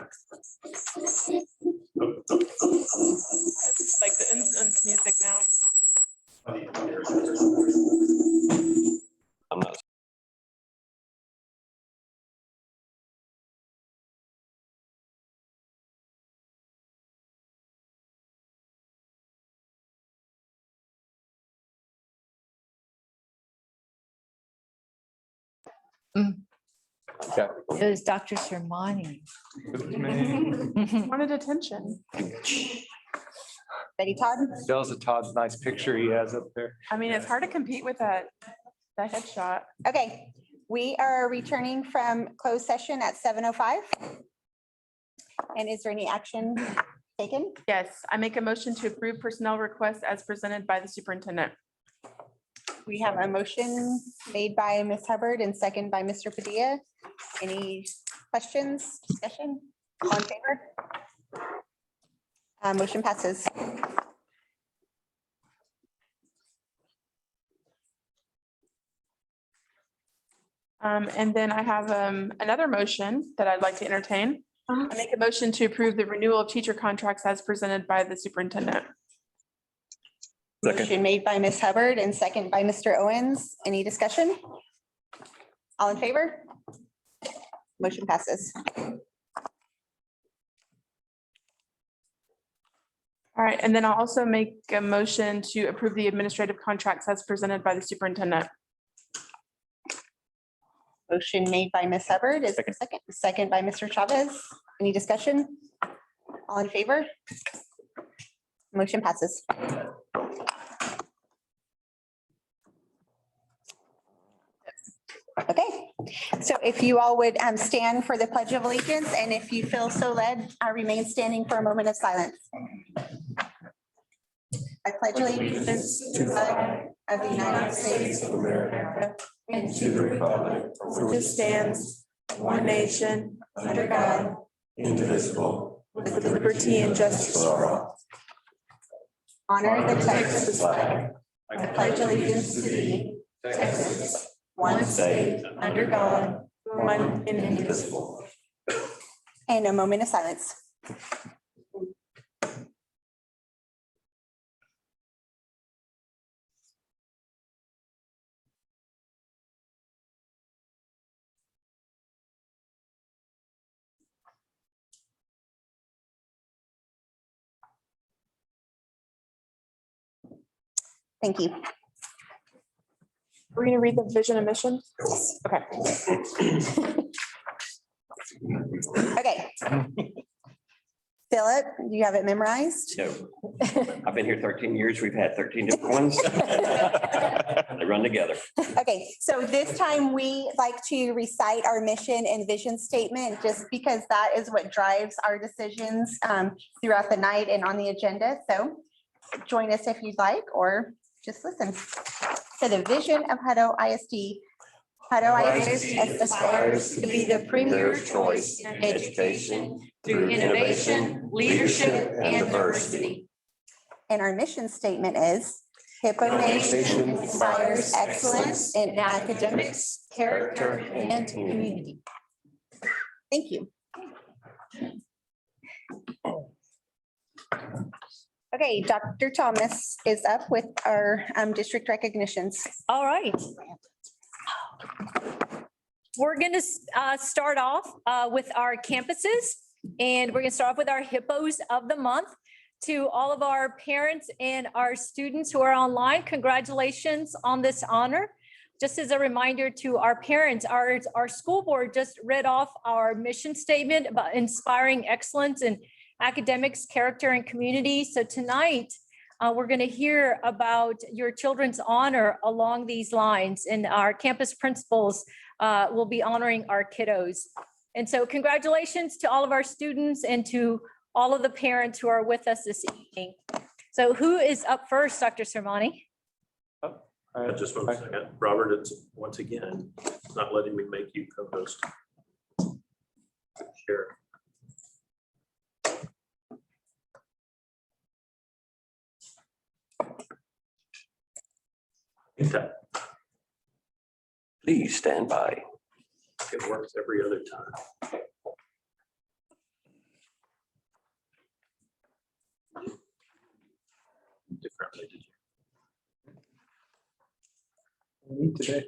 It's like the music now. I'm not. Okay. It was Dr. Sermani. Wanted attention. Betty Todd. That was a Todd's nice picture he has up there. I mean, it's hard to compete with that headshot. Okay, we are returning from closed session at 7:05. And is there any action taken? Yes, I make a motion to approve personnel requests as presented by the superintendent. We have a motion made by Ms. Hubbard and second by Mr. Padilla. Any questions, discussion? All in favor? Motion passes. And then I have another motion that I'd like to entertain. I make a motion to approve the renewal of teacher contracts as presented by the superintendent. Motion made by Ms. Hubbard and second by Mr. Owens. Any discussion? All in favor? Motion passes. All right, and then I'll also make a motion to approve the administrative contracts as presented by the superintendent. Motion made by Ms. Hubbard is Second. second by Mr. Chavez. Any discussion? All in favor? Motion passes. Okay, so if you all would stand for the Pledge of Allegiance, and if you feel so led, remain standing for a moment of silence. I pledge allegiance to the flag of the United States of America and to the republic for which it stands, one nation, under God, indivisible, with liberty and justice for all. Honor the Texas flag. I pledge allegiance to thee, Texas, one state, under God, one and indivisible. And a moment of silence. Thank you. We're going to read the vision and mission. Okay. Okay. Philip, do you have it memorized? No, I've been here 13 years. We've had 13 different ones. They run together. Okay, so this time we like to recite our mission and vision statement just because that is what drives our decisions throughout the night and on the agenda. So join us if you'd like, or just listen. So the vision of Hutto ISD. Hutto ISD aspires to be the premier choice in education through innovation, leadership, and diversity. And our mission statement is Hippo Nation inspires excellence in academics, character, and community. Thank you. Okay, Dr. Thomas is up with our district recognitions. All right. We're going to start off with our campuses, and we're going to start off with our hippos of the month. To all of our parents and our students who are online, congratulations on this honor. Just as a reminder to our parents, our school board just read off our mission statement about inspiring excellence in academics, character, and community. So tonight, we're going to hear about your children's honor along these lines, and our campus principals will be honoring our kiddos. And so congratulations to all of our students and to all of the parents who are with us this evening. So who is up first, Dr. Sermani? Just one second. Robert, it's once again, not letting me make you co-host. Share. Okay. Please stand by. It works every other time. differently, did you? Me today.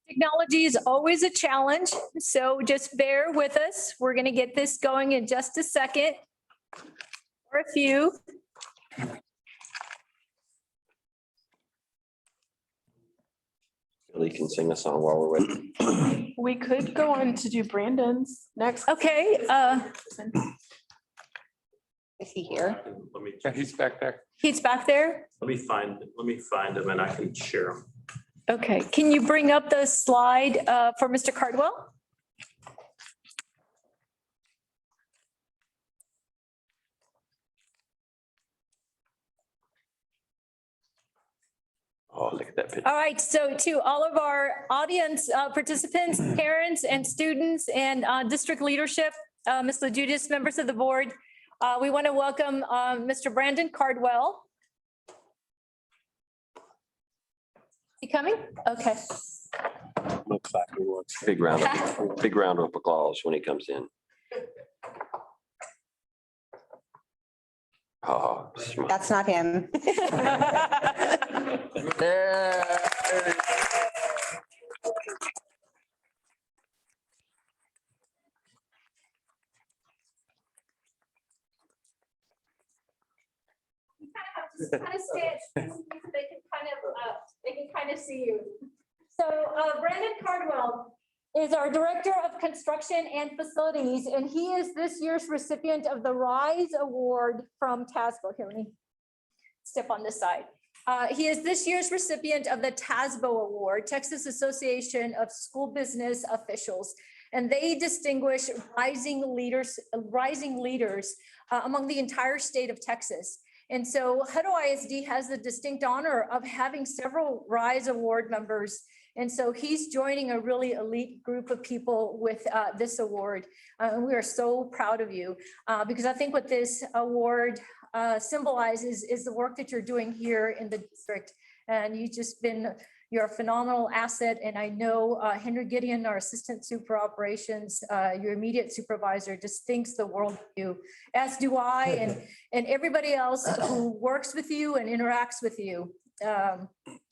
Technology is always a challenge, so just bear with us. We're going to get this going in just a second. Or a few. Billy can sing a song while we're waiting. We could go on to do Brandon's next. Okay, Is he here? Let me, Yeah, he's back there. he's back there. let me find him and I can share him. Okay, can you bring up the slide for Mr. Cardwell? Oh, look at that picture. All right, so to all of our audience participants, parents and students and district leadership, Ms. LaJudas, members of the board, we want to welcome Mr. Brandon Cardwell. He coming? Okay. Looks like he wants a big round of applause when he comes in. Oh, smile. That's not him. They can kind of see you. So Brandon Cardwell is our Director of Construction and Facilities, and he is this year's recipient of the RISE Award from TASBO. Here, let me step on this side. He is this year's recipient of the TASBO Award, Texas Association of School Business Officials, and they distinguish rising leaders among the entire state of Texas. And so Hutto ISD has the distinct honor of having several RISE Award members. And so he's joining a really elite group of people with this award. And we are so proud of you because I think what this award symbolizes is the work that you're doing here in the district. And you're a phenomenal asset. And I know Henry Gideon, our Assistant Super Operations, your immediate supervisor, just thinks the world of you, as do I, and everybody else who works with you and interacts with you.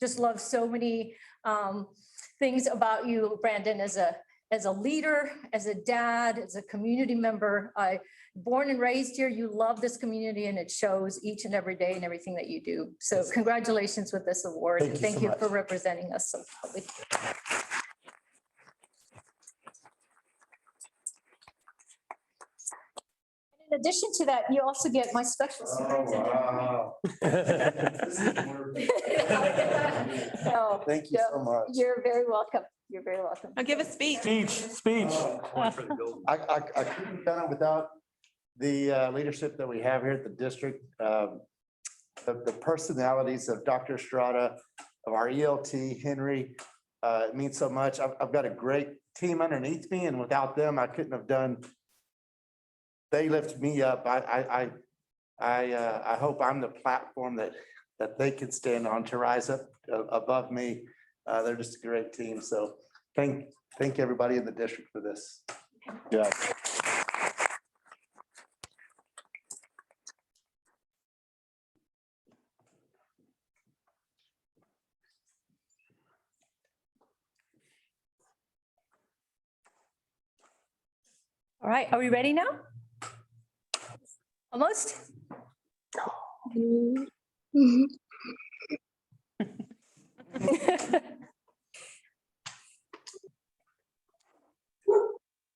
Just love so many things about you, Brandon, as a leader, as a dad, as a community member. Born and raised here, you love this community and it shows each and every day in everything that you do. So congratulations with this award. Thank you Thank so you much. for representing us so proudly. In addition to that, you also get my special superintendent. So, Thank you so much. you're very welcome. You're very welcome. I'll give a speech. Speech. One for the building. I couldn't have done it without the leadership that we have here at the district. The personalities of Dr. Estrada, of our ELT, Henry, it means so much. I've got a great team underneath me, and without them, I couldn't have done. They lift me up. I hope I'm the platform that they can stand on to rise up above me. They're just a great team. So thank everybody in the district for this. Yeah. All right, are we ready now? Almost?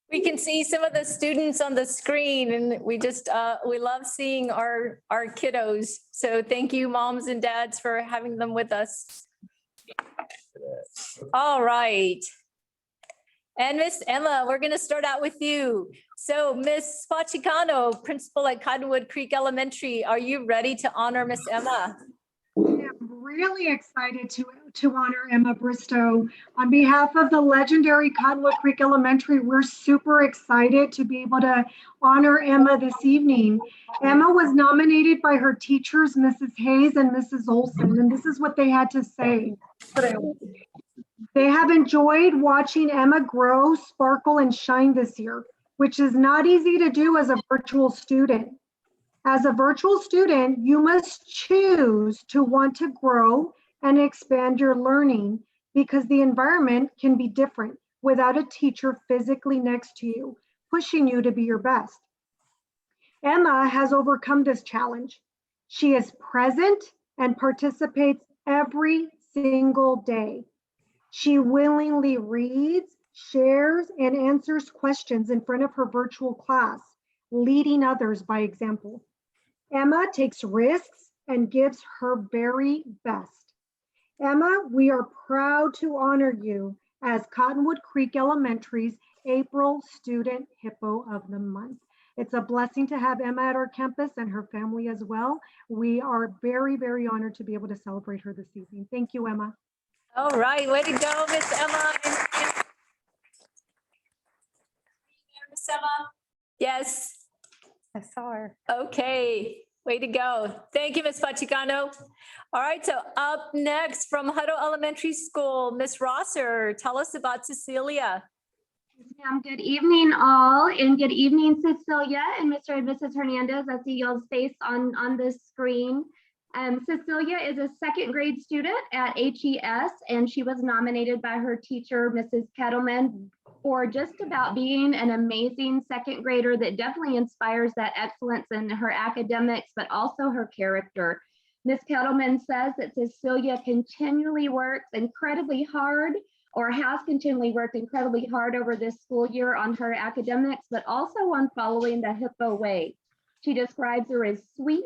We can see some of the students on the screen and we love seeing our kiddos. So thank you, moms and dads, for having them with us. All right. And Miss Emma, we're going to start out with you. So Miss Spachicano, principal at Cottonwood Creek Elementary, are you ready to honor Miss Emma? I am really excited to honor Emma Bristow. On behalf of the legendary Cottonwood Creek Elementary, we're super excited to be able to honor Emma this evening. Emma was nominated by her teachers, Mrs. Hayes and Mrs. Olson, and this is what they had to say. They have enjoyed watching Emma grow, sparkle, and shine this year. which is not easy to do as a virtual student. As a virtual student, you must choose to want to grow and expand your learning because the environment can be different without a teacher physically next to you, pushing you to be your best. Emma has overcome this challenge. She is present and participates every single day. She willingly reads, shares, and answers questions in front of her virtual class, leading others by example. Emma takes risks and gives her very best. Emma, we are proud to honor you as Cottonwood Creek Elementary's April Student Hippo of the Month. It's a blessing to have Emma at our campus and her family as well. We are very, very honored to be able to celebrate her this evening. Thank you, Emma. All right, way to go, Miss Emma. Miss Emma? Yes. I saw her. Okay, way to go. Thank you, Ms. Fachicano. All right, so up next from Hutto Elementary School, Ms. Rosser, tell us about Cecilia. Good evening, all, and good evening, Cecilia and Mr. and Mrs. Hernandez. I see y'all's face on this screen. Cecilia is a second grade student at HES, and she was nominated by her teacher, Mrs. Katelyn, for just about being an amazing second grader that definitely inspires that excellence in her academics, but also her character. Ms. Katelyn says that Cecilia continually works incredibly hard, or has continually worked incredibly hard over this school year on her academics, but also on following the Hippo way. She describes her as sweet,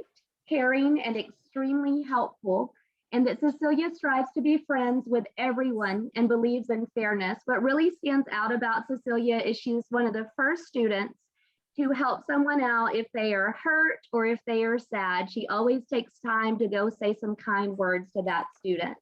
caring, and extremely helpful, and that Cecilia strives to be friends with everyone and believes in fairness. What really stands out about Cecilia is she's one of the first students to help someone out if they are hurt or if they are sad. She always takes time to go say some kind words to that student.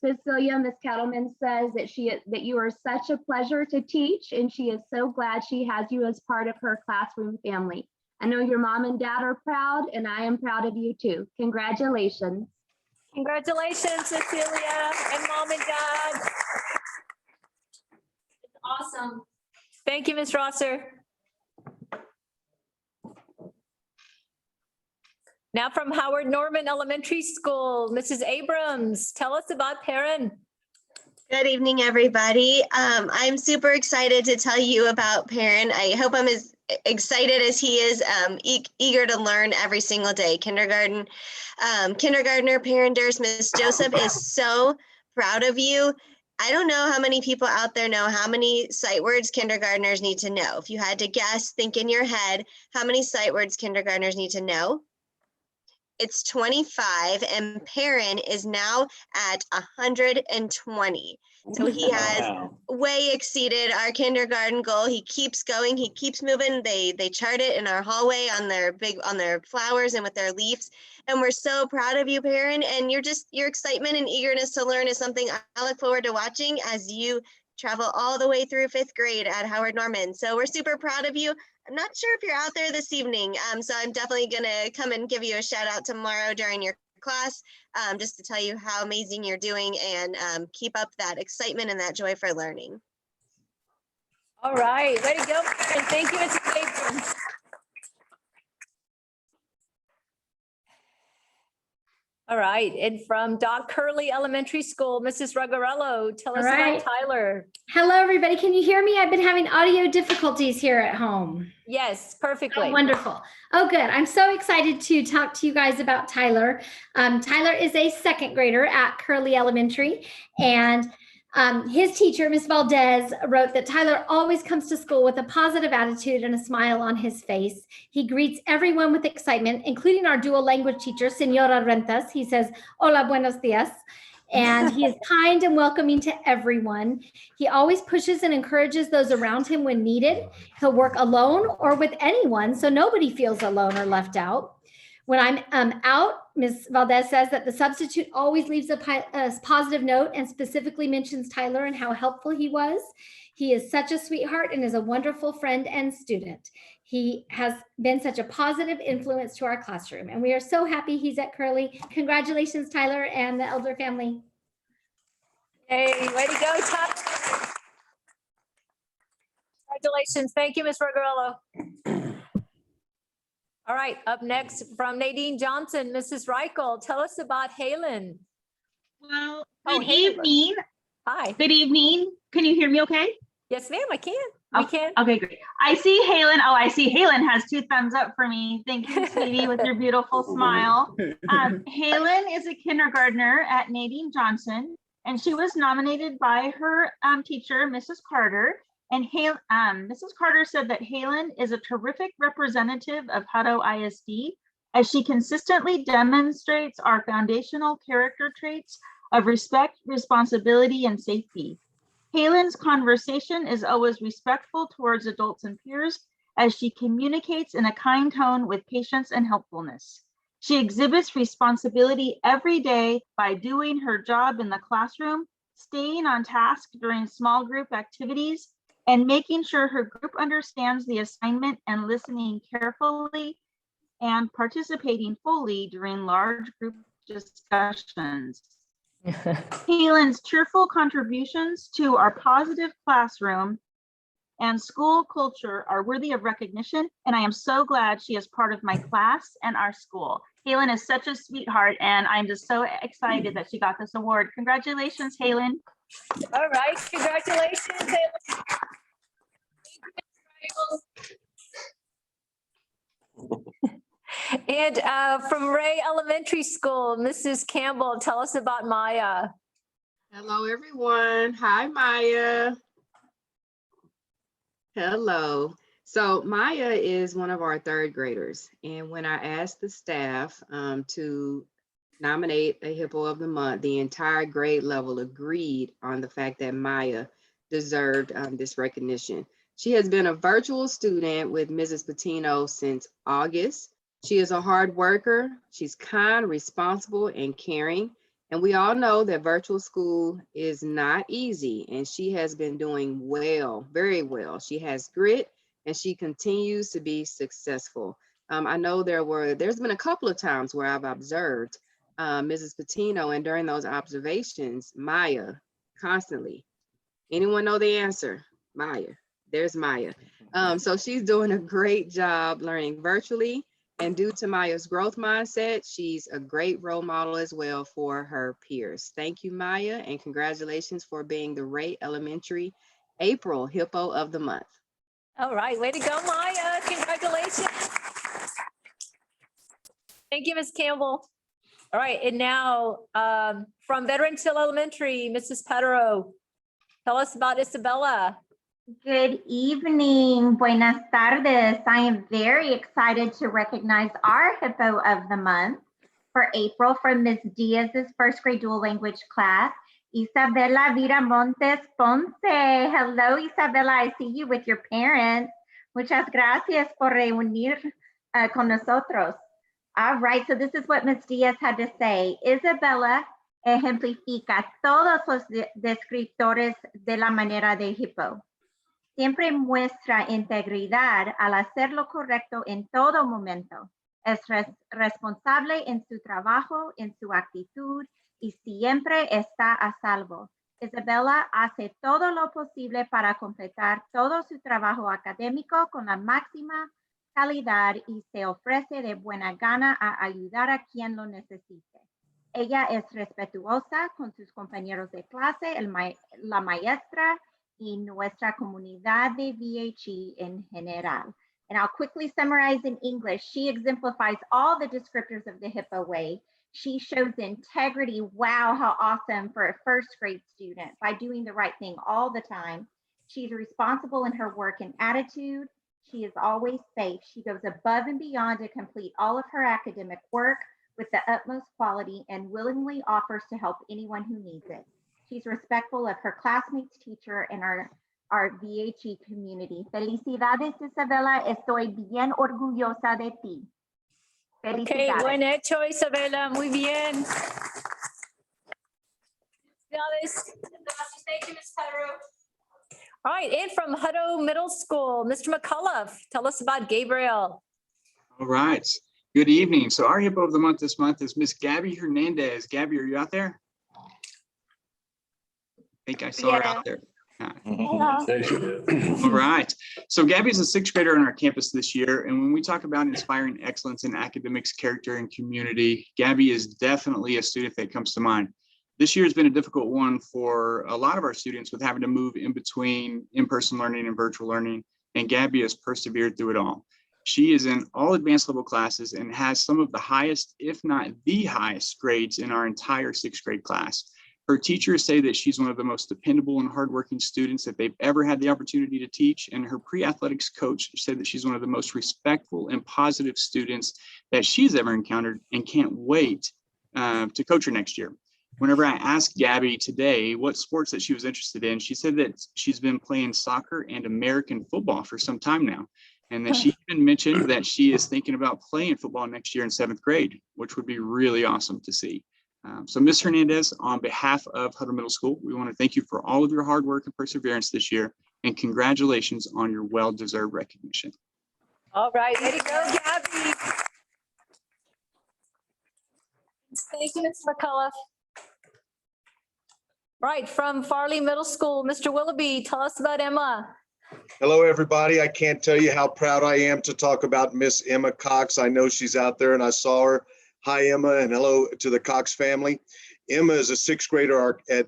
Cecilia, Ms. Katelyn says that you are such a pleasure to teach, and she is so glad she has you as part of her classroom family. I know your mom and dad are proud, and I am proud of you too. Congratulations. Congratulations, Cecilia, and mom and dad. It's awesome. Thank you, Ms. Rosser. Now from Howard Norman Elementary School, Mrs. Abrams, tell us about Perrin. Good evening, everybody. I'm super excited to tell you about Perrin. I hope I'm as excited as he is, eager to learn every single day. Kindergartner Perrin Durst, Miss Joseph is so proud of you. I don't know how many people out there know how many sight words kindergartners need to know. If you had to guess, think in your head, how many sight words kindergartners need to know? It's 25, and Perrin is now at 120. So he has way exceeded our kindergarten goal. He keeps going, he keeps moving. They chart it in our hallway on their flowers and with their leaves. And we're so proud of you, Perrin. And your excitement and eagerness to learn is something I look forward to watching as you travel all the way through 5th grade at Howard Norman. So we're super proud of you. I'm not sure if you're out there this evening, so I'm definitely gonna come and give you a shout out tomorrow during your class, just to tell you how amazing you're doing, and keep up that excitement and that joy for learning. All right, way to go, Perrin. Thank you, Mrs. Abrams. All right, and from Doc Curley Elementary School, Mrs. Ruggiero, tell us about Tyler. Hello, everybody. Can you hear me? I've been having audio difficulties here at home. Yes, perfectly. Oh, wonderful. Oh, good. I'm so excited to talk to you guys about Tyler. Tyler is a second grader at Curley Elementary, and his teacher, Ms. Valdes, wrote that Tyler always comes to school with a positive attitude and a smile on his face. He greets everyone with excitement, including our dual language teacher, Senora Rentas. He says, "Hola, buenos dias." And he is kind and welcoming to everyone. He always pushes and encourages those around him when needed. He'll work alone or with anyone, so nobody feels alone or left out. When I'm out, Ms. Valdes says that the substitute always leaves a positive note and specifically mentions Tyler and how helpful he was. He is such a sweetheart and is a wonderful friend and student. He has been such a positive influence to our classroom, and we are so happy he's at Curley. Congratulations, Tyler and the Elder family. Hey, way to go, Tyler. Congratulations. Thank you, Ms. Regarello. All right, up next from Nadine Johnson, Mrs. Reichel, tell us about Hailynne. Well, Oh, good Hailynne. evening. Hi. Good evening. Can you hear me okay? Yes, ma'am, I can. We can. Okay, great. I see Hailynne. Oh, I see Hailynne has 2 thumbs up for me. Thank you, sweetie, with your beautiful smile. Hailynne is a kindergartner at Nadine Johnson, and she was nominated by her teacher, Mrs. Carter. And Mrs. Carter said that Hailynne is a terrific representative of Hutto ISD as she consistently demonstrates our foundational character traits of respect, responsibility, and safety. Hailynne's conversation is always respectful towards adults and peers as she communicates in a kind tone with patience and helpfulness. She exhibits responsibility every day by doing her job in the classroom, staying on task during small group activities, and making sure her group understands the assignment and listening carefully and participating fully during large group discussions. Hailynne's cheerful contributions to our positive classroom and school culture are worthy of recognition, and I am so glad she is part of my class and our school. Hailynne is such a sweetheart, and I'm just so excited that she got this award. Congratulations, Hailynne. All right, congratulations, Hailynne. And from Ray Elementary School, Mrs. Campbell, tell us about Maya. Hello, everyone. Hi, Maya. Hello. So Maya is one of our 3rd graders. And when I asked the staff to nominate a Hippo of the Month, the entire grade level agreed on the fact that Maya deserved this recognition. She has been a virtual student with Mrs. Patino since August. She is a hard worker. She's kind, responsible, and caring. And we all know that virtual school is not easy, and she has been doing well, very well. She has grit, and she continues to be successful. I know there's been a couple of times where I've observed Mrs. Patino, and during those observations, Maya constantly. Anyone know the answer? Maya. There's Maya. So she's doing a great job learning virtually. And due to Maya's growth mindset, she's a great role model as well for her peers. Thank you, Maya, and congratulations for being the Ray Elementary April Hippo of the Month. All right, way to go, Maya. Congratulations. Thank you, Ms. Campbell. All right, and now from Veterans Hill Elementary, Mrs. Petero, tell us about Isabella. Good evening. Buenas tardes. I am very excited to recognize our Hippo of the Month for April from Ms. Diaz's 1st grade dual language class, Isabella Viramontes Ponce. Hello, Isabella. I see you with your parents. Muchas gracias por reunir con nosotros. All right, so this is what Ms. Diaz had to say. Isabella ejemplifica todos los descriptores de la manera de Hippo. Siempre muestra integridad al hacer lo correcto en todo momento. Es responsable en su trabajo, en su actitud y siempre está a salvo. Isabella hace todo lo posible para completar todo su trabajo académico con la máxima calidad y se ofrece de buena gana a ayudar a quien lo necesite. Ella es respetuosa con sus compañeros de clase, la maestra, y nuestra comunidad de VHE in general. And I'll quickly summarize in English. She exemplifies all the descriptors of the Hippo way. She shows integrity. Wow, how awesome for a 1st grade student by doing the right thing all the time. She's responsible in her work and attitude. She is always safe. She goes above and beyond to complete all of her academic work with the utmost quality and willingly offers to help anyone who needs it. She's respectful of her classmates, teacher, and our VHE community. Felicidades, Isabella. Estoy bien orgullosa de ti. Okay, buen hecho, Isabella. Muy bien. Thank you, Ms. Petero. All right, and from Hutto Middle School, Mr. McCullough, tell us about Gabriel. All right. Good evening. So our Hippo of the Month this month is Miss Gabby Hernandez. Gabby, are you out there? I think I saw her out there. All right. So Gabby is a sixth grader on our campus this year. And when we talk about inspiring excellence in academics, character, and community, Gabby is definitely a student that comes to mind. This year has been a difficult one for a lot of our students with having to move in between in-person learning and virtual learning. And Gabby has persevered through it all. She is in all advanced level classes and has some of the highest, if not the highest grades in our entire sixth grade class. Her teachers say that she's one of the most dependable and hardworking students that they've ever had the opportunity to teach. And her pre-athletics coach said that she's one of the most respectful and positive students that she's ever encountered and can't wait to coach her next year. Whenever I asked Gabby today what sports that she was interested in, she said that she's been playing soccer and American football for some time now. And that she even mentioned that she is thinking about playing football next year in 7th grade, which would be really awesome to see. So Ms. Hernandez, on behalf of Hutto Middle School, we want to thank you for all of your hard work and perseverance this year, and congratulations on your well-deserved recognition. All right, way to go, Gabby. Thank you, Ms. McCullough. Right, from Farley Middle School, Mr. Willoughby, tell us about Emma. Hello, everybody. I can't tell you how proud I am to talk about Miss Emma Cox. I know she's out there and I saw her. Hi, Emma, and hello to the Cox family. Emma is a sixth grader at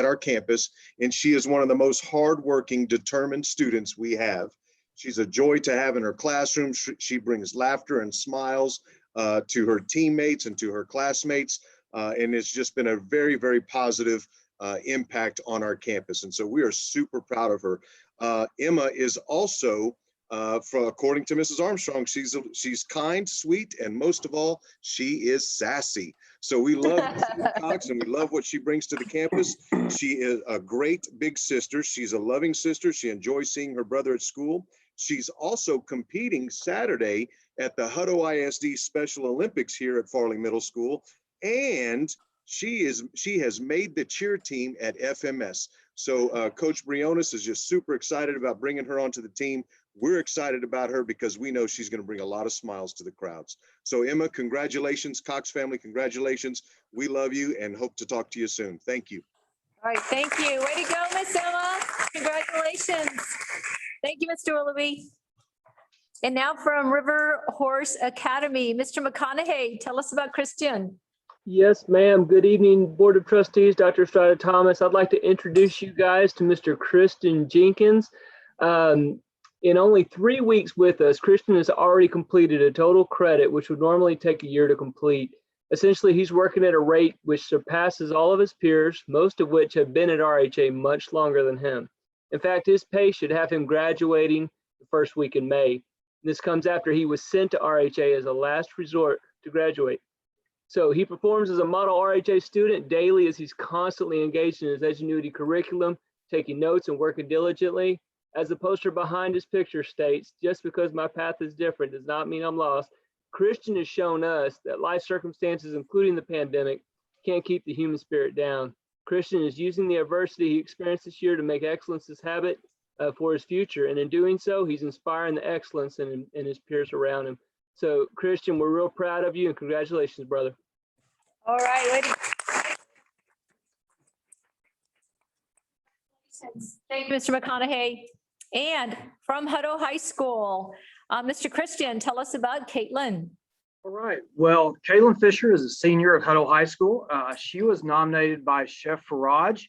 our campus, and she is one of the most hardworking, determined students we have. She's a joy to have in her classroom. She brings laughter and smiles to her teammates and to her classmates, and it's just been a very, very positive impact on our campus. And so we are super proud of her. Emma is also, according to Mrs. Armstrong, she's kind, sweet, and most of all, she is sassy. So we love Emma Cox and we love what she brings to the campus. She is a great big sister. She's a loving sister. She enjoys seeing her brother at school. She's also competing Saturday at the Hutto ISD Special Olympics here at Farley Middle School. And she has made the cheer team at FMS. So Coach Briones is just super excited about bringing her onto the team. We're excited about her because we know she's going to bring a lot of smiles to the crowds. So Emma, congratulations. Cox family, congratulations. We love you and hope to talk to you soon. Thank you. All right, thank you. Way to go, Miss Emma. Congratulations. Thank you, Mr. Willoughby. And now from River Horse Academy, Mr. McConaughey, tell us about Christian. Yes, ma'am. Good evening, Board of Trustees, Dr. Estrada Thomas. I'd like to introduce you guys to Mr. Christian Jenkins. In only 3 weeks with us, Christian has already completed a total credit, which would normally take a year to complete. Essentially, he's working at a rate which surpasses all of his peers, most of which have been at RHA much longer than him. In fact, his pace should have him graduating the first week in May. This comes after he was sent to RHA as a last resort to graduate. So he performs as a model RHA student daily as he's constantly engaged in his Edgenuity curriculum, taking notes and working diligently. As the poster behind his picture states, just because my path is different does not mean I'm lost. Christian has shown us that life circumstances, including the pandemic, can't keep the human spirit down. Christian is using the adversity he experienced this year to make excellence his habit for his future. And in doing so, he's inspiring the excellence in his peers around him. So Christian, we're real proud of you and congratulations, brother. All right, way to Thank you, Mr. McConaughey. And from Hutto High School, Mr. Christian, tell us about Katelyn. All right. Well, Katelyn Fisher is a senior at Hutto High School. She was nominated by Chef Faraj.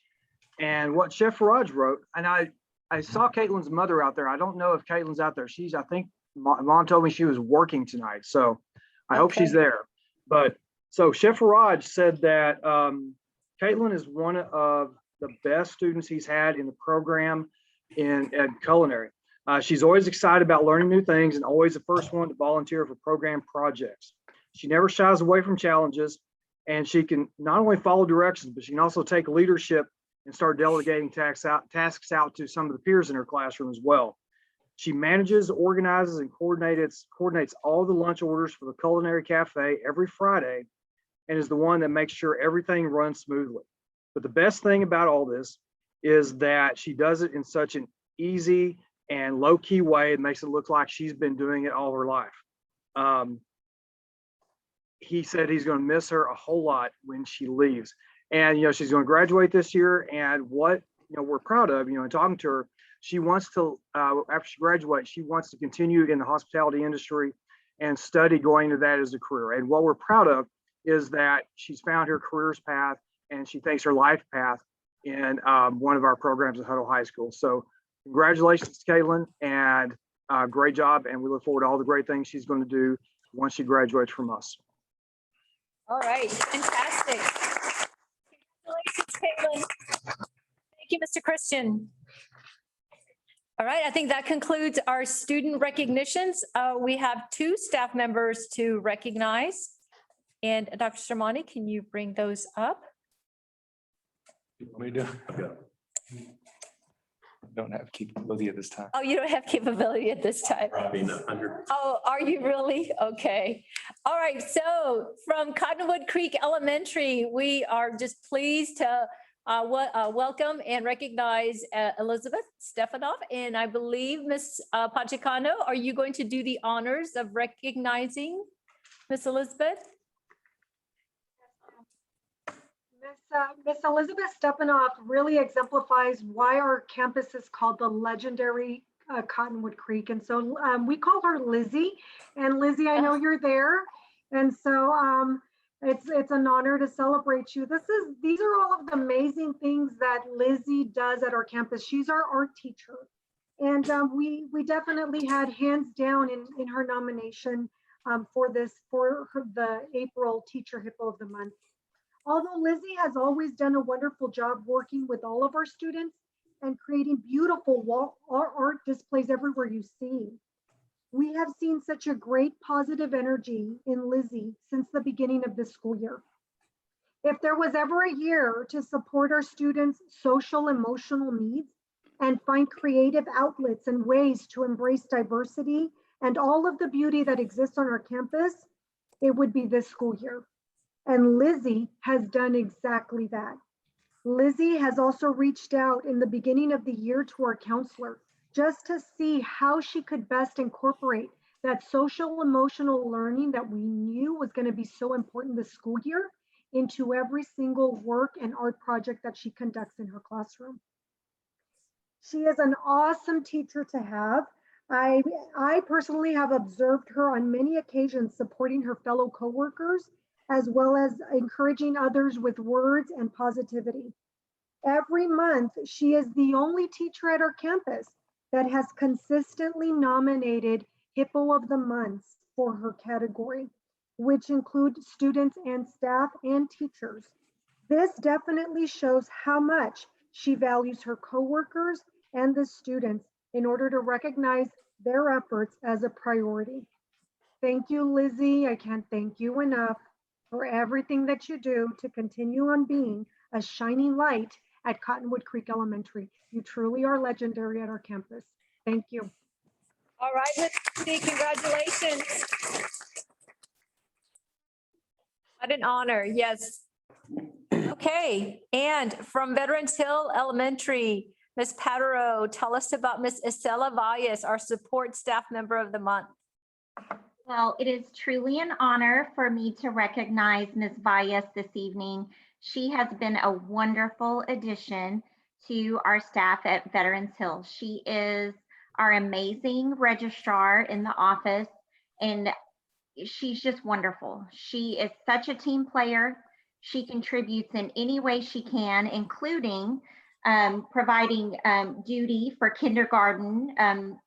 And what Chef Faraj wrote, and I saw Katelyn's mother out there. I don't know if Katelyn's out there. I think Mom told me she was working tonight. So I hope she's there. But so Chef Faraj said that Katelyn is one of the best students he's had in the program in culinary. She's always excited about learning new things and always the first one to volunteer for program projects. She never shies away from challenges, and she can not only follow directions, but she can also take leadership and start delegating tasks out to some of the peers in her classroom as well. She manages, organizes, and coordinates all the lunch orders for the Culinary Cafe every Friday, and is the one that makes sure everything runs smoothly. But the best thing about all this is that she does it in such an easy and low-key way. It makes it look like she's been doing it all her life. He said he's going to miss her a whole lot when she leaves. And, she's going to graduate this year. And what we're proud of, and talking to her, she wants to, after she graduates, she wants to continue in the hospitality industry and study going into that as a career. And what we're proud of is that she's found her career's path and she thinks her life path in one of our programs at Hutto High School. So congratulations, Katelyn, and great job. And we look forward to all the great things she's going to do once she graduates from us. All right, fantastic. Congratulations, Katelyn. Thank you, Mr. Christian. All right, I think that concludes our student recognitions. We have 2 staff members to recognize. And Dr. Sermani, can you bring those up? We don't have capability at this time. Oh, you don't have capability at this time. Probably not 100. Oh, are you really? Okay. All right. So from Cottonwood Creek Elementary, we are just pleased to welcome and recognize Elizabeth Stepanov. And I believe Ms. Pachicano, are you going to do the honors of recognizing Ms. Elizabeth? Miss Elizabeth Stepanov really exemplifies why our campus is called the legendary Cottonwood Creek. And so we call her Lizzie. And Lizzie, I know you're there. And so it's an honor to celebrate you. These are all of the amazing things that Lizzie does at our campus. She's our art teacher. And we definitely had hands down in her nomination for the April Teacher Hippo of the Month. Although Lizzie has always done a wonderful job working with all of our students and creating beautiful art displays everywhere you see. We have seen such a great positive energy in Lizzie since the beginning of this school year. If there was ever a year to support our students' social, emotional needs and find creative outlets and ways to embrace diversity and all of the beauty that exists on our campus, it would be this school year. And Lizzie has done exactly that. Lizzie has also reached out in the beginning of the year to our counselor just to see how she could best incorporate that social emotional learning that we knew was going to be so important this school year into every single work and art project that she conducts in her classroom. She is an awesome teacher to have. I personally have observed her on many occasions supporting her fellow coworkers as well as encouraging others with words and positivity. Every month, she is the only teacher at our campus that has consistently nominated Hippo of the Month for her category, which include students and staff and teachers. This definitely shows how much she values her coworkers and the students in order to recognize their efforts as a priority. Thank you, Lizzie. I can't thank you enough for everything that you do to continue on being a shining light at Cottonwood Creek Elementary. You truly are legendary at our campus. Thank you. All right, Ms. Lizzie, congratulations. What an honor, yes. Okay, and from Veterans Hill Elementary, Ms. Patero, tell us about Ms. Isela Valles, our support staff member of the month. Well, it is truly an honor for me to recognize Ms. Valles this evening. She has been a wonderful addition to our staff at Veterans Hill. She is our amazing registrar in the office, and she's just wonderful. She is such a team player. She contributes in any way she can, including providing duty for kindergarten,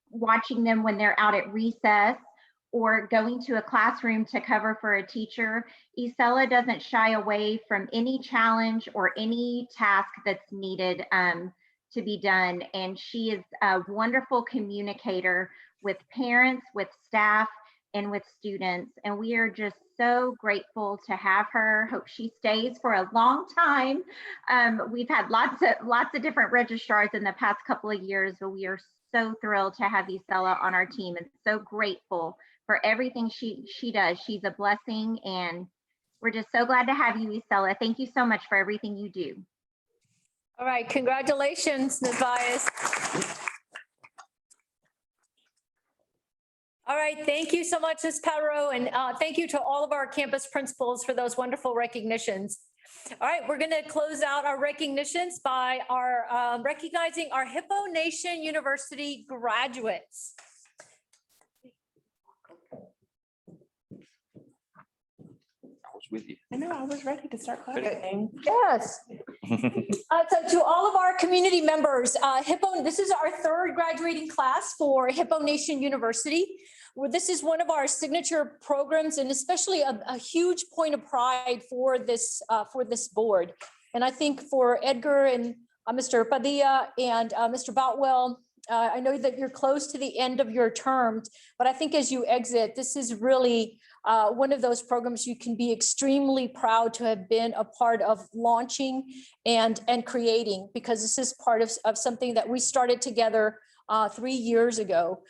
watching them when they're out at recess, or going to a classroom to cover for a teacher. Isela doesn't shy away from any challenge or any task that's needed to be done. And she is a wonderful communicator with parents, with staff, and with students. And we are just so grateful to have her. Hope she stays for a long time. We've had lots of different registrars in the past couple of years, but we are so thrilled to have Isela on our team and so grateful for everything she does. She's a blessing, and we're just so glad to have you, Isela. Thank you so much for everything you do. All right, congratulations, Ms. Valles. All right, thank you so much, Ms. Patero, and thank you to all of our campus principals for those wonderful recognitions. All right, we're going to close out our recognitions by our recognizing our Hippo Nation University graduates. With you. I know, I was ready to start clapping. Yes. So to all of our community members, Hippo, this is our third graduating class for Hippo Nation University. Where this is one of our signature programs and especially a huge point of pride for this board. And I think for Edgar and Mr. Padilla and Mr. Boutwell, I know that you're close to the end of your term, but I think as you exit, this is really one of those programs you can be extremely proud to have been a part of launching and creating, because this is part of something that we started together 3 years ago.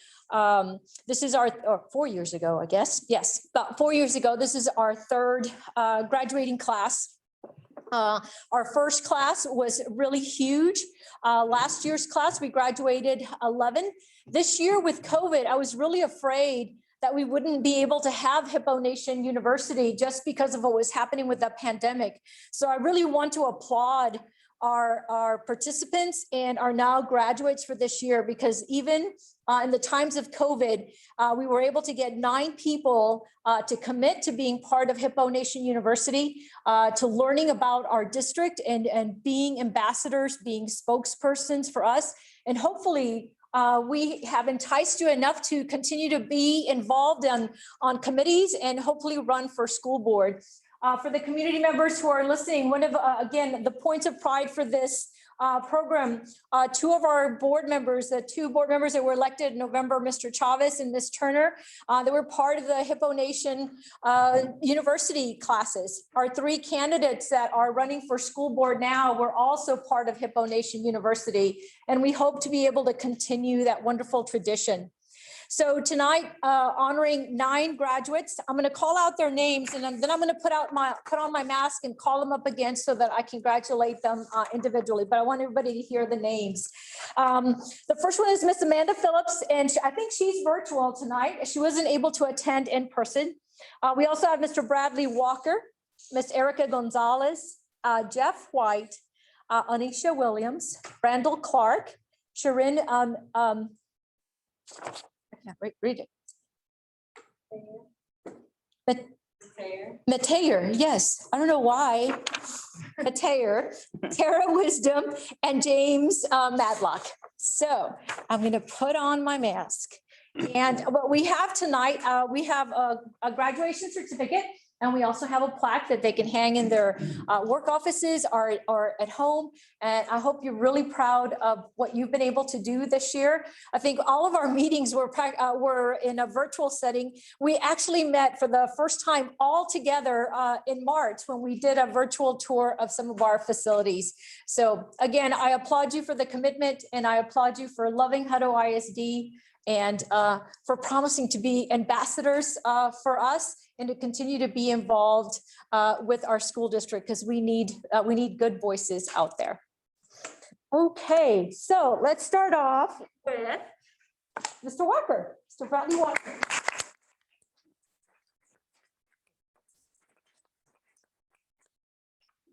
This is or 4 years ago, I guess. Yes, about 4 years ago. This is our third graduating class. Our first class was really huge. Last year's class, we graduated 11. This year with COVID, I was really afraid that we wouldn't be able to have Hippo Nation University just because of what was happening with the pandemic. So I really want to applaud our participants and our now graduates for this year, because even in the times of COVID, we were able to get 9 people to commit to being part of Hippo Nation University, to learning about our district and being ambassadors, being spokespersons for us. And hopefully we have enticed you enough to continue to be involved on committees and hopefully run for school board. For the community members who are listening, one of, again, the points of pride for this program, 2 of our board members, the 2 board members that were elected in November, Mr. Chavez and Ms. Turner, they were part of the Hippo Nation University classes. Our 3 candidates that are running for school board now were also part of Hippo Nation University, and we hope to be able to continue that wonderful tradition. So tonight, honoring 9 graduates, I'm going to call out their names, and then I'm going to put on my mask and call them up again so that I congratulate them individually. But I want everybody to hear the names. The first one is Miss Amanda Phillips, and I think she's virtual tonight. She wasn't able to attend in person. We also have Mr. Bradley Walker, Miss Erica Gonzalez, Jeff White, Anisha Williams, Randall Clark, Sharon. Read it. Mateer, yes. I don't know why. Mateer, Tara Wisdom, and James Madlock. So I'm going to put on my mask. And what we have tonight, we have a graduation certificate, and we also have a plaque that they can hang in their work offices or at home. And I hope you're really proud of what you've been able to do this year. I think all of our meetings were in a virtual setting. We actually met for the first time all together in March when we did a virtual tour of some of our facilities. So again, I applaud you for the commitment, and I applaud you for loving Hutto ISD and for promising to be ambassadors for us and to continue to be involved with our school district, because we need good voices out there. Okay, so let's start off with Mr. Walker, Mr. Bradley Walker.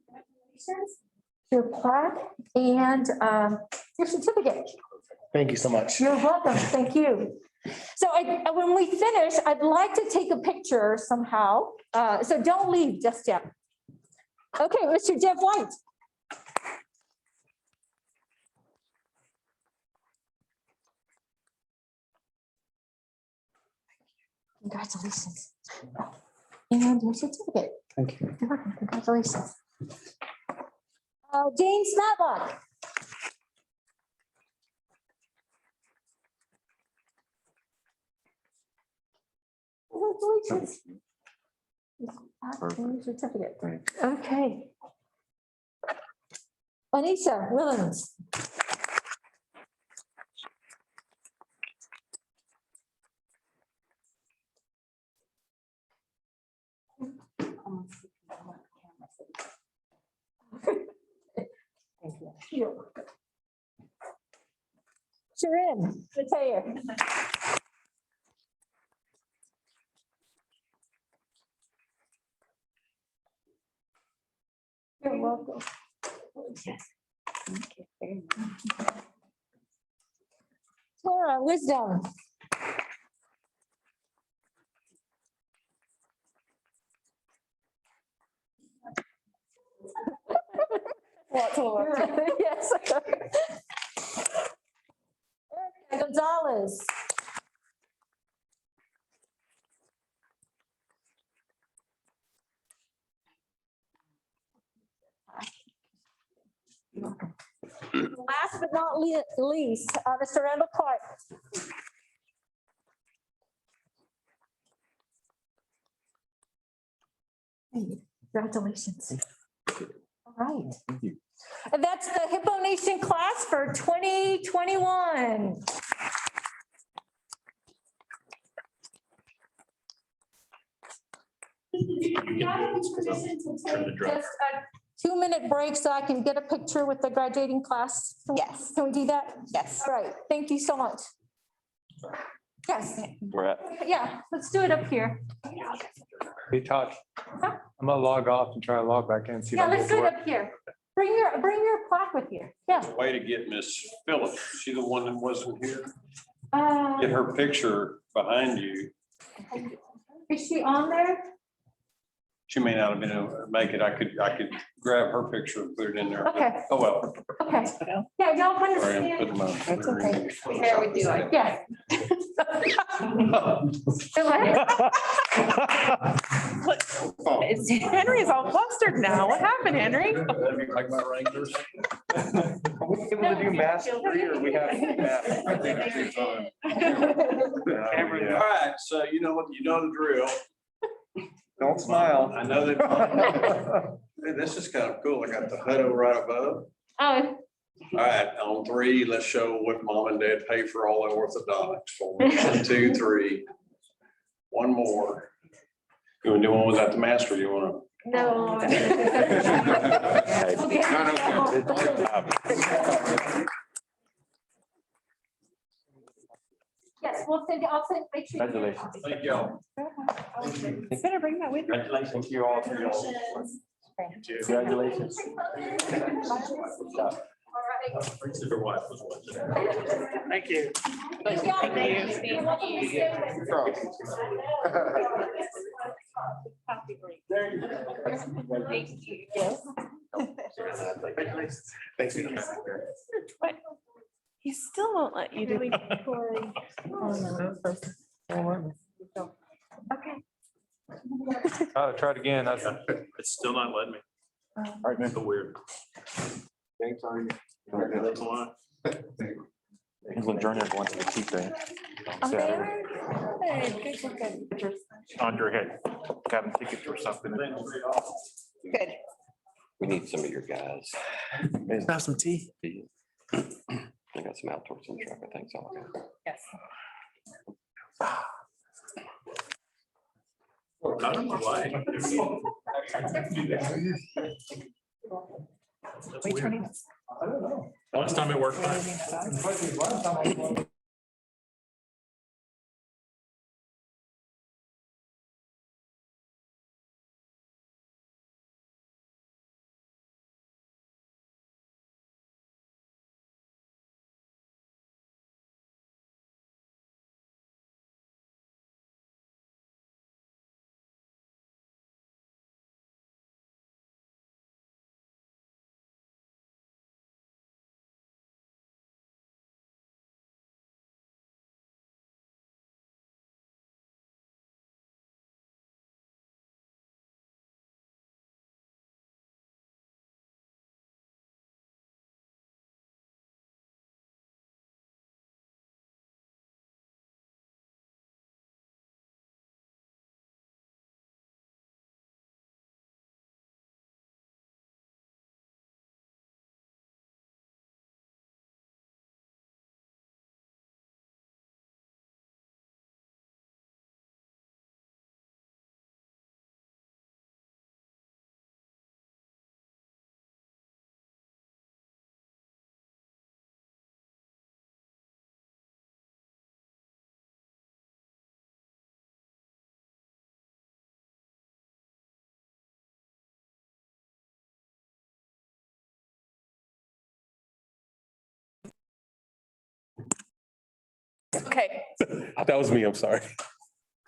Congratulations, your plaque and your certificate. Thank you so much. You're welcome. Thank you. So when we finish, I'd like to take a picture somehow. So don't leave just yet. Okay, Mr. Jeff White. Congratulations. And your certificate. Thank you. You're welcome. Congratulations. James Matlock. Congratulations. Certificate. Okay. Anisha Williams. Thank you. You're welcome. Sharon, Mateer. welcome. Tara, wisdom. Yes. Erica Gonzalez. Last but not least, Mr. Randall Clark. Congratulations. All right. Thank you. And that's the Hippo Nation class for 2021. Permission to take just a 2-minute break so I can get a picture with the graduating class? Yes. Can we do that? Yes. All right, thank you so much. Yes, We're at. yeah, let's do it up here. Hey, Todd. I'm gonna log off and try to log back in and see if Yeah, I let's can do get it to work. up here. Bring your plaque with you. Yeah. Way to get Miss Phillips. She the one that wasn't here. Uh, Get her picture behind you. Is she on there? She may not have been able to make it. I could grab her picture and put it in there. Okay. Oh, well. Okay. Yeah, y'all Sorry, I'm understand? putting my- That's okay. There we do it. Yeah. Henry's all flustered now. What happened, Henry? Like my Wranglers. Are we able to do mask free or we have? Cameron, all right, so you know the drill. Don't smile. I know that. Hey, this is kind of cool. I got the Hutto right above. Oh, All right, on 3, let's show what mom and dad pay for all the orthodontics for. 1, 2, 3. One more. You want to do one without the mask or you want to? no. Yes, I'll send, make sure. Congratulations. Thank y'all. Better bring that with you. Congratulations. Thank you all for your. Congratulations. Your wife was watching. Thank you. Thank Thank you. What? He still won't let you do it. Okay. Try it again. That's. It's still not letting me. All right, man. So weird. Thanks, sorry. That's why. He's gonna join everyone to the chief thing. On your head. Got him tickets or something. Good. We need some of your guys. Have some tea. I got some outdoors in the truck, I think so. Yes. I don't know why. That's weird. Last time it worked fine. Okay, That was me, I'm sorry.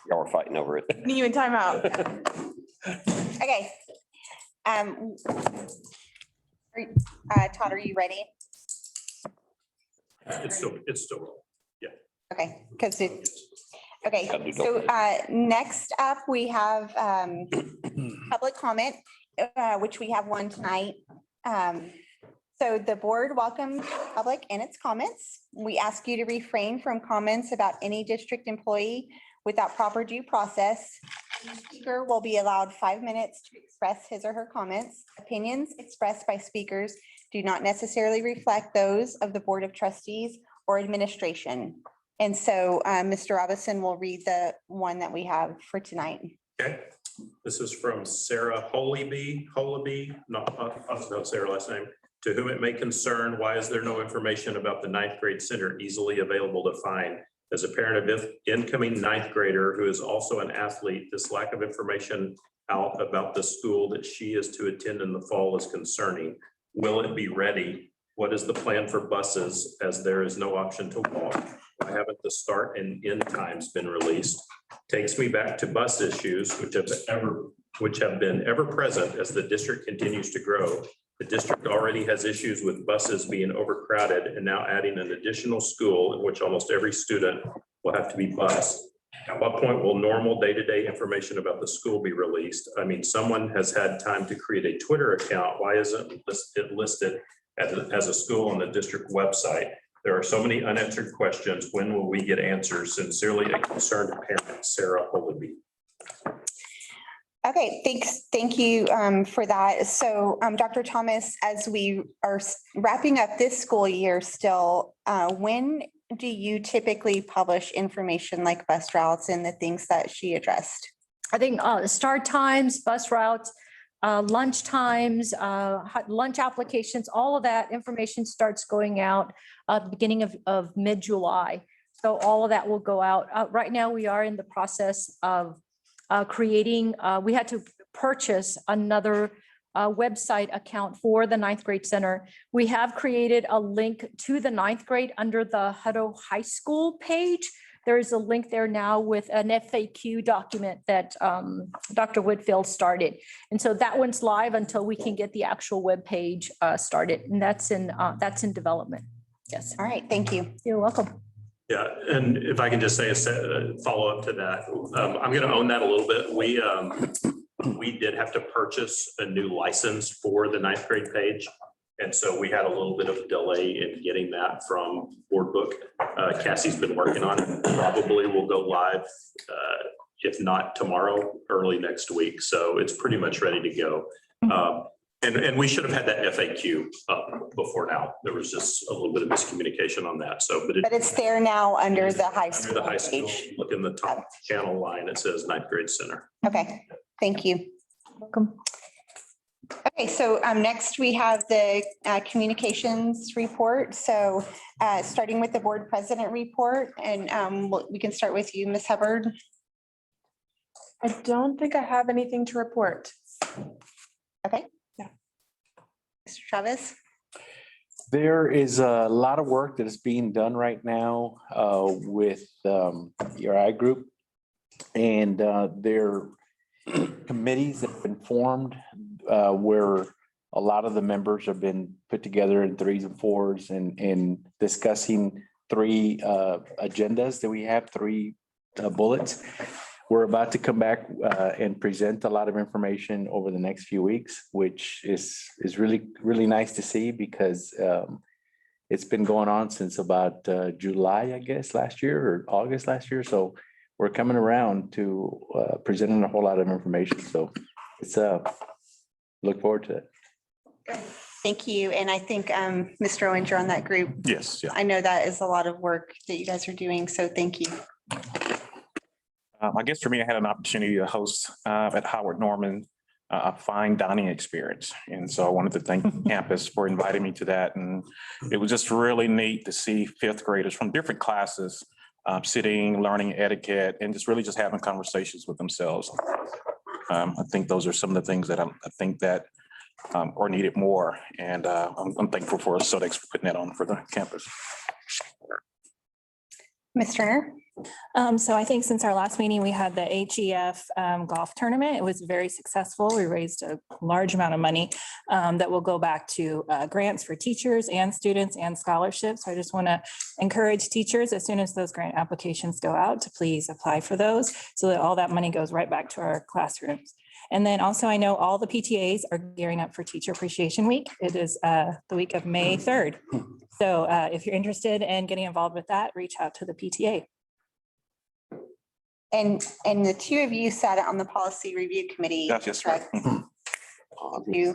Y'all were fighting over it. need you in timeout. Okay. Todd, are you ready? It's still, Okay, because it, okay, so next up, we have public comment, which we have one tonight. So the board welcomes public and its comments. We ask you to refrain from comments about any district employee without proper due process. Each speaker will be allowed 5 minutes to express his or her comments. Opinions expressed by speakers do not necessarily reflect those of the Board of Trustees or administration. And so Mr. Robinson will read the one that we have for tonight. okay. This is from Sarah Holeby, not Sarah last name. To whom it may concern, why is there no information about the ninth grade center easily available to find? As a parent of incoming ninth grader who is also an athlete, this lack of information out about the school that she is to attend in the fall is concerning. Will it be ready? What is the plan for buses, as there is no option to walk? Why haven't the start and end times been released? Takes me back to bus issues, which have been ever present as the district continues to grow. The district already has issues with buses being overcrowded and now adding an additional school in which almost every student will have to be bused. At what point will normal day-to-day information about the school be released? I mean, someone has had time to create a Twitter account. Why isn't it listed as a school on the district website? There are so many unanswered questions. When will we get answers? Sincerely, a concerned parent, Sarah Holeby. Okay, thank you for that. So Dr. Thomas, as we are wrapping up this school year still, when do you typically publish information like bus routes and the things that she addressed? I think start times, bus routes, lunch times, lunch applications, all of that information starts going out at the beginning of mid-July. So all of that will go out. Right now, we are in the process of creating, we had to purchase another website account for the ninth grade center. We have created a link to the ninth grade under the Hutto High School page. There is a link there now with an FAQ document that Dr. Whitfield started. And so that one's live until we can get the actual web page started. And that's in development. Yes. All right. Thank you. You're welcome. Yeah, and if I can just say a follow-up to that, I'm going to own that a little bit. We did have to purchase a new license for the ninth grade page. And so we had a little bit of a delay in getting that from Board Book. Cassie's been working on it. Probably will go live, if not tomorrow, early next week. So it's pretty much ready to go. And we should have had that FAQ up before now. There was just a little bit of miscommunication on that. So, but it's there now under the high school. Under the high school, look in the top channel line, it says ninth grade center. Okay, thank you. Welcome. Okay, so next we have the communications report. So starting with the board president report, and we can start with you, Ms. Hubbard. I don't think I have anything to report. Okay. Mr. Chavez? There is a lot of work that is being done right now with your I group, and their committees that have been formed where a lot of the members have been put together in 3s and 4s and discussing 3 agendas that we have, 3 bullets. We're about to come back and present a lot of information over the next few weeks, which is really, really nice to see because it's been going on since about July, I guess, last year or August last year. So we're coming around to presenting a whole lot of information. So it's look forward to it. Thank you. And I think Mr. Owens, you're on that group. Yes. Yeah. I know that is a lot of work that you guys are doing. So thank you. I guess for me, I had an opportunity to host at Howard Norman a fine dining experience. And so I wanted to thank the campus for inviting me to that. And it was just really neat to see 5th graders from different classes sitting, learning etiquette, and just having conversations with themselves. I think those are some of the things that I think that are needed more. And I'm thankful for Sodex for putting that on for the campus. Ms. Turner? So I think since our last meeting, we had the HEF golf tournament. It was very successful. We raised a large amount of money that will go back to grants for teachers and students and scholarships. So I just want to encourage teachers, as soon as those grant applications go out, to please apply for those so that all that money goes right back to our classrooms. And then also, I know all the PTAs are gearing up for Teacher Appreciation Week. It is the week of May 3rd. So if you're interested in getting involved with that, reach out to the PTA. And the two of you sat on the policy review committee. That's just right. You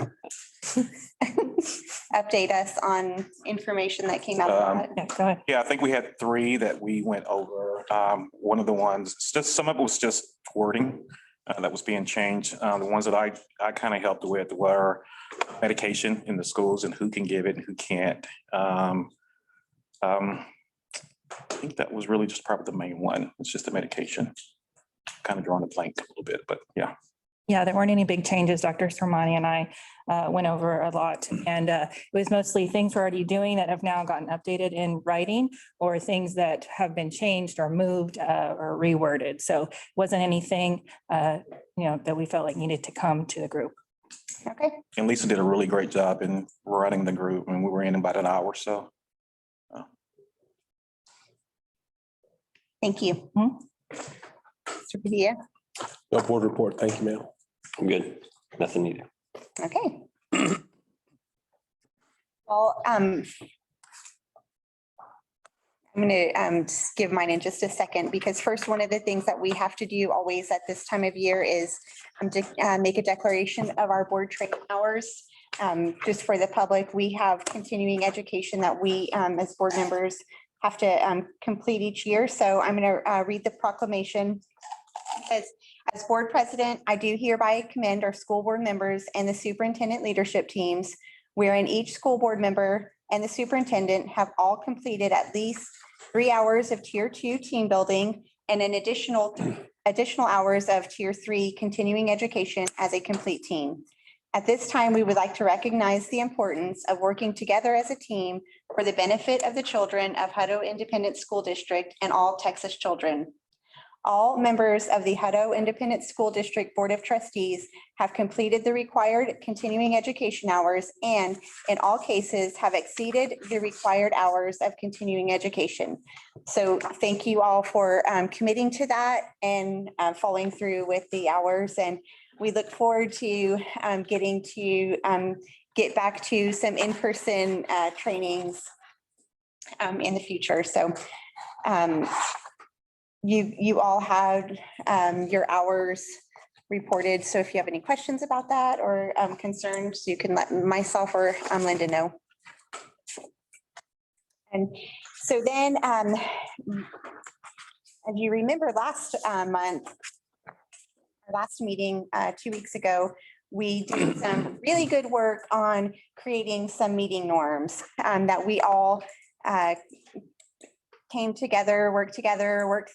update us on information that came out of that. Yeah, go ahead. Yeah, I think we had 3 that we went over. One of the ones, just some of it was just wording that was being changed. The ones that I kind of helped with were medication in the schools and who can give it and who can't. I think that was really just probably the main one. It's just the medication. Kind of drawing a blank a little bit, but yeah. Yeah, there weren't any big changes. Dr. Sermani and I went over a lot, and it was mostly things we're already doing that have now gotten updated in writing, or things that have been changed or moved or reworded. So it wasn't anything that we felt like needed to come to the group. Okay. And Lisa did a really great job in running the group, and we were in about an hour or so. Thank you. Mr. Padilla? No board report. Thank you, ma'am. I'm good. Nothing needed. Okay. Well, I'm going to just give mine in just a second, because first, one of the things that we have to do always at this time of year is to make a declaration of our board training hours. Just for the public, we have continuing education that we as board members have to complete each year. So I'm going to read the proclamation. As board president, I do hereby commend our school board members and the superintendent leadership teams, wherein each school board member and the superintendent have all completed at least 3 hours of tier 2 team building and an additional hours of tier 3 continuing education as a complete team. At this time, we would like to recognize the importance of working together as a team for the benefit of the children of Hutto Independent School District and all Texas children. All members of the Hutto Independent School District Board of Trustees have completed the required continuing education hours and in all cases have exceeded the required hours of continuing education. So thank you all for committing to that and following through with the hours. And we look forward to getting to get back to some in-person trainings in the future. So you all had your hours reported. So if you have any questions about that or concerns, you can let myself or Linda know. And so then, as you remember last month, our last meeting 2 weeks ago, we did some really good work on creating some meeting norms that we all came together, worked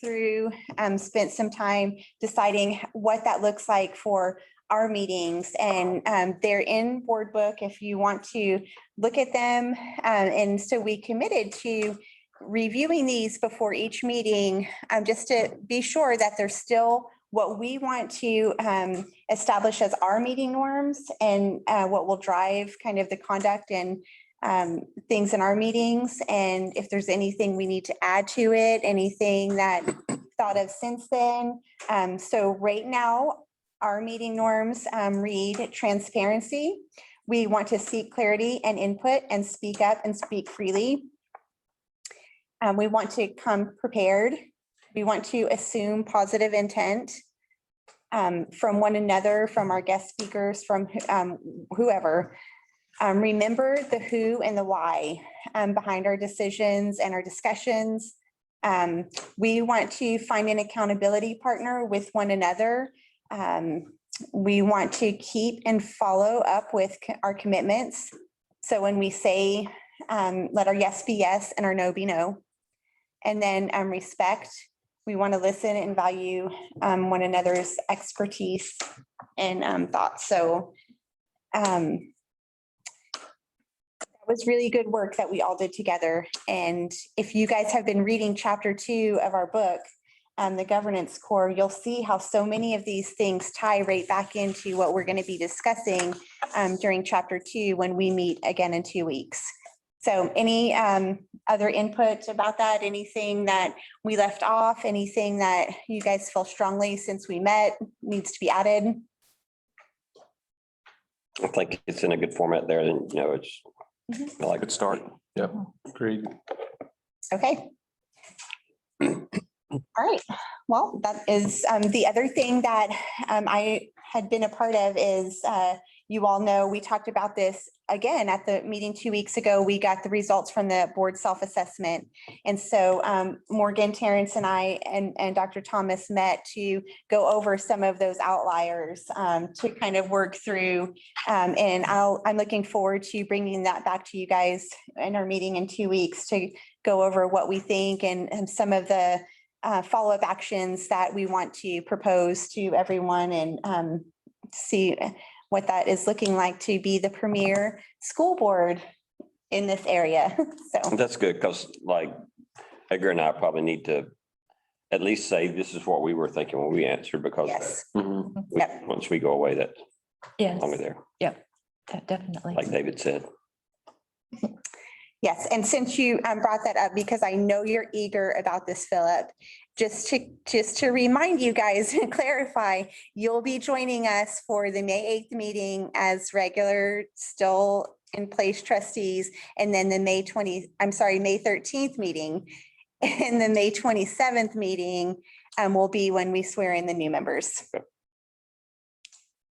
through, spent some time deciding what that looks like for our meetings. And they're in board book if you want to look at them. And so we committed to reviewing these before each meeting, just to be sure that they're still what we want to establish as our meeting norms and what will drive kind of the conduct and things in our meetings. And if there's anything we need to add to it, anything that thought of since then. So right now, our meeting norms read transparency. We want to seek clarity and input and speak up and speak freely. We want to come prepared. We want to assume positive intent from one another, from our guest speakers, from whoever. Remember the who and the why behind our decisions and our discussions. We want to find an accountability partner with one another. We want to keep and follow up with our commitments. So when we say, let our yes be yes and our no be no. And then respect. We want to listen and value one another's expertise and thoughts. So that was really good work that we all did together. And if you guys have been reading chapter 2 of our book, the governance core, you'll see how so many of these things tie right back into what we're going to be discussing during chapter 2 when we meet again in 2 weeks. So any other input about that? Anything that we left off? Anything that you guys feel strongly since we met needs to be added? I think it's in a good format there, and it's I like Good start. Yep, agreed. Okay. All right. Well, that is the other thing that I had been a part of is you all know we talked about this again at the meeting 2 weeks ago. We got the results from the board self-assessment. And so Morgan, Terrence, and I and Dr. Thomas met to go over some of those outliers to kind of work through. And I'm looking forward to bringing that back to you guys in our meeting in 2 weeks to go over what we think and some of the follow-up actions that we want to propose to everyone and see what that is looking like to be the premier school board in this area. So that's good, because like Edgar and I probably need to at least say this is what we were thinking when we answered, because yes. Once we go away, that Yes. longer there, Definitely. like David said. Yes, and since you brought that up, because I know you're eager about this, Philip, just to remind you guys and clarify, you'll be joining us for the May 8th meeting as regular, still in place trustees, and then the May 13th meeting. And the May 27th meeting will be when we swear in the new members.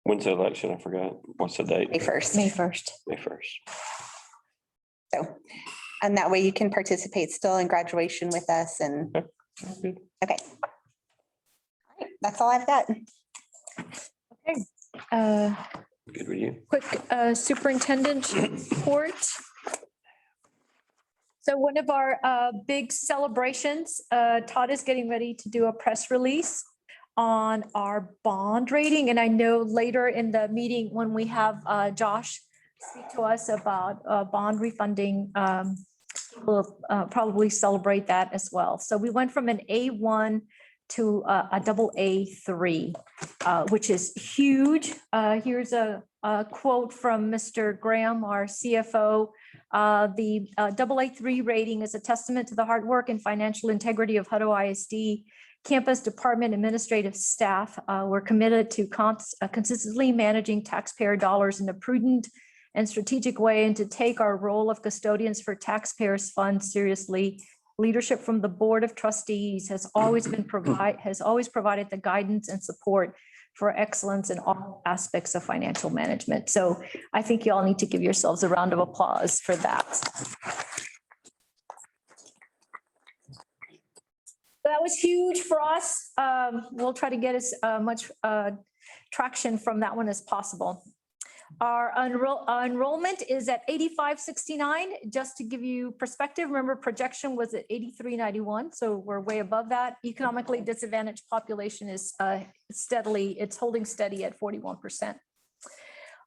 When's the election? I forgot. What's the date? May 1st. May 1st. May 1st. So, and that way you can participate still in graduation with us and, okay. All right, that's all I've got. Okay. Good with you. Quick superintendent report. So one of our big celebrations, Todd is getting ready to do a press release on our bond rating. And I know later in the meeting when we have Josh speak to us about bond refunding, we'll probably celebrate that as well. So we went from an A1 to a double A3, which is huge. Here's a quote from Mr. Graham, our CFO. The double A3 rating is a testament to the hard work and financial integrity of Hutto ISD campus department administrative staff. We're committed to consistently managing taxpayer dollars in a prudent and strategic way, and to take our role of custodians for taxpayers' funds seriously. Leadership from the Board of Trustees has always provided the guidance and support for excellence in all aspects of financial management. So I think you all need to give yourselves a round of applause for that. That was huge for us. We'll try to get as much traction from that one as possible. Our enrollment is at 8569. Just to give you perspective, remember projection was at 8391, so we're way above that. Economically disadvantaged population is it's holding steady at 41%.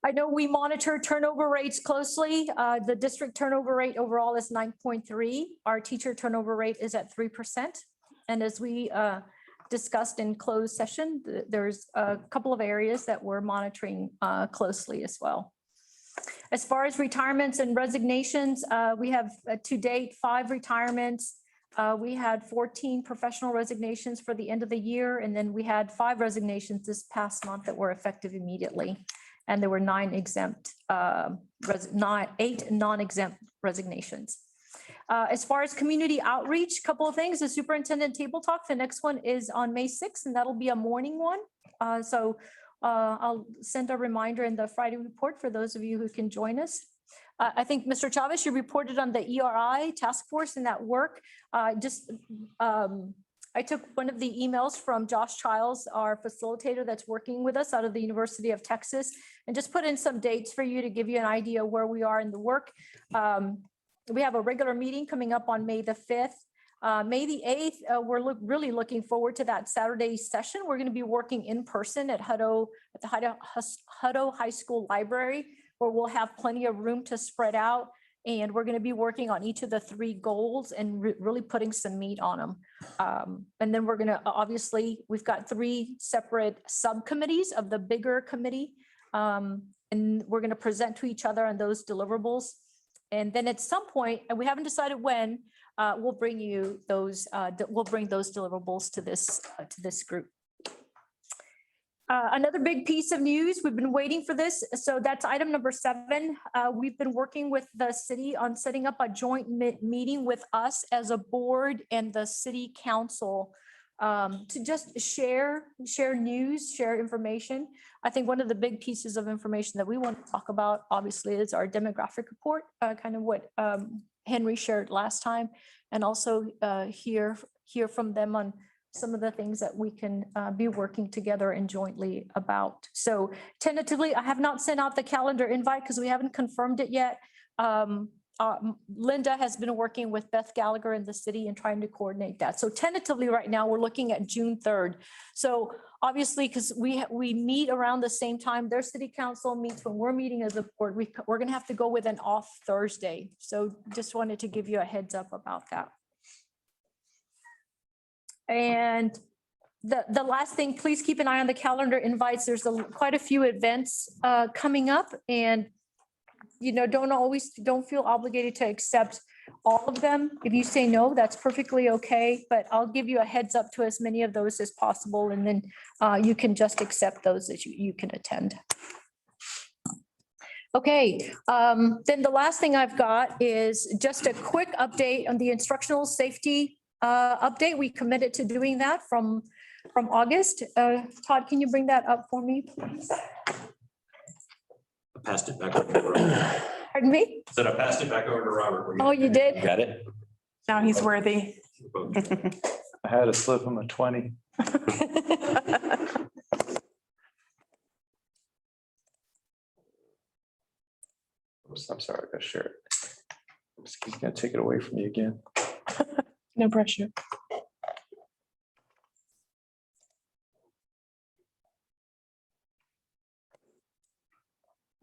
I know we monitor turnover rates closely. The district turnover rate overall is 9.3. Our teacher turnover rate is at 3%. And as we discussed in closed session, there's a couple of areas that we're monitoring closely as well. As far as retirements and resignations, we have to date 5 retirements. We had 14 professional resignations for the end of the year, and then we had 5 resignations this past month that were effective immediately. And there were 8 non-exempt resignations. As far as community outreach, a couple of things, the superintendent table talk, the next one is on May 6th, and that'll be a morning one. So I'll send a reminder in the Friday report for those of you who can join us. I think, Mr. Chavez, you reported on the ERI task force and that work. I took one of the emails from Josh Childs, our facilitator that's working with us out of the University of Texas, and just put in some dates for you to give you an idea where we are in the work. We have a regular meeting coming up on May the 5th. May the 8th, we're really looking forward to that Saturday session. We're going to be working in person at the Hutto High School Library, where we'll have plenty of room to spread out. And we're going to be working on each of the 3 goals and really putting some meat on them. And then we're going to, obviously, we've got 3 separate subcommittees of the bigger committee. And we're going to present to each other on those deliverables. And then at some point, and we haven't decided when, we'll bring you those, we'll bring those deliverables to this group. Another big piece of news, we've been waiting for this. So that's item number 7. We've been working with the city on setting up a joint meeting with us as a board and the city council to just share news, share information. I think one of the big pieces of information that we want to talk about, obviously, is our demographic report, kind of what Henry shared last time, and also hear from them on some of the things that we can be working together and jointly about. So tentatively, I have not sent out the calendar invite because we haven't confirmed it yet. Linda has been working with Beth Gallagher in the city and trying to coordinate that. So tentatively right now, we're looking at June 3rd. So obviously, because we meet around the same time, their city council meets when we're meeting as a board, we're gonna have to go with an off Thursday. So just wanted to give you a heads up about that. And the last thing, please keep an eye on the calendar invites. There's quite a few events coming up, and don't feel obligated to accept all of them. If you say no, that's perfectly okay, but I'll give you a heads up to as many of those as possible, and then you can just accept those that you can attend. Okay, then the last thing I've got is just a quick update on the instructional safety update. We committed to doing that from August. Todd, can you bring that up for me, please? I passed it back over to Robert. Pardon me? Said I passed it back over to Robert. Oh, you did? Got it? Now he's worthy. I had to slip him a 20. Oops, I'm sorry, I got to share it. He's gonna take it away from me again. No pressure.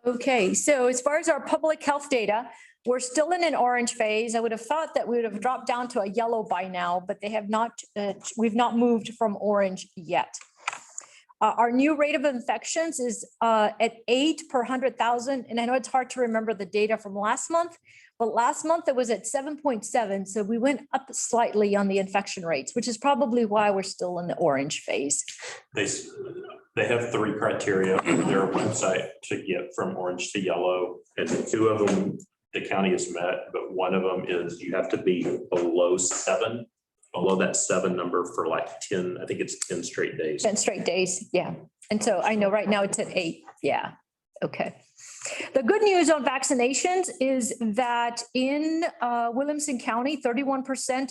Okay, so as far as our public health data, we're still in an orange phase. I would have thought that we would have dropped down to a yellow by now, but they have not, we've not moved from orange yet. Our new rate of infections is at 8 per 100,000. And I know it's hard to remember the data from last month, but last month it was at 7.7. So we went up slightly on the infection rates, which is probably why we're still in the orange phase. They have 3 criteria on their website to get from orange to yellow, and 2 of them the county has met, but one of them is you have to be below 7. Below that 7 number for like 10, I think it's 10 straight days. 10 straight days, yeah. And so I know right now it's at 8, yeah, okay. The good news on vaccinations is that in Williamson County, 31%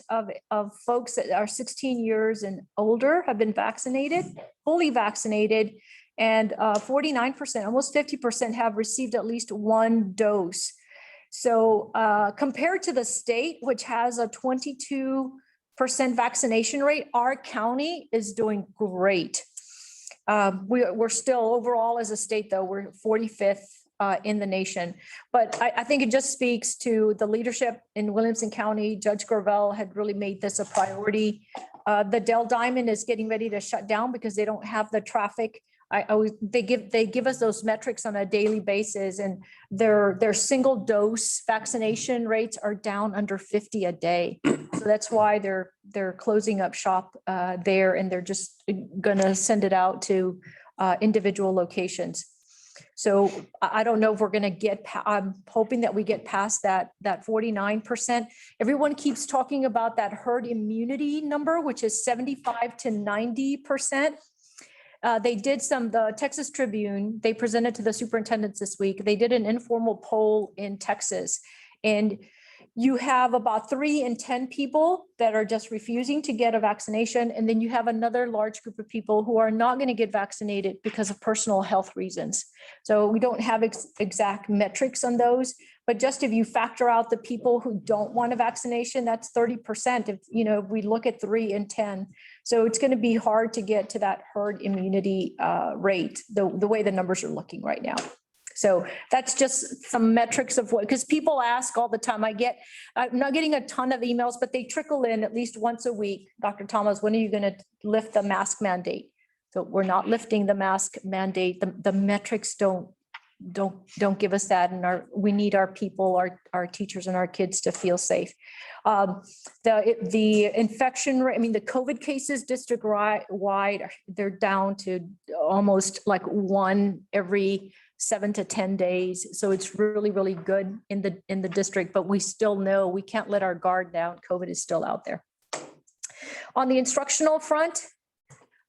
of folks that are 16 years and older have been vaccinated, fully vaccinated, and 49%, almost 50% have received at least 1 dose. So compared to the state, which has a 22% vaccination rate, our county is doing great. We're still overall as a state, though, we're 45th in the nation. But I think it just speaks to the leadership in Williamson County. Judge Gravel had really made this a priority. The Dell Diamond is getting ready to shut down because they don't have the traffic. They give us those metrics on a daily basis, and their single dose vaccination rates are down under 50 a day. So that's why they're closing up shop there, and they're just gonna send it out to individual locations. So I don't know if we're gonna get, I'm hoping that we get past that 49%. Everyone keeps talking about that herd immunity number, which is 75 to 90%. They did the Texas Tribune, they presented to the superintendents this week. They did an informal poll in Texas, and you have about 3 in 10 people that are just refusing to get a vaccination. And then you have another large group of people who are not going to get vaccinated because of personal health reasons. So we don't have exact metrics on those, but just if you factor out the people who don't want a vaccination, that's 30%. If we look at 3 in 10. So it's going to be hard to get to that herd immunity rate, the way the numbers are looking right now. So that's just some metrics of what, because people ask all the time. I'm not getting a ton of emails, but they trickle in at least once a week. Dr. Thomas, when are you going to lift the mask mandate? So we're not lifting the mask mandate. The metrics don't give us that. And we need our people, our teachers and our kids to feel safe. The infection rate, I mean, the COVID cases district wide, they're down to almost like 1 every 7 to 10 days. So it's really, really good in the district, but we still know we can't let our guard down. COVID is still out there. On the instructional front,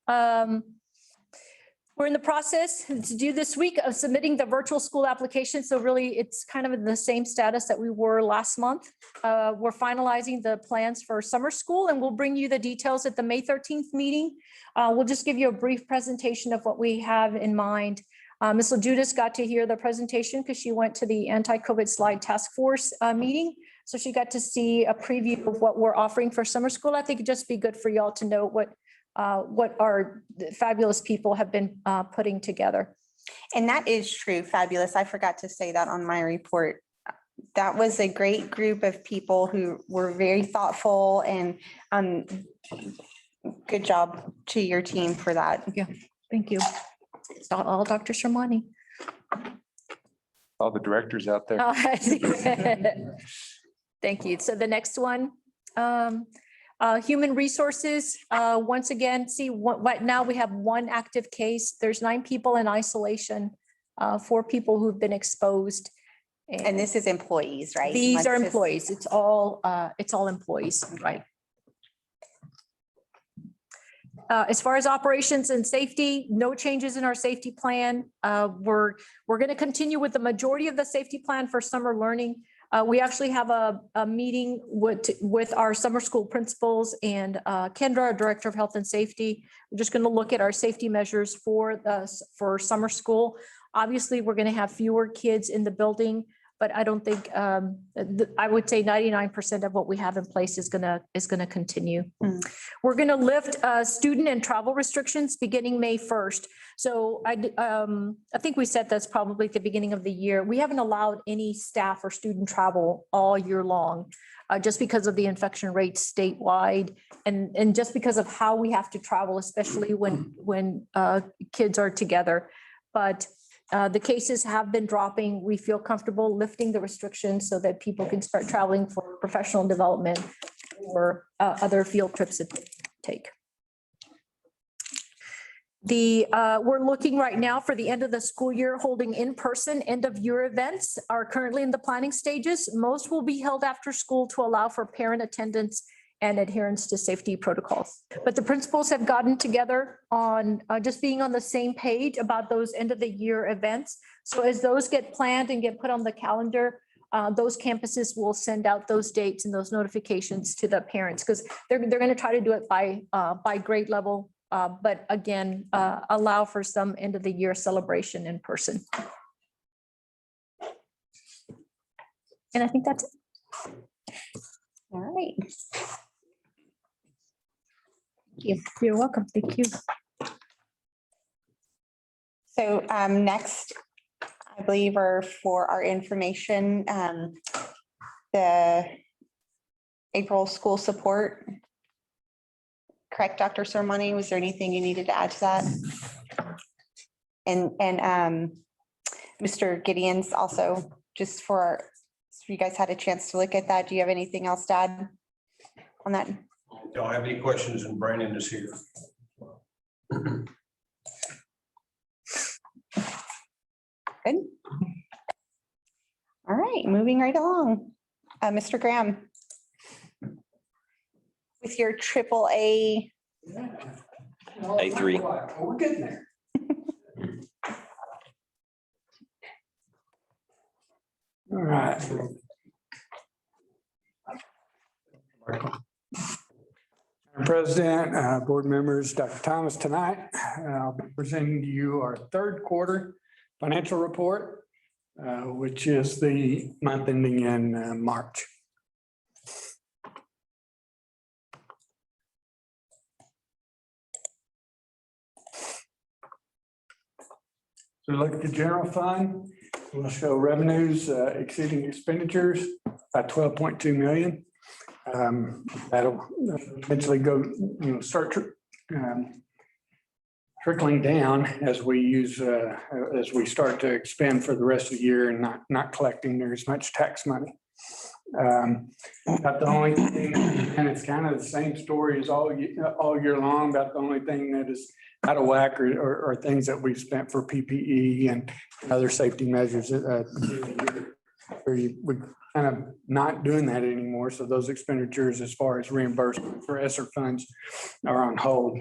we're in the process to do this week of submitting the virtual school application. So really, it's kind of in the same status that we were last month. We're finalizing the plans for summer school, and we'll bring you the details at the May 13th meeting. We'll just give you a brief presentation of what we have in mind. Ms. LaJudas got to hear the presentation because she went to the anti-COVID slide task force meeting. So she got to see a preview of what we're offering for summer school. I think it'd just be good for y'all to know what our fabulous people have been putting together. And that is true, fabulous. I forgot to say that on my report. That was a great group of people who were very thoughtful, and good job to your team for that. Yeah, thank you. It's not all Dr. Shermani. All the directors out there. Thank you. So the next one, human resources, once again, see what now we have 1 active case. There's 9 people in isolation, 4 people who've been exposed. And this is employees, right? These are employees. It's all employees, right? As far as operations and safety, no changes in our safety plan. We're going to continue with the majority of the safety plan for summer learning. We actually have a meeting with our summer school principals and Kendra, our Director of Health and Safety. We're just going to look at our safety measures for summer school. Obviously, we're going to have fewer kids in the building, but I don't think I would say 99% of what we have in place is going to continue. We're going to lift student and travel restrictions beginning May 1st. So I think we said that's probably at the beginning of the year. We haven't allowed any staff or student travel all year long, just because of the infection rates statewide, and just because of how we have to travel, especially when kids are together. But the cases have been dropping. We feel comfortable lifting the restrictions so that people can start traveling for professional development or other field trips that they take. We're looking right now for the end of the school year, holding in-person end of year events are currently in the planning stages. Most will be held after school to allow for parent attendance and adherence to safety protocols. But the principals have gotten together on just being on the same page about those end of the year events. So as those get planned and get put on the calendar, those campuses will send out those dates and those notifications to the parents, because they're going to try to do it by grade level. But again, allow for some end of the year celebration in person. And I think that's it. All right. You're welcome. Thank you. So next, I believe, are for our information, the April school support. Correct, Dr. Sermoni? Was there anything you needed to add to that? And Mr. Gideon's also, just for, so you guys had a chance to look at that. Do you have anything else to add on that? Y'all have any questions? And Brandon is here. Good. All right, moving right along. Mr. Graham. With your AAA. A3. We're getting there. All right. Madam President, board members, Dr. Thomas, tonight I'll be presenting to you our third quarter financial report, which is the month ending in March. So look at the general fund. will show revenues exceeding expenditures by 12.2 million. That'll eventually go, start trickling down as we use, as we start to expend for the rest of the year and not collecting near as much tax money. About the only thing, and it's kind of the same story as all year long, about the only thing that is out of whack or things that we've spent for PPE and other safety measures. We're kind of not doing that anymore. So those expenditures as far as reimbursement for ESSER funds are on hold.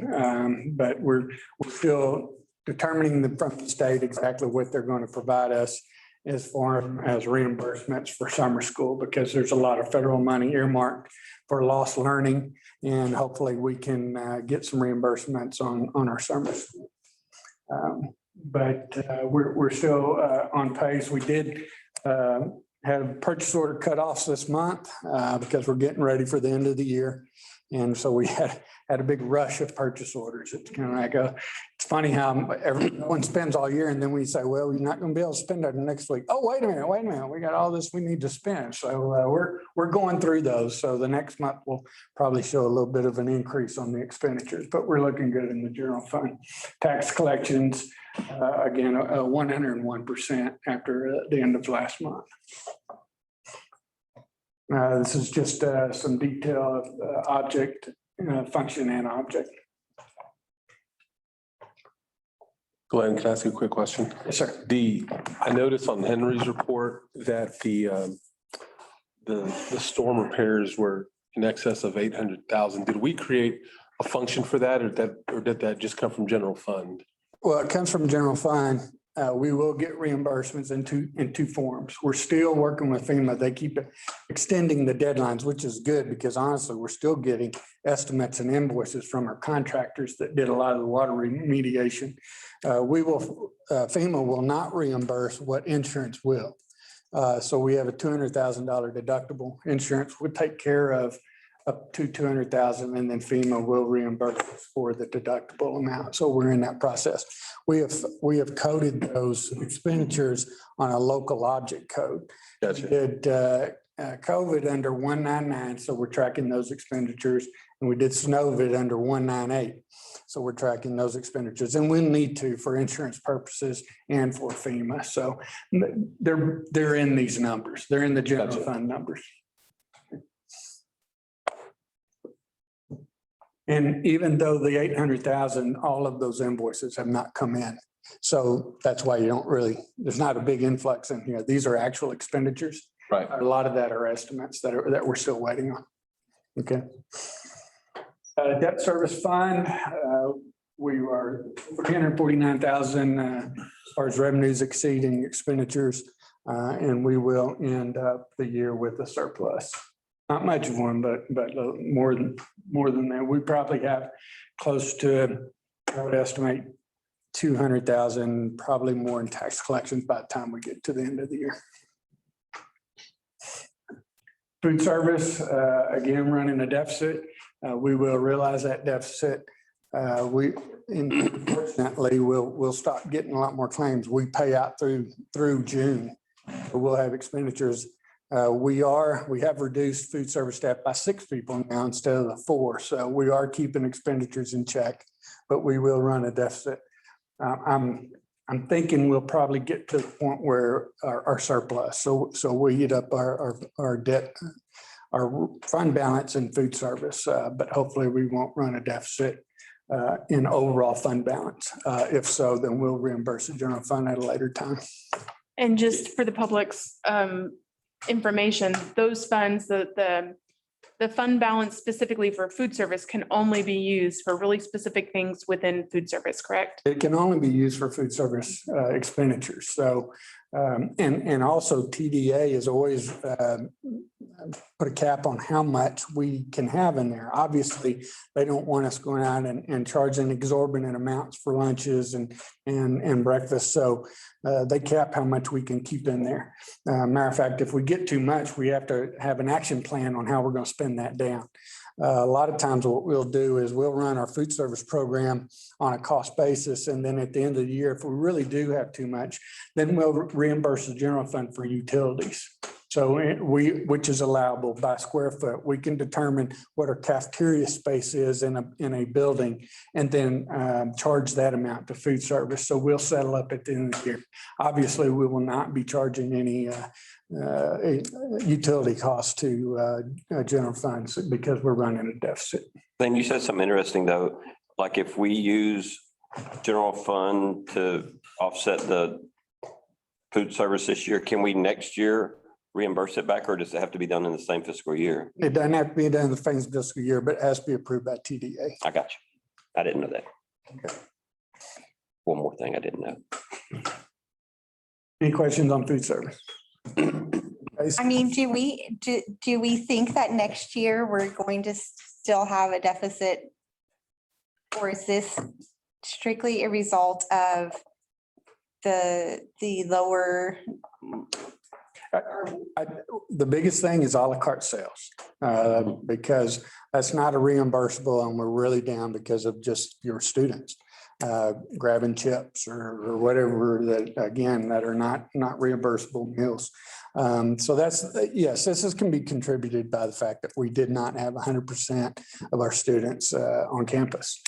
But we're still determining from the state exactly what they're going to provide us as far as reimbursements for summer school, because there's a lot of federal money earmarked for lost learning, and hopefully we can get some reimbursements on our summer school. But we're still on pace. We did have purchase order cutoffs this month because we're getting ready for the end of the year. And so we had a big rush of purchase orders. It's kind of like it's funny how everyone spends all year, and then we say, well, we're not going to be able to spend it next week. Oh, wait a minute. We got all this we need to spend. So we're going through those. So the next month will probably show a little bit of an increase on the expenditures, but we're looking good in the general fund. Tax collections, again, 101% after the end of last month. This is just some detail of object, function and object. Glenn, can I ask you a quick question? Yes, sir. I noticed on Henry's report that the storm repairs were in excess of 800,000. Did we create a function for that, or did that just come from general fund? Well, it comes from general fund. We will get reimbursements in two forms. We're still working with FEMA. They keep extending the deadlines, which is good because honestly, we're still getting estimates and invoices from our contractors that did a lot of the water remediation. FEMA will not reimburse what insurance will. So we have a $200,000 deductible. Insurance would take care of up to 200,000, and then FEMA will reimburse for the deductible amount. So we're in that process. We have coded those expenditures on a local object code. Gotcha. We did COVID under 199, so we're tracking those expenditures, and we did SNOVID under 198. So we're tracking those expenditures, and we'll need to for insurance purposes and for FEMA. So they're in these numbers. They're in the general fund numbers. And even though the 800,000, all of those invoices have not come in. So that's why there's not a big influx in here. These are actual expenditures. Right. A lot of that are estimates that we're still waiting on. Okay. Debt service fund, we are 349,000 as far as revenues exceeding expenditures. And we will end up the year with a surplus. Not much of one, but more than that. We probably have close to, I would estimate, 200,000, probably more in tax collections by the time we get to the end of the year. Food service, again, running a deficit. We will realize that deficit. Unfortunately, we'll stop getting a lot more claims. We pay out through June. We'll have expenditures. We have reduced food service staff by 6 people now instead of the 4. So we are keeping expenditures in check, but we will run a deficit. I'm thinking we'll probably get to the point where our surplus. So we eat up our debt, our fund balance in food service, but hopefully we won't run a deficit in overall fund balance. If so, then we'll reimburse the general fund at a later time. And just for the public's information, those funds, the fund balance specifically for food service can only be used for really specific things within food service, correct? It can only be used for food service expenditures. So, and also TDA is always put a cap on how much we can have in there. Obviously, they don't want us going out and charging exorbitant amounts for lunches and breakfast. So they cap how much we can keep in there. Matter of fact, if we get too much, we have to have an action plan on how we're going to spend that down. A lot of times what we'll do is we'll run our food service program on a cost basis. And then at the end of the year, if we really do have too much, then we'll reimburse the general fund for utilities. So which is allowable by square foot. We can determine what our cafeteria space is in a building and then charge that amount to food service. So we'll settle up at the end of the year. Obviously, we will not be charging any utility costs to general funds because we're running a deficit. Then you said something interesting though, like if we use general fund to offset the food service this year, can we next year reimburse it back, or does it have to be done in the same fiscal year? It doesn't have to be done in the same fiscal year, but it has to be approved by TDA. I got you. I didn't know that. Okay. One more thing I didn't know. Any questions on food service? I mean, do we think that next year we're going to still have a deficit? Or is this strictly a result of the lower? The biggest thing is à la carte sales, because that's not a reimbursable and we're really down because of just your students grabbing chips or whatever that, again, that are not reimbursable meals. So that's, yes, this can be contributed by the fact that we did not have 100% of our students on campus.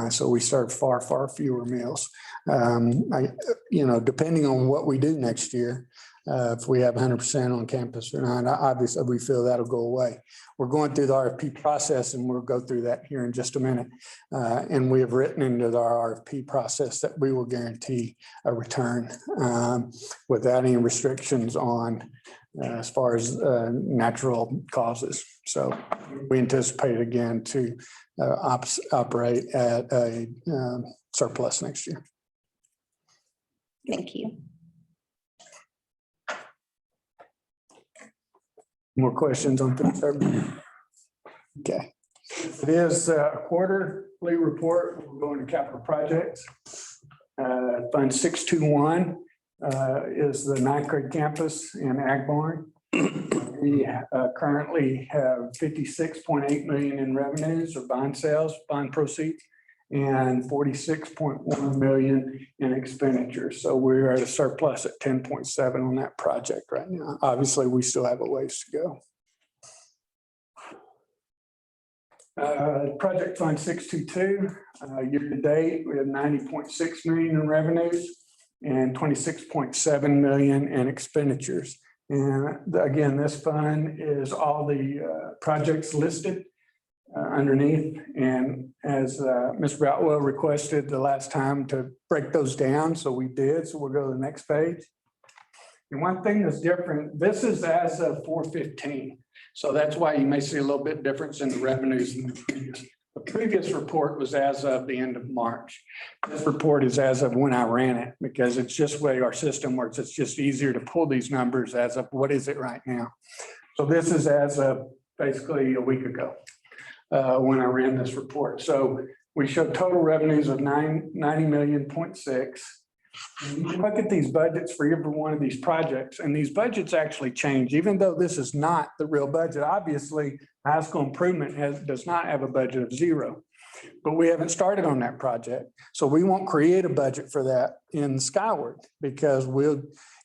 So we served far fewer meals. Depending on what we do next year, if we have 100% on campus or not, obviously we feel that'll go away. We're going through the RFP process and we'll go through that here in just a minute. And we have written into our RFP process that we will guarantee a return without any restrictions on as far as natural causes. So we anticipate again to operate at a surplus next year. Thank you. More questions on food service? Okay. It is a quarterly report. We're going to capital projects. Fund 621 is the ninth grade campus in Ag Barn. We currently have 56.8 million in revenues or bond sales, bond proceeds, and 46.1 million in expenditures. So we're at a surplus at 10.7 on that project right now. Obviously, we still have a ways to go. Project Fund 622, year to date, we have 90.6 million in revenues and 26.7 million in expenditures. And again, this fund is all the projects listed underneath. And as Ms. Broutwell requested the last time to break those down, so we did. So we'll go to the next page. And one thing that's different, this is as of 4/15. So that's why you may see a little bit difference in the revenues than the previous. The previous report was as of the end of March. This report is as of when I ran it, because it's just the way our system works. It's just easier to pull these numbers as of what is it right now. So this is as of basically a week ago when I ran this report. So we showed total revenues of 90.6 million. You can look at these budgets for every one of these projects, and these budgets actually change, even though this is not the real budget. Obviously, high school improvement does not have a budget of 0, but we haven't started on that project. So we won't create a budget for that in Skyward, because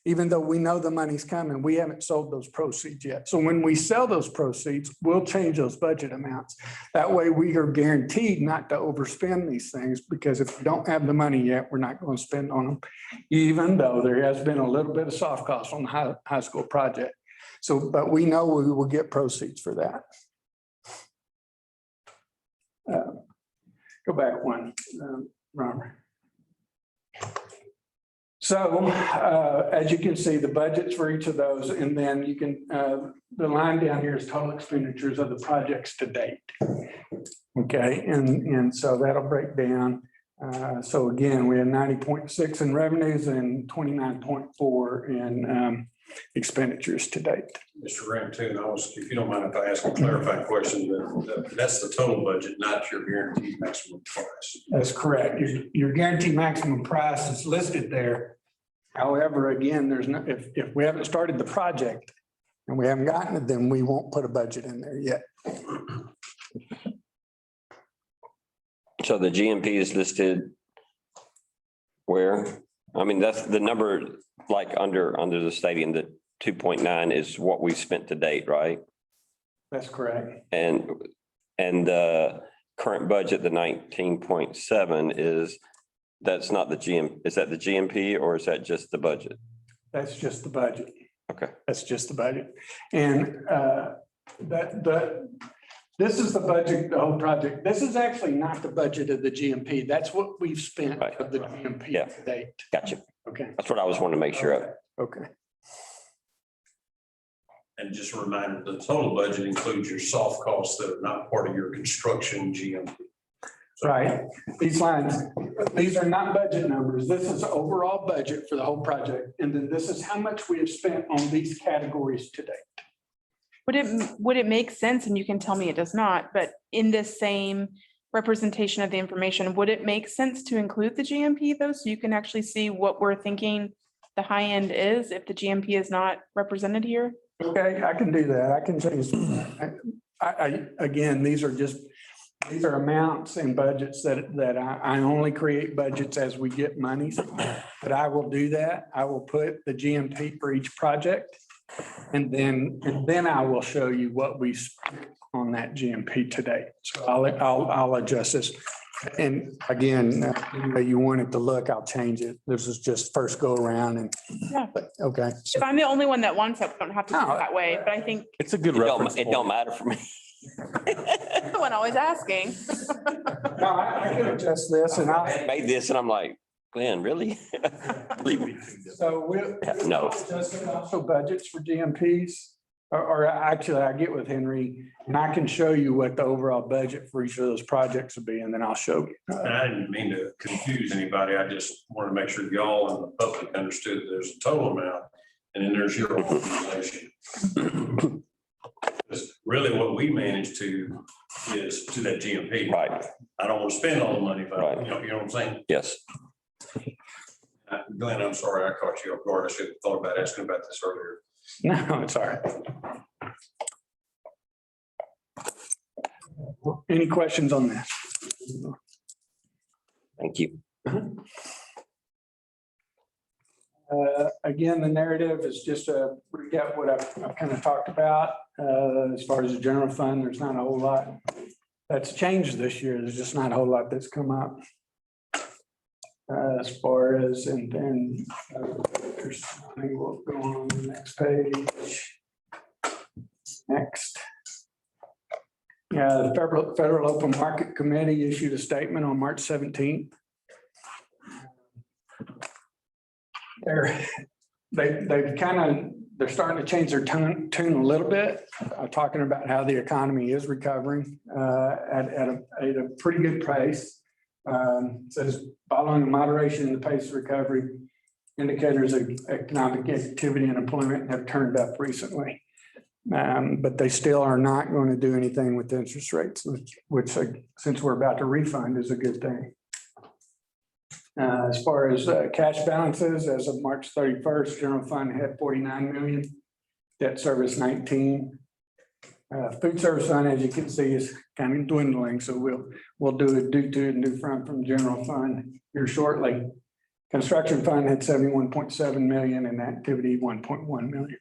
even though we know the money's coming, we haven't sold those proceeds yet. So when we sell those proceeds, we'll change those budget amounts. That way we are guaranteed not to overspend these things, because if we don't have the money yet, we're not going to spend on them, even though there has been a little bit of soft cost on the high school project. So, but we know we will get proceeds for that. Go back one, Robert. So as you can see, the budgets for each of those, and then you can, the line down here is total expenditures of the projects to date. Okay, and so that'll break down. So again, we have 90.6 in revenues and 29.4 in expenditures to date. Mr. Ramtoon, if you don't mind if I ask a clarifying question, that's the total budget, not your guaranteed maximum price. That's correct. Your guaranteed maximum price is listed there. However, again, there's no, if we haven't started the project and we haven't gotten it, then we won't put a budget in there yet. So the GMP is listed where? I mean, that's the number, like under the stadium, the 2.9 is what we've spent to date, right? That's correct. And the current budget, the 19.7 is, that's not the is that the GMP or is that just the budget? That's just the budget. Okay. That's just the budget. And this is the budget, the whole project. This is actually not the budget of the GMP. That's what we've spent of the GMP to date. Gotcha. Okay. That's what I was wanting to make sure of. Okay. And just a reminder, the total budget includes your soft costs that are not part of your construction GMP. Right. These lines, these are not budget numbers. This is overall budget for the whole project. And then this is how much we have spent on these categories to date. Would it make sense, and you can tell me it does not, but in this same representation of the information, would it make sense to include the GMP though? So you can actually see what we're thinking the high end is if the GMP is not represented here? Okay, I can do that. I can change. Again, these are amounts and budgets that I only create budgets as we get money. But I will do that. I will put the GMP for each project. And then I will show you what we spent on that GMP today. So I'll adjust this. And again, you want it to look, I'll change it. This is just first go around and, Yeah. okay. If I'm the only one that wants it, we don't have to do it that way, but I think It's a good reference. It don't matter for me. I'm the one always asking. No, I can adjust this and I made this and I'm like, Glenn, really? Believe me. So we'll. No. Also budgets for GMPs, or actually I get with Henry and I can show you what the overall budget for each of those projects would be, and then I'll show you. And I didn't mean to confuse anybody. I just wanted to make sure y'all and the public understood there's a total amount and then there's your organization. Because really what we manage to is to that GMP. Right. I don't want to spend all the money, but Right. you know what I'm saying? Yes. Glenn, I'm sorry, I caught you off guard. I should have thought about asking about this earlier. No, it's all right. Any questions on this? Thank you. Again, the narrative is just a recap what I've kind of talked about. As far as the general fund, there's not a whole lot that's changed this year. There's just not a whole lot that's come up. As far as, and then there's, I think we'll go on the next page. Next. Yeah, the Federal Open Market Committee issued a statement on March 17th. They're starting to change their tune a little bit, talking about how the economy is recovering at a pretty good pace. Says following a moderation in the pace of recovery, indicators of economic activity and employment have turned up recently. But they still are not going to do anything with interest rates, which since we're about to refund is a good thing. As far as cash balances, as of March 31st, general fund had 49 million, debt service 19. Food service fund, as you can see, is kind of dwindling, so we'll do a due to and due from general fund here shortly. Construction fund had 71.7 million and activity 1.1 million.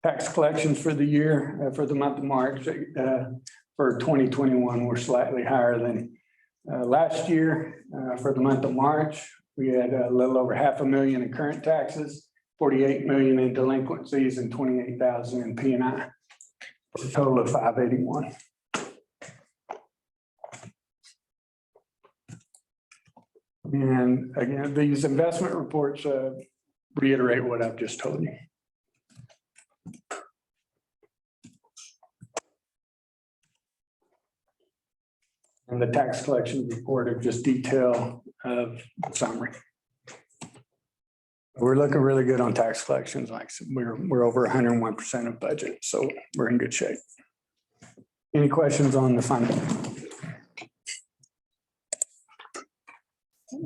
Tax collections for the year, for the month of March, for 2021 were slightly higher than last year. For the month of March, we had a little over $500,000 in current taxes, 48 million in delinquencies, and 28,000 in P&I, for a total of 581. And again, these investment reports reiterate what I've just told you. And the tax collection report of just detail of the summary. We're looking really good on tax collections. Like I said, we're over 101% of budget, so we're in good shape. Any questions on the fund?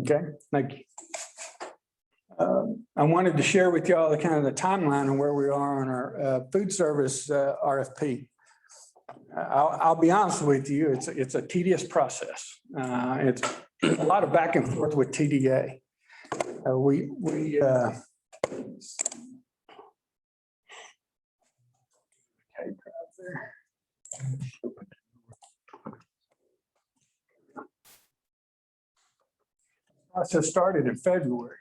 Okay, thank you. I wanted to share with y'all the kind of the timeline and where we are on our food service RFP. I'll be honest with you, it's a tedious process. It's a lot of back and forth with TDA. Process started in February.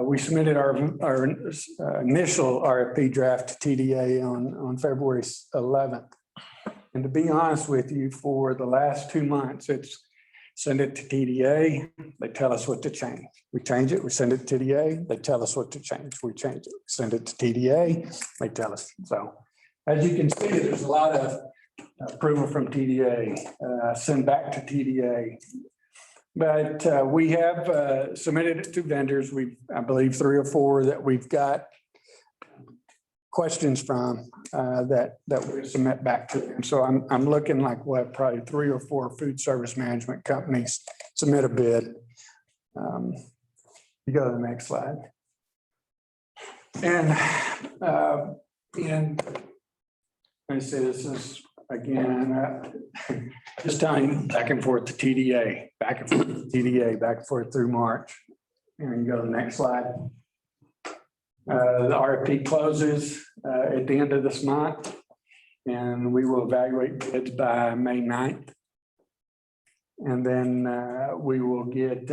We submitted our initial RFP draft to TDA on February 11th. And to be honest with you, for the last 2 months, it's send it to TDA, they tell us what to change. We change it, we send it to TDA, they tell us what to change. We change it, send it to TDA, they tell us. So as you can see, there's a lot of approval from TDA, send back to TDA. But we have submitted it to vendors. I believe 3 or 4 that we've got questions from that we submit back to them. So I'm looking like we'll have probably 3 or 4 food service management companies submit a bid. You go to the next slide. And let me see, this is again, just telling back and forth to TDA, back and forth to TDA, back and forth through March. And you go to the next slide. The RFP closes at the end of this month, and we will evaluate bids by May 9th. And then we will get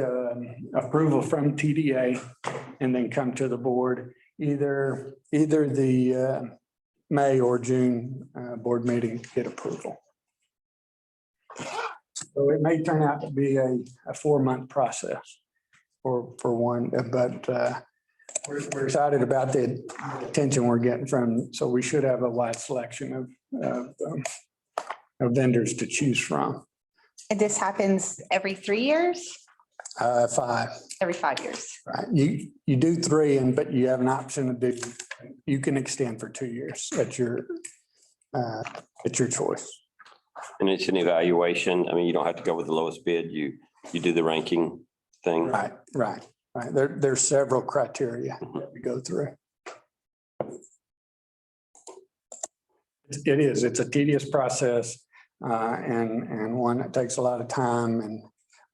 approval from TDA and then come to the board, either the May or June board meeting to get approval. So it may turn out to be a 4-month process for one, but we're excited about the attention we're getting from, so we should have a wide selection of vendors to choose from. And this happens every 3 years? 5. Every 5 years. Right. You do 3, but you have an option to do, you can extend for 2 years at your choice. And it's an evaluation. I mean, you don't have to go with the lowest bid. You do the ranking thing. Right. There's several criteria that we go through. It's a tedious process and one that takes a lot of time,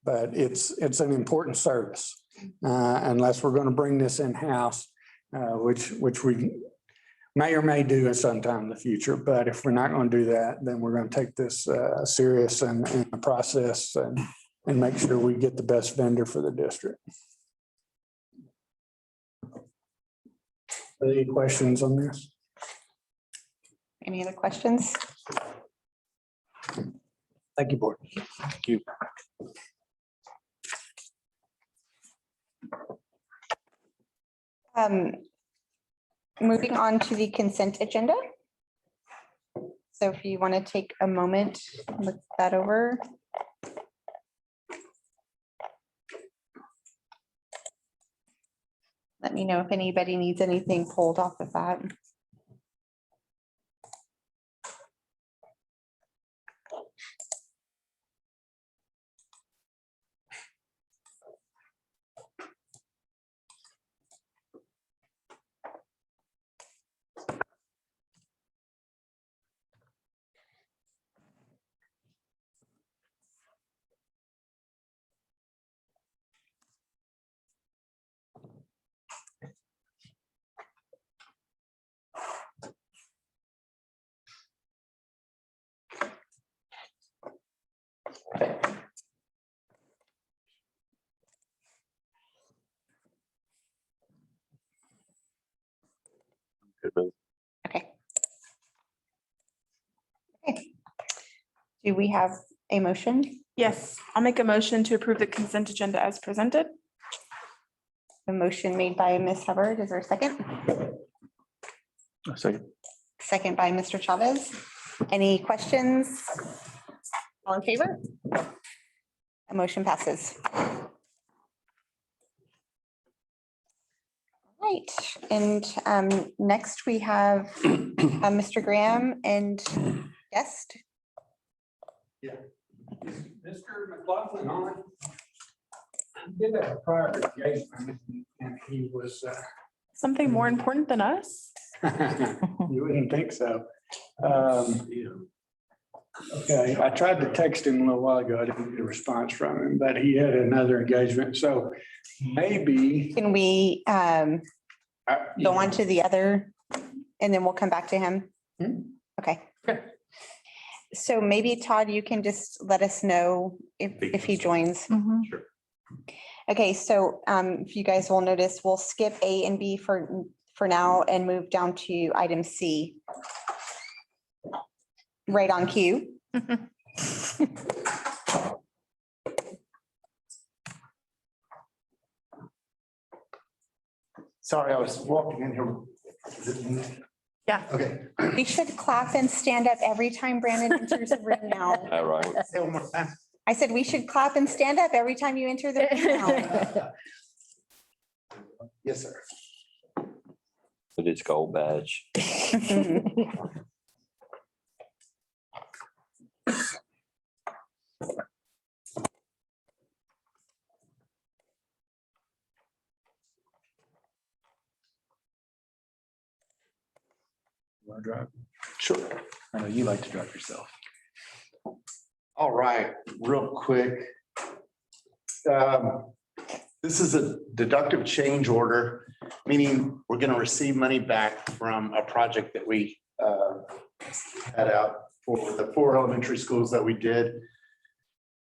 but it's an important service. Unless we're going to bring this in-house, which we may or may do at some time in the future. But if we're not going to do that, then we're going to take this serious and the process and make sure we get the best vendor for the district. Any questions on this? Any other questions? Thank you, board. Thank you. Moving on to the consent agenda. So if you want to take a moment, look that over. Let me know if anybody needs anything pulled off of that. Okay. Do we have a motion? Yes, I'll make a motion to approve the consent agenda as presented. A motion made by Ms. Hubbard. Is there a second? Second. Second by Mr. Chavez. Any questions? All in favor? A motion passes. Right, and next we have Mr. Graham and guest. Yeah. Mr. McLaughlin on. Did that prior engagement, and he was, Something more important than us? you wouldn't think so. Okay, I tried to text him a little while ago. I didn't get a response from him, but he had another engagement, so maybe. Can we go on to the other and then we'll come back to him? Okay. So maybe Todd, you can just let us know if he joins. Sure. Okay, so if you guys will notice, we'll skip A and B for now and move down to item C. Right on cue. Sorry, I was walking in here. Is it me? Yeah. Okay. We should clap and stand up every time Brandon enters the room now. All right. Say it one more time. I said we should clap and stand up every time you enter the room now. Yes, sir. With its gold badge. Want to drive? Sure. I know you like to drive yourself. All right, real quick. This is a deductive change order, meaning we're going to receive money back from a project that we had out for the 4 elementary schools that we did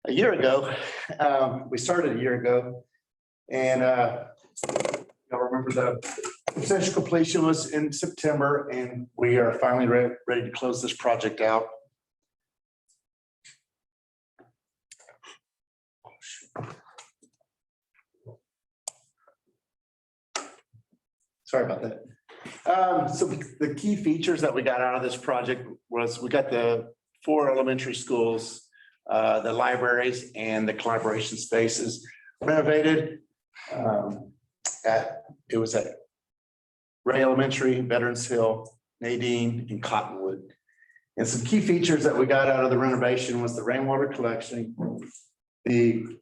a year ago. We started a year ago, and y'all remember the essential completion was in September, and we are finally ready to close this project out. Sorry about that. So the key features that we got out of this project was we got the 4 elementary schools, the libraries and the collaboration spaces renovated. It was at Ray Elementary, Veterans Hill, Nadine, and Cottonwood. And some key features that we got out of the renovation was the rainwater collection, the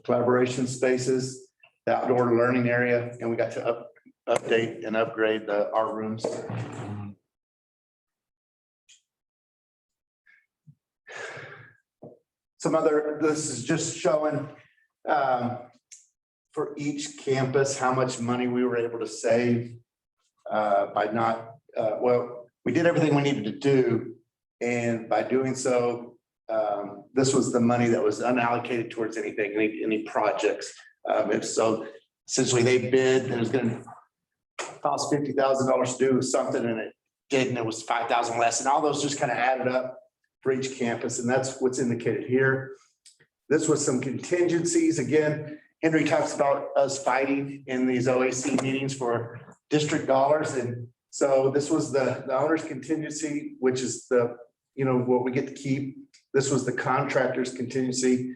collaboration spaces, the outdoor learning area, and we got to update and upgrade the art rooms. This is just showing for each campus how much money we were able to save by not, we did everything we needed to do. And by doing so, this was the money that was unallocated towards anything, any projects. So essentially they bid, and it was going to cost $50,000 to do something, and it did, and it was 5,000 less. And all those just kind of added up for each campus. And that's what's indicated here. This was some contingencies. Again, Henry talks about us fighting in these OAC meetings for district dollars. And so this was the owner's contingency, which is what we get to keep. This was the contractor's contingency,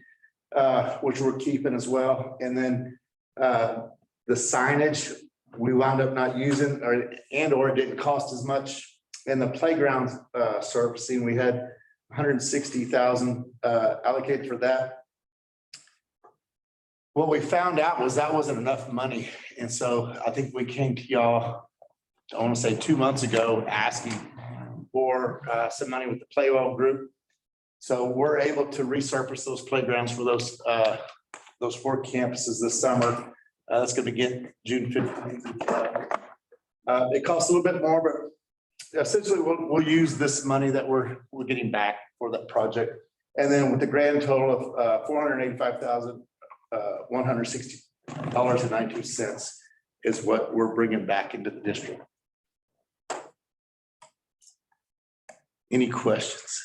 which we're keeping as well. And then the signage we wound up not using, or it didn't cost as much. And the playground surfacing, we had $160,000 allocated for that. What we found out was that wasn't enough money. And so I think we came to y'all, I want to say 2 months ago, asking for some money with the Playwell group. So we're able to resurface those playgrounds for those 4 campuses this summer. That's going to begin June 15th. It costs a little bit more, but essentially we'll use this money that we're getting back for that project. And then with the grand total of $485,160.92 is what we're bringing back into the district. Any questions?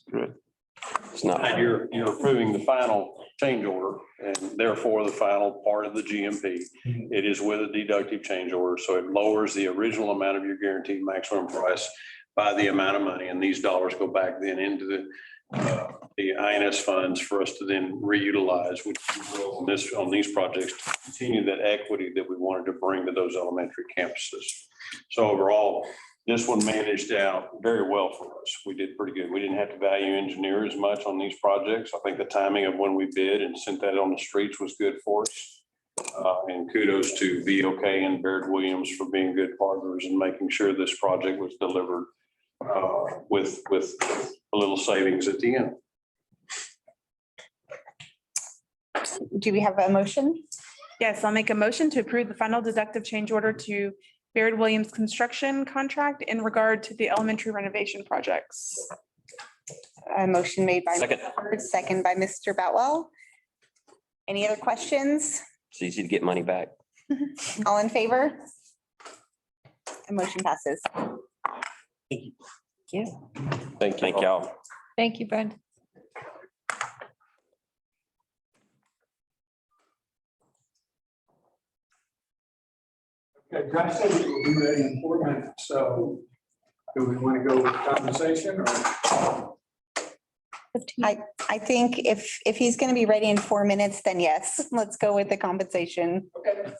Good. It's not. You're approving the final change order and therefore the final part of the GMP. It is with a deductive change order, so it lowers the original amount of your guaranteed maximum price by the amount of money, and these dollars go back then into the INS funds for us to then reutilize, which we will on these projects to continue that equity that we wanted to bring to those elementary campuses. So overall, This one managed out very well for us. We did pretty good. We didn't have to value engineer as much on these projects. I think the timing of when we bid and sent that on the streets was good for us. And kudos to VOK and Baird Williams for being good partners and making sure this project was delivered with a little savings at the end. Do we have a motion? Yes, I'll make a motion to approve the final deductive change order to Baird Williams Construction Contract in regard to the elementary renovation projects. A motion made by Second. Mr. Hurd, second by Mr. Boutwell. Any other questions? It's easy to get money back. All in favor? The motion passes. Thank you. Thank y'all. Thank you, Brenda. Okay, Josh said we will be ready in 4 minutes, so do we want to go with compensation or? I think if he's going to be ready in 4 minutes, then yes, let's go with the compensation. Okay.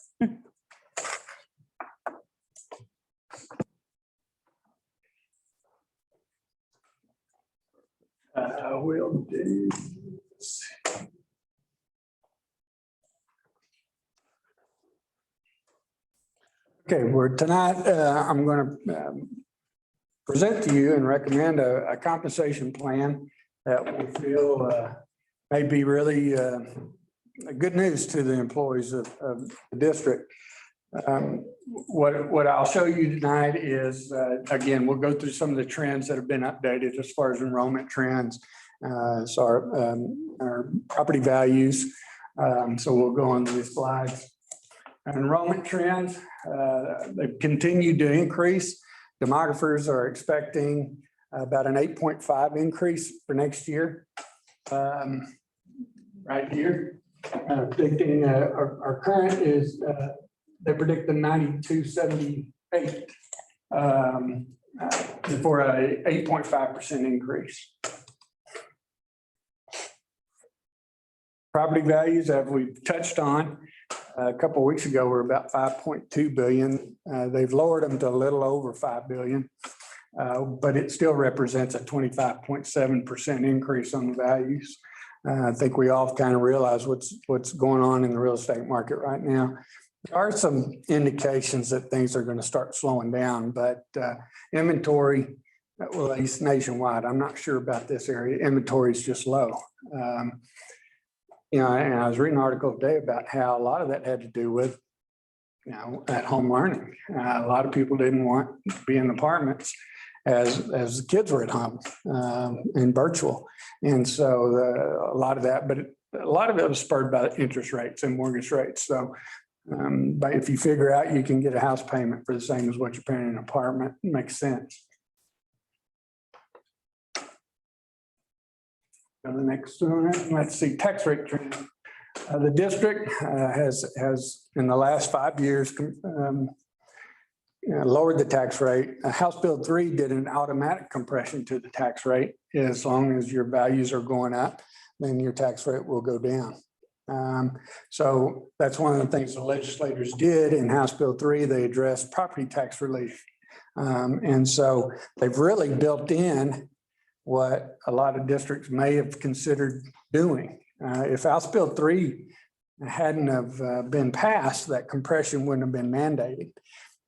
We'll do. Okay, we're tonight, I'm going to present to you and recommend a compensation plan that we feel may be really good news to the employees of the district. What I'll show you tonight is, again, we'll go through some of the trends that have been updated as far as enrollment trends. So our property values. So we'll go on to these slides. Enrollment trends, they've continued to increase. Demographers are expecting about an 8.5 increase for next year. Right here, predicting our current is, they predict the 9278 for a 8.5% increase. Property values, as we've touched on, a couple of weeks ago, were about 5.2 billion. They've lowered them to a little over 5 billion, but it still represents a 25.7% increase on the values. I think we all kind of realize what's going on in the real estate market right now. There are some indications that things are going to start slowing down, but inventory, well, at least nationwide, I'm not sure about this area. Inventory is just low. You know, and I was reading an article today about how a lot of that had to do with, you know, at home learning. A lot of people didn't want to be in apartments as the kids were at home and virtual. And so a lot of that, but a lot of it was spurred by interest rates and mortgage rates. So, but if you figure out you can get a house payment for the same as what you're paying in an apartment, it makes sense. The next one, let's see, tax rate trend. The district has in the last 5 years lowered the tax rate. House Bill 3 did an automatic compression to the tax rate. As long as your values are going up, then your tax rate will go down. So that's one of the things the legislators did in House Bill 3. They addressed property tax relief. And so they've really built in what a lot of districts may have considered doing. If House Bill 3 hadn't have been passed, that compression wouldn't have been mandated.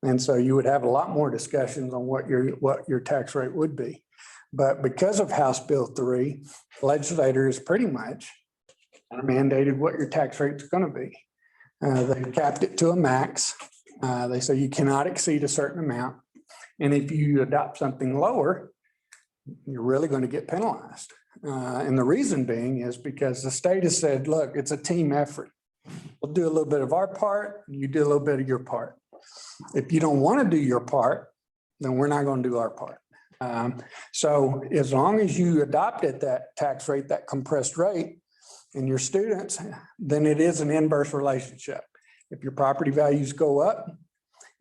And so you would have a lot more discussions on what your tax rate would be. But because of House Bill 3, legislators pretty much mandated what your tax rate's going to be. They capped it to a max. They say you cannot exceed a certain amount. And if you adopt something lower, you're really going to get penalized. And the reason being is because the state has said, look, it's a team effort. We'll do a little bit of our part, you do a little bit of your part. If you don't want to do your part, then we're not going to do our part. So as long as you adopted that tax rate, that compressed rate, and your students, then it is an inverse relationship. If your property values go up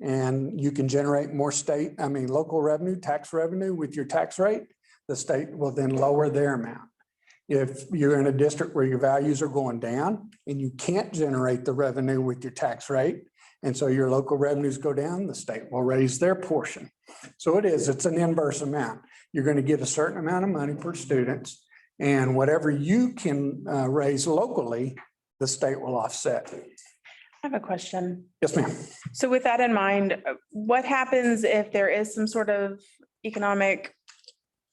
and you can generate more local revenue, tax revenue with your tax rate, the state will then lower their amount. If you're in a district where your values are going down and you can't generate the revenue with your tax rate And so your local revenues go down, the state will raise their portion. So it's an inverse amount. You're going to get a certain amount of money per student, and whatever you can raise locally, the state will offset. I have a question. Yes, ma'am. So with that in mind, what happens if there is some sort of economic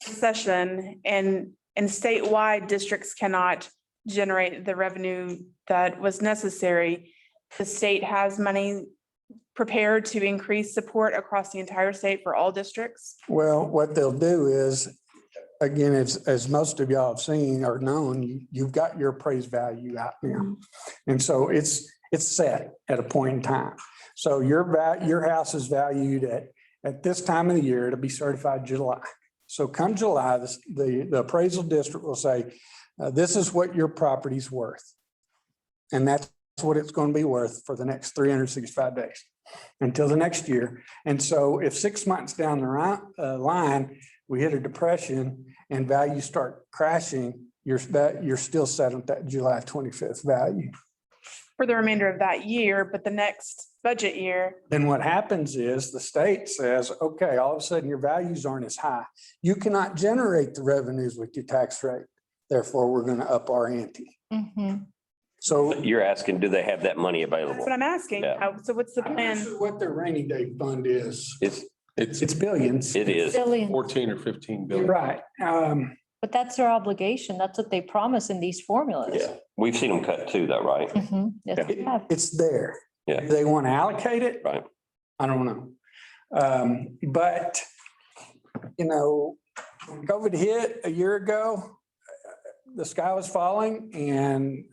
recession and statewide districts cannot generate the revenue that was necessary? The state has money prepared to increase support across the entire state for all districts? Well, what they'll do is, again, as most of y'all have seen or known, you've got your appraised value out now. And so it's set at a point in time. So your house is valued at this time of the year, it'll be certified July. So come July, the appraisal district will say, this is what your property's worth. And that's what it's going to be worth for the next 365 days until the next year. And so if 6 months down the line, we hit a depression and values start crashing, you're still set at that July 25th value. For the remainder of that year, but the next budget year. Then what happens is the state says, okay, all of a sudden your values aren't as high. You cannot generate the revenues with your tax rate. Therefore, we're going to up our ante. So You're asking, do they have that money available? That's what I'm asking. Yeah. So what's the I'm not plan? sure what their rainy day fund is. It's billions. It is. 14 or 15 billion. Right. But that's their obligation. That's what they promise in these formulas. Yeah, we've seen them cut too, though, right? Yes, we have. It's there. Yeah. Do they want to allocate it? Right. I don't know. But, when COVID hit a year ago, the sky was falling and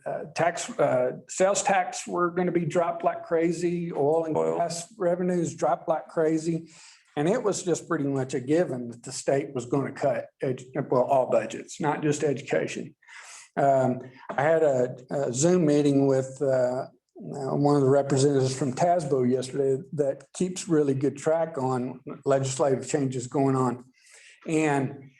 sales tax were going to be dropped like crazy. Oil and gas revenues dropped like crazy. And it was just pretty much a given that the state was going to cut all budgets, not just education. I had a Zoom meeting with one of the representatives from TASBO yesterday that keeps really good track on legislative changes going on. And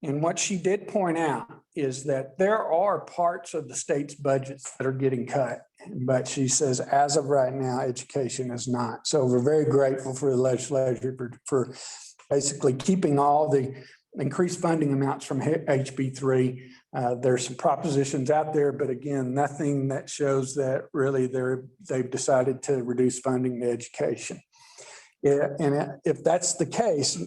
what she did point out is that there are parts of the state's budgets that are getting cut. But she says, as of right now, education is not. So we're very grateful for the legislature for basically keeping all the increased funding amounts from HB3. There's some propositions out there, but again, nothing that shows that really they've decided to reduce funding to education. Yeah, and if that's the case,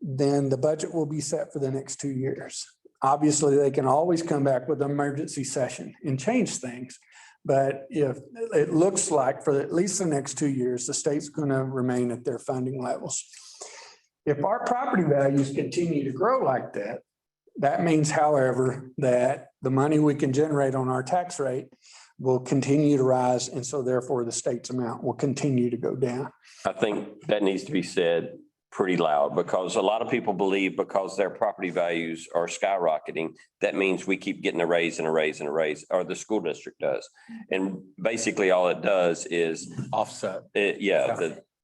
then the budget will be set for the next 2 years. Obviously, they can always come back with an emergency session and change things. But if it looks like for at least the next 2 years, the state's going to remain at their funding levels. If our property values continue to grow like that, that means, however, that the money we can generate on our tax rate will continue to rise. And so therefore the state's amount will continue to go down. I think that needs to be said pretty loud, because a lot of people believe because their property values are skyrocketing, that means we keep getting a raise and a raise and a raise, or the school district does. And basically all it does is offset.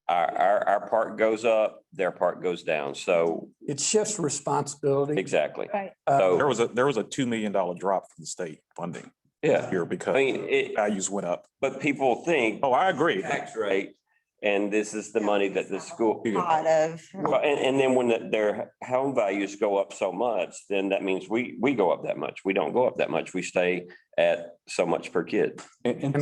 Our part goes up, their part goes down. So it shifts responsibility. Exactly. Right. So There was a $2 million drop from the state funding. Yeah. Here because values went up. But people think. Oh, I agree. Tax rate. And this is the money that the school. Lot of. And then when their home values go up so much, then that means we go up that much. We don't go up that much. We stay at so much per kid. And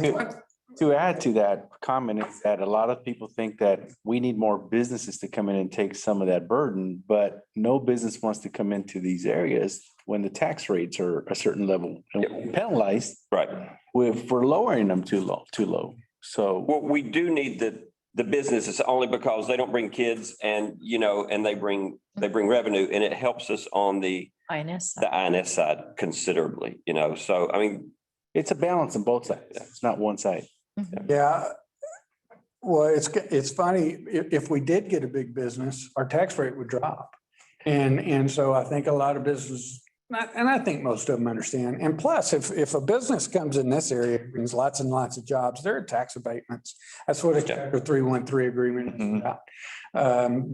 to add to that comment is that a lot of people think that we need more businesses to come in and take some of that burden, but no business wants to come into these areas when the tax rates are a certain level and penalized. Right. For lowering them too low. So. Well, we do need the businesses only because they don't bring kids and, and they bring revenue, and it helps us on the INS side considerably, so, I mean. It's a balance on both sides. It's not one side. Yeah. Well, it's funny, if we did get a big business, our tax rate would drop. And so I think a lot of businesses And I think most of them understand. And plus, if a business comes in this area, it brings lots and lots of jobs, there are tax abatements. That's what a Chapter 313 agreement is about.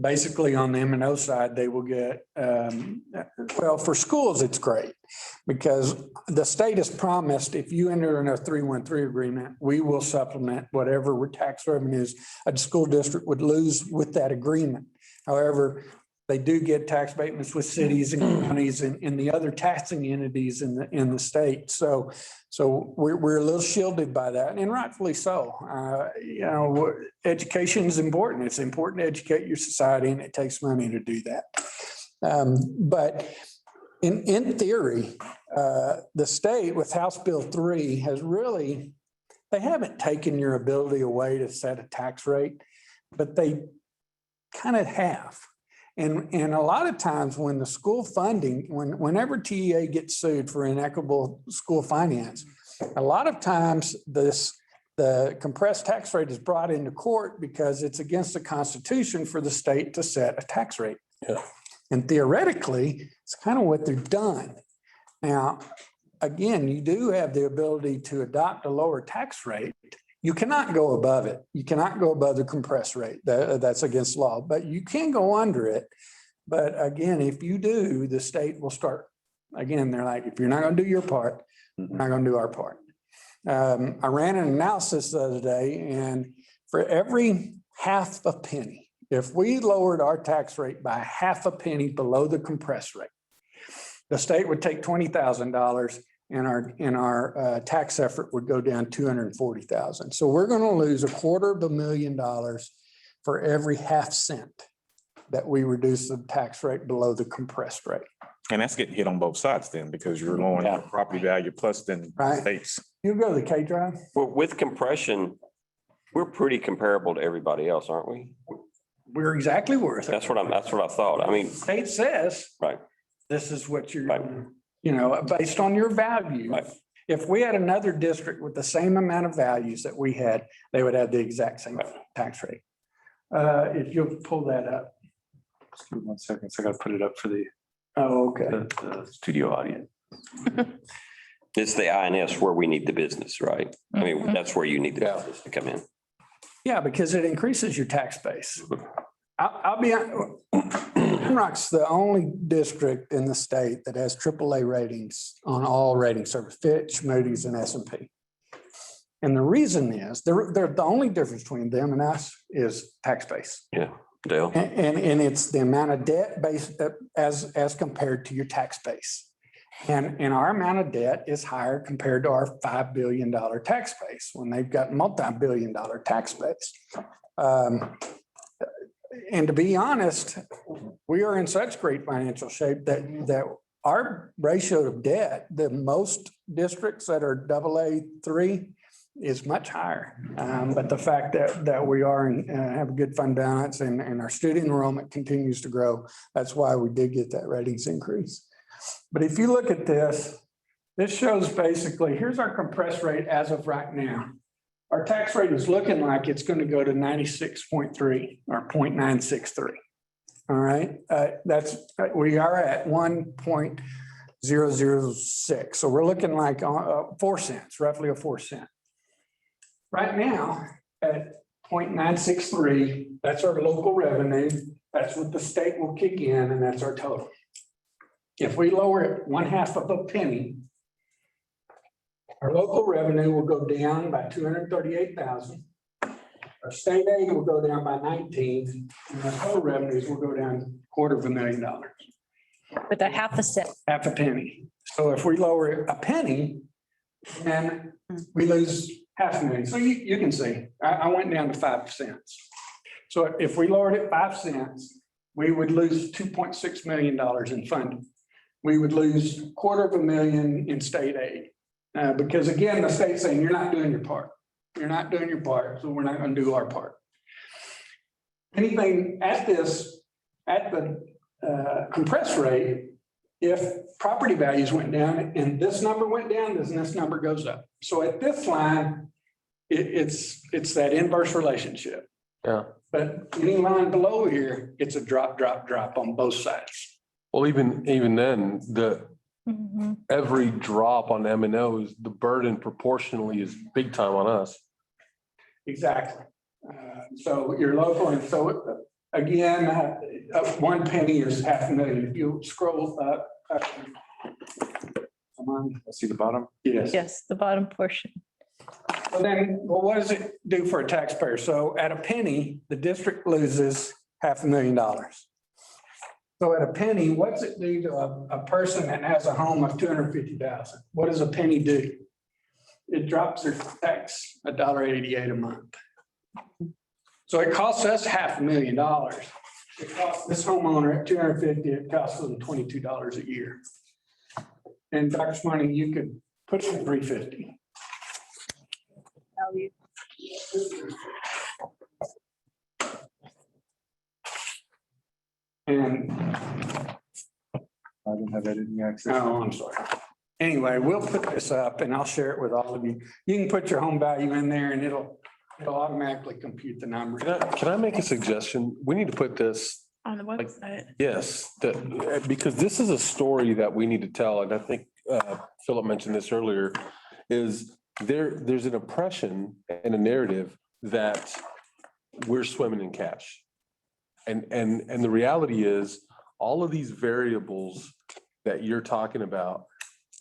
Basically, on the M&O side, they will get, well, for schools, it's great because the state has promised if you enter in a 313 agreement, we will supplement whatever tax revenues a school district would lose with that agreement. However, they do get tax abatements with cities and counties and the other taxing entities in the state. So we're a little shielded by that, and rightfully so. You know, education is important. It's important to educate your society, and it takes money to do that. But in theory, the state with House Bill 3 has really, they haven't taken your ability away to set a tax rate, but they kind of have. And a lot of times when the school funding, whenever TEA gets sued for inequitable school finance, a lot of times the compressed tax rate is brought into court because it's against the Constitution for the state to set a tax rate. Yeah. And theoretically, it's kind of what they've done. Now, again, you do have the ability to adopt a lower tax rate. You cannot go above it. You cannot go above the compressed rate. That's against law, but you can go under it. But again, if you do, the state will start, again, they're like, if you're not going to do your part, we're not going to do our part. I ran an analysis the other day, and for every half a penny, if we lowered our tax rate by half a penny below the compressed rate, the state would take $20,000 and our tax effort would go down $240,000. So we're going to lose $250,000 for every half cent that we reduce the tax rate below the compressed rate. And that's getting hit on both sides then, because you're lowering your property value plus then states. You go to the K drive? Well, with compression, we're pretty comparable to everybody else, aren't we? We're exactly worth it. That's what I thought. I mean, State says, right, this is what you're, you know, based on your value. Right. If we had another district with the same amount of values that we had, they would have the exact same tax rate. If you'll pull that up. Just give me 1 second. So I got to put it up for the okay. The studio audience. It's the INS where we need the business, right? I mean, that's where you need the business to come in. Yeah, because it increases your tax base. I'll be, Rock's the only district in the state that has AAA ratings on all rating service, Fitch, Moody's, and S&P. And the reason is, they're the only difference between them and us is tax base. Yeah, Dale. And it's the amount of debt based as compared to your tax base. And our amount of debt is higher compared to our $5 billion tax base when they've got multi-billion-dollar tax base. And to be honest, we are in such great financial shape that our ratio of debt, the most districts that are AA3 is much higher. But the fact that we are and have a good fund balance and our student enrollment continues to grow, that's why we did get that ratings increase. But if you look at this shows basically, here's our compressed rate as of right now. Our tax rate is looking like it's going to go to 96.3 or 0.963. All right. We are at 1.006. So we're looking like 4 cents, roughly a 4 cent. Right now at 0.963, that's our local revenue. That's what the state will kick in, and that's our total. If we lower it 1/2 of a penny, our local revenue will go down by 238,000. Our state aid will go down by 19, and our total revenues will go down $250,000. With a half a cent. Half a penny. So if we lower it a penny, then we lose $500,000. So you can see, I went down to 5 cents. So if we lowered it 5 cents, we would lose $2.6 million in funding. We would lose $250,000 in state aid. Because again, the state's saying, you're not doing your part. You're not doing your part, so we're not going to do our part. Anything at the compressed rate, if property values went down and this number went down, then this number goes up. So at this line, it's that inverse relationship. Yeah. But any line below here, it's a drop on both sides. Well, even then, every drop on M and O is the burden proportionally is big time on us. Exactly. So your local, and so again, 1 penny is $500,000. If you scroll up. Come on, I see the bottom. yes. Yes, the bottom portion. So then, well, what does it do for a taxpayer? So at a penny, the district loses $500,000. So at a penny, what's it do to a person that has a home of 250,000? What does a penny do? It drops their tax $1.88 a month. So it costs us $500,000. It costs this homeowner at 250, it costs them $22 a year. And Dr. Smarty, you could put it at 350. Value. And I don't have editing access. oh, I'm sorry. Anyway, we'll put this up and I'll share it with all of you. You can put your home value in there and it'll automatically compute the number. Can I make a suggestion? We need to put this, On the website. yes, because this is a story that we need to tell. And I think Philip mentioned this earlier, is there's an impression and a narrative that we're swimming in cash. And the reality is all of these variables that you're talking about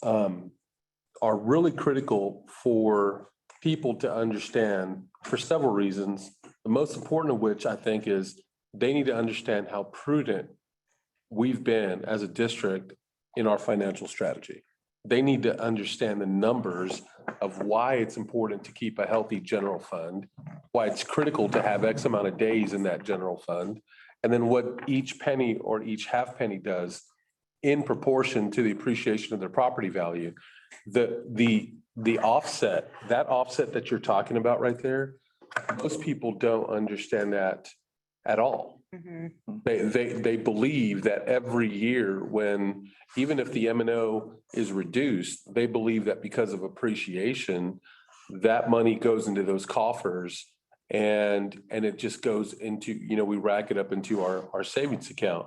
are really critical for people to understand for several reasons. The most important of which I think is they need to understand how prudent we've been as a district in our financial strategy. They need to understand the numbers of why it's important to keep a healthy general fund, why it's critical to have X amount of days in that general fund, and then what each penny or each half penny does in proportion to the appreciation of their property value. The offset, that offset that you're talking about right there, most people don't understand that at all. They believe that every year when, even if the M&O is reduced, they believe that because of appreciation, that money goes into those coffers and it just goes into, we rack it up into our savings account.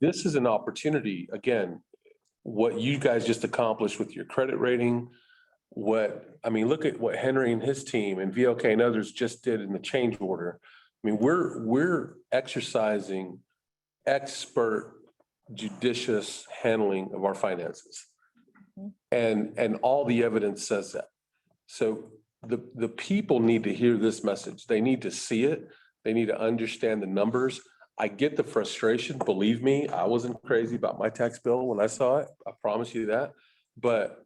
This is an opportunity, again, what you guys just accomplished with your credit rating, look at what Henry and his team and VLK and others just did in the change order. I mean, we're exercising expert, judicious handling of our finances. And all the evidence says that. So the people need to hear this message. They need to see it. They need to understand the numbers. I get the frustration. Believe me, I wasn't crazy about my tax bill when I saw it. I promise you that. But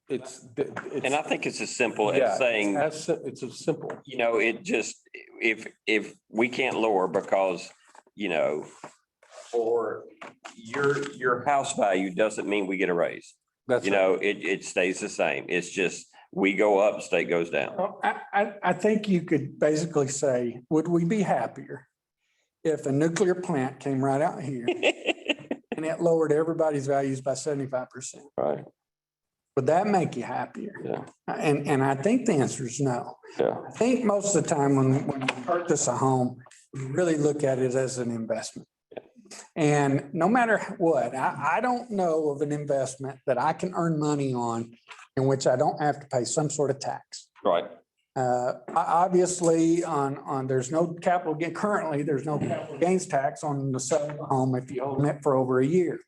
it's and I think it's as simple as saying, it's as simple. It just, if we can't lower because, for your house value doesn't mean we get a raise. It stays the same. It's just, we go up, state goes down. Well, I think you could basically say, would we be happier if a nuclear plant came right out here and it lowered everybody's values by 75%? Right. Would that make you happier? Yeah. And I think the answer is no. Yeah. I think most of the time when we purchase a home, we really look at it as an investment. And no matter what, I don't know of an investment that I can earn money on in which I don't have to pay some sort of tax. Right. Obviously, there's no capital gain. Currently, there's no capital gains tax on the sale of the home if you own it for over a year.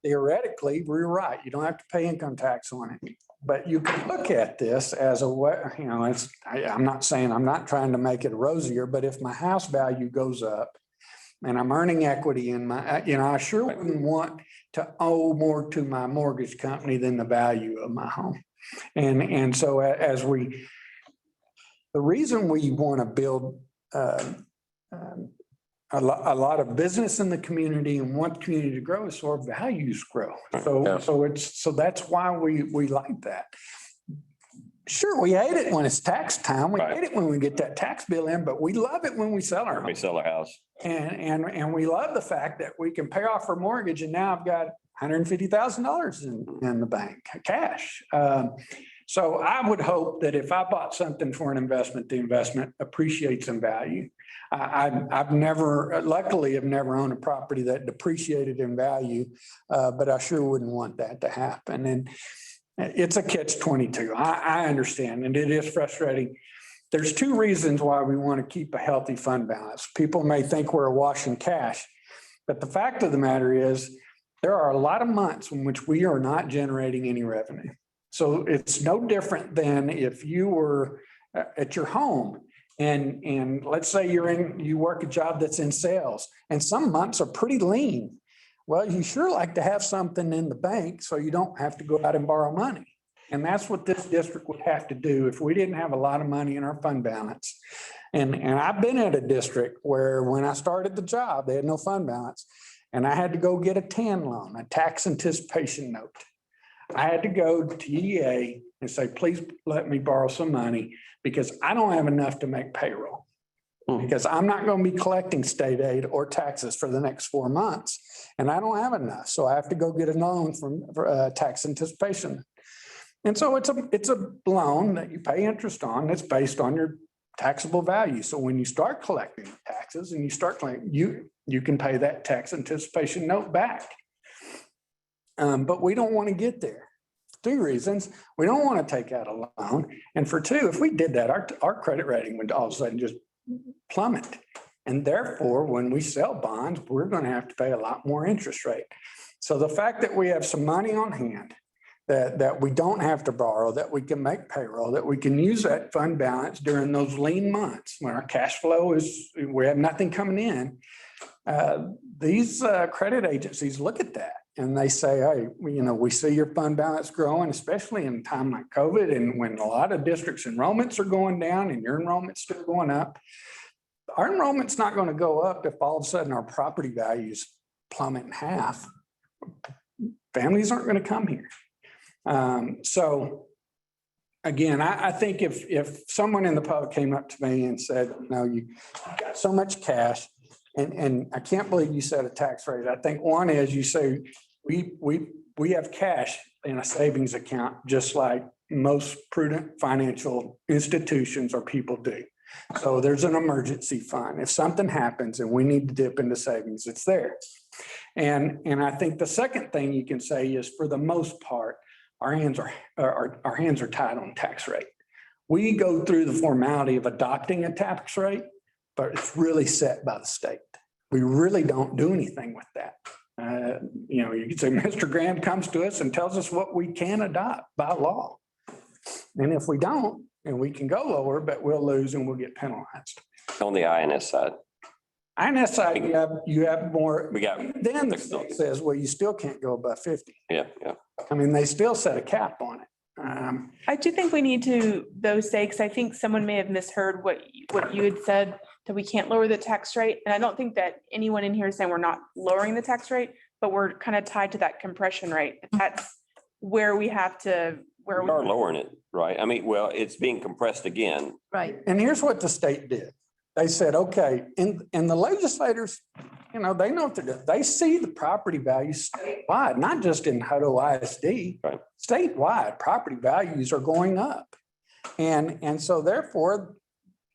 Theoretically, we're right. You don't have to pay income tax on it. But you can look at this as a way, I'm not saying, I'm not trying to make it rosier, but if my house value goes up and I'm earning equity in my, I sure wouldn't want to owe more to my mortgage company than the value of my home. And so the reason we want to build a lot of business in the community and want the community to grow is so our values grow. So that's why we like that. Sure, we hate it when it's tax time. We hate it when we get that tax bill in, but we love it when we sell our home. We sell a house. And we love the fact that we can pay off our mortgage and now I've got $150,000 in the bank, cash. So I would hope that if I bought something for an investment, the investment appreciates in value. I've never, luckily, have never owned a property that depreciated in value, but I sure wouldn't want that to happen. And it's a catch-22. I understand, and it is frustrating. There's two reasons why we want to keep a healthy fund balance. People may think we're awash in cash, but the fact of the matter is there are a lot of months in which we are not generating any revenue. So it's no different than if you were at your home and let's say you work a job that's in sales and some months are pretty lean. Well, you sure like to have something in the bank so you don't have to go out and borrow money. And that's what this district would have to do if we didn't have a lot of money in our fund balance. And I've been at a district where when I started the job, they had no fund balance. And I had to go get a TAN loan, a tax anticipation note. I had to go to TDA and say, please let me borrow some money because I don't have enough to make payroll. Because I'm not going to be collecting state aid or taxes for the next 4 months. And I don't have enough. So I have to go get a loan for tax anticipation. And so it's a loan that you pay interest on that's based on your taxable value. So when you start collecting taxes and you start collecting, you can pay that tax anticipation note back. But we don't want to get there. 2 reasons. We don't want to take out a loan. And for 2, if we did that, our credit rating would all of a sudden just plummet. And therefore, when we sell bonds, we're going to have to pay a lot more interest rate. So the fact that we have some money on hand, that we don't have to borrow, that we can make payroll, that we can use that fund balance during those lean months when our cash flow is, we have nothing coming in. These credit agencies look at that and they say, hey, we see your fund balance growing, especially in a time like COVID and when a lot of districts enrollments are going down and your enrollment's still going up. Our enrollment's not going to go up if all of a sudden our property values plummet in half. Families aren't going to come here. So again, I think if someone in the public came up to me and said, no, you got so much cash and I can't believe you set a tax rate. I think one is you say, we have cash in a savings account, just like most prudent financial institutions or people do. So there's an emergency fund. If something happens and we need to dip into savings, it's there. And I think the second thing you can say is for the most part, our hands are tied on tax rate. We go through the formality of adopting a tax rate, but it's really set by the state. We really don't do anything with that. You could say Mr. Graham comes to us and tells us what we can adopt by law. And if we don't, and we can go lower, but we'll lose and we'll get penalized. On the INS side. INS side, you have more. We got. Then the state says, well, you still can't go above 50. Yeah. I mean, they still set a cap on it. I do think we need to, though, say, because I think someone may have misheard what you had said, that we can't lower the tax rate. And I don't think that anyone in here is saying we're not lowering the tax rate, but we're kind of tied to that compression rate. That's where we have to, we are lowering it, right? I mean, well, it's being compressed again. Right. And here's what the state did. They said, okay, and the legislators, they know what they're doing. They see the property values statewide, not just in Hutto ISD. Right. Statewide, property values are going up. And so therefore,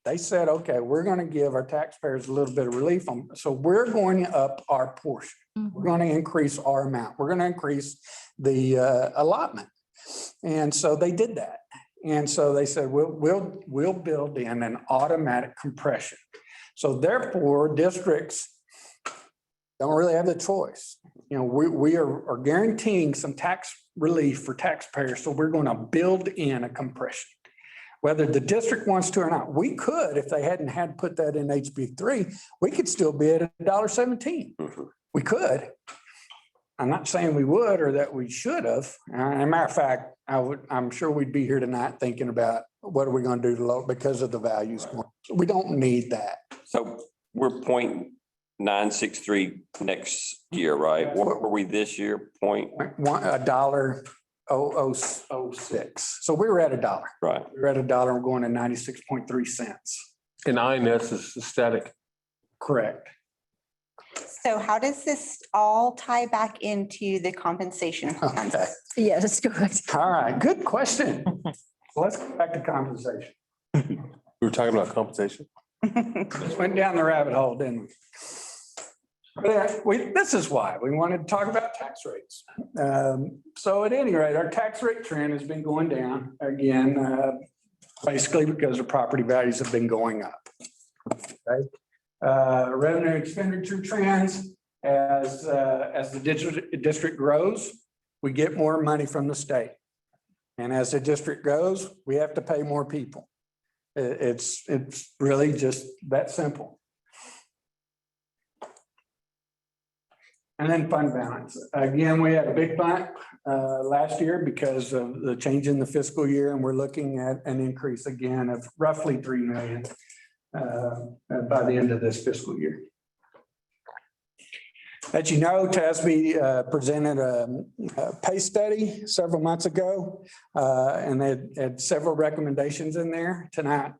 they said, okay, we're going to give our taxpayers a little bit of relief on, so we're going to up our portion. Mm-hmm. We're going to increase our amount. We're going to increase the allotment. And so they did that. And so they said, we'll build in an automatic compression. So therefore, districts don't really have the choice. We are guaranteeing some tax relief for taxpayers. So we're going to build in a compression. Whether the district wants to or not, we could, if they hadn't had put that in HB3, we could still be at $1.17. Mm-hmm. We could. I'm not saying we would or that we should have. As a matter of fact, I'm sure we'd be here tonight thinking about what are we going to do to lower because of the values. We don't need that. So we're 0.963 next year, right? What were we this year? $1.0006. So we were at $1. Right. We were at $1. We're going to 96.3 cents. And INS is static. Correct. So how does this all tie back into the compensation plans? Okay. Yeah, let's go. All right, good question. Let's go back to compensation. We were talking about compensation. Just went down the rabbit hole, didn't we? This is why we wanted to talk about tax rates. So at any rate, our tax rate trend has been going down again, basically because the property values have been going up. Okay. Revenue expenditure trends, as the district grows, we get more money from the state. And as the district goes, we have to pay more people. It's really just that simple. And then fund balance. Again, we had a big bump last year because of the change in the fiscal year, and we're looking at an increase again of roughly 3 million by the end of this fiscal year. As you know, TASB presented a pay study several months ago, and they had several recommendations in there. Tonight,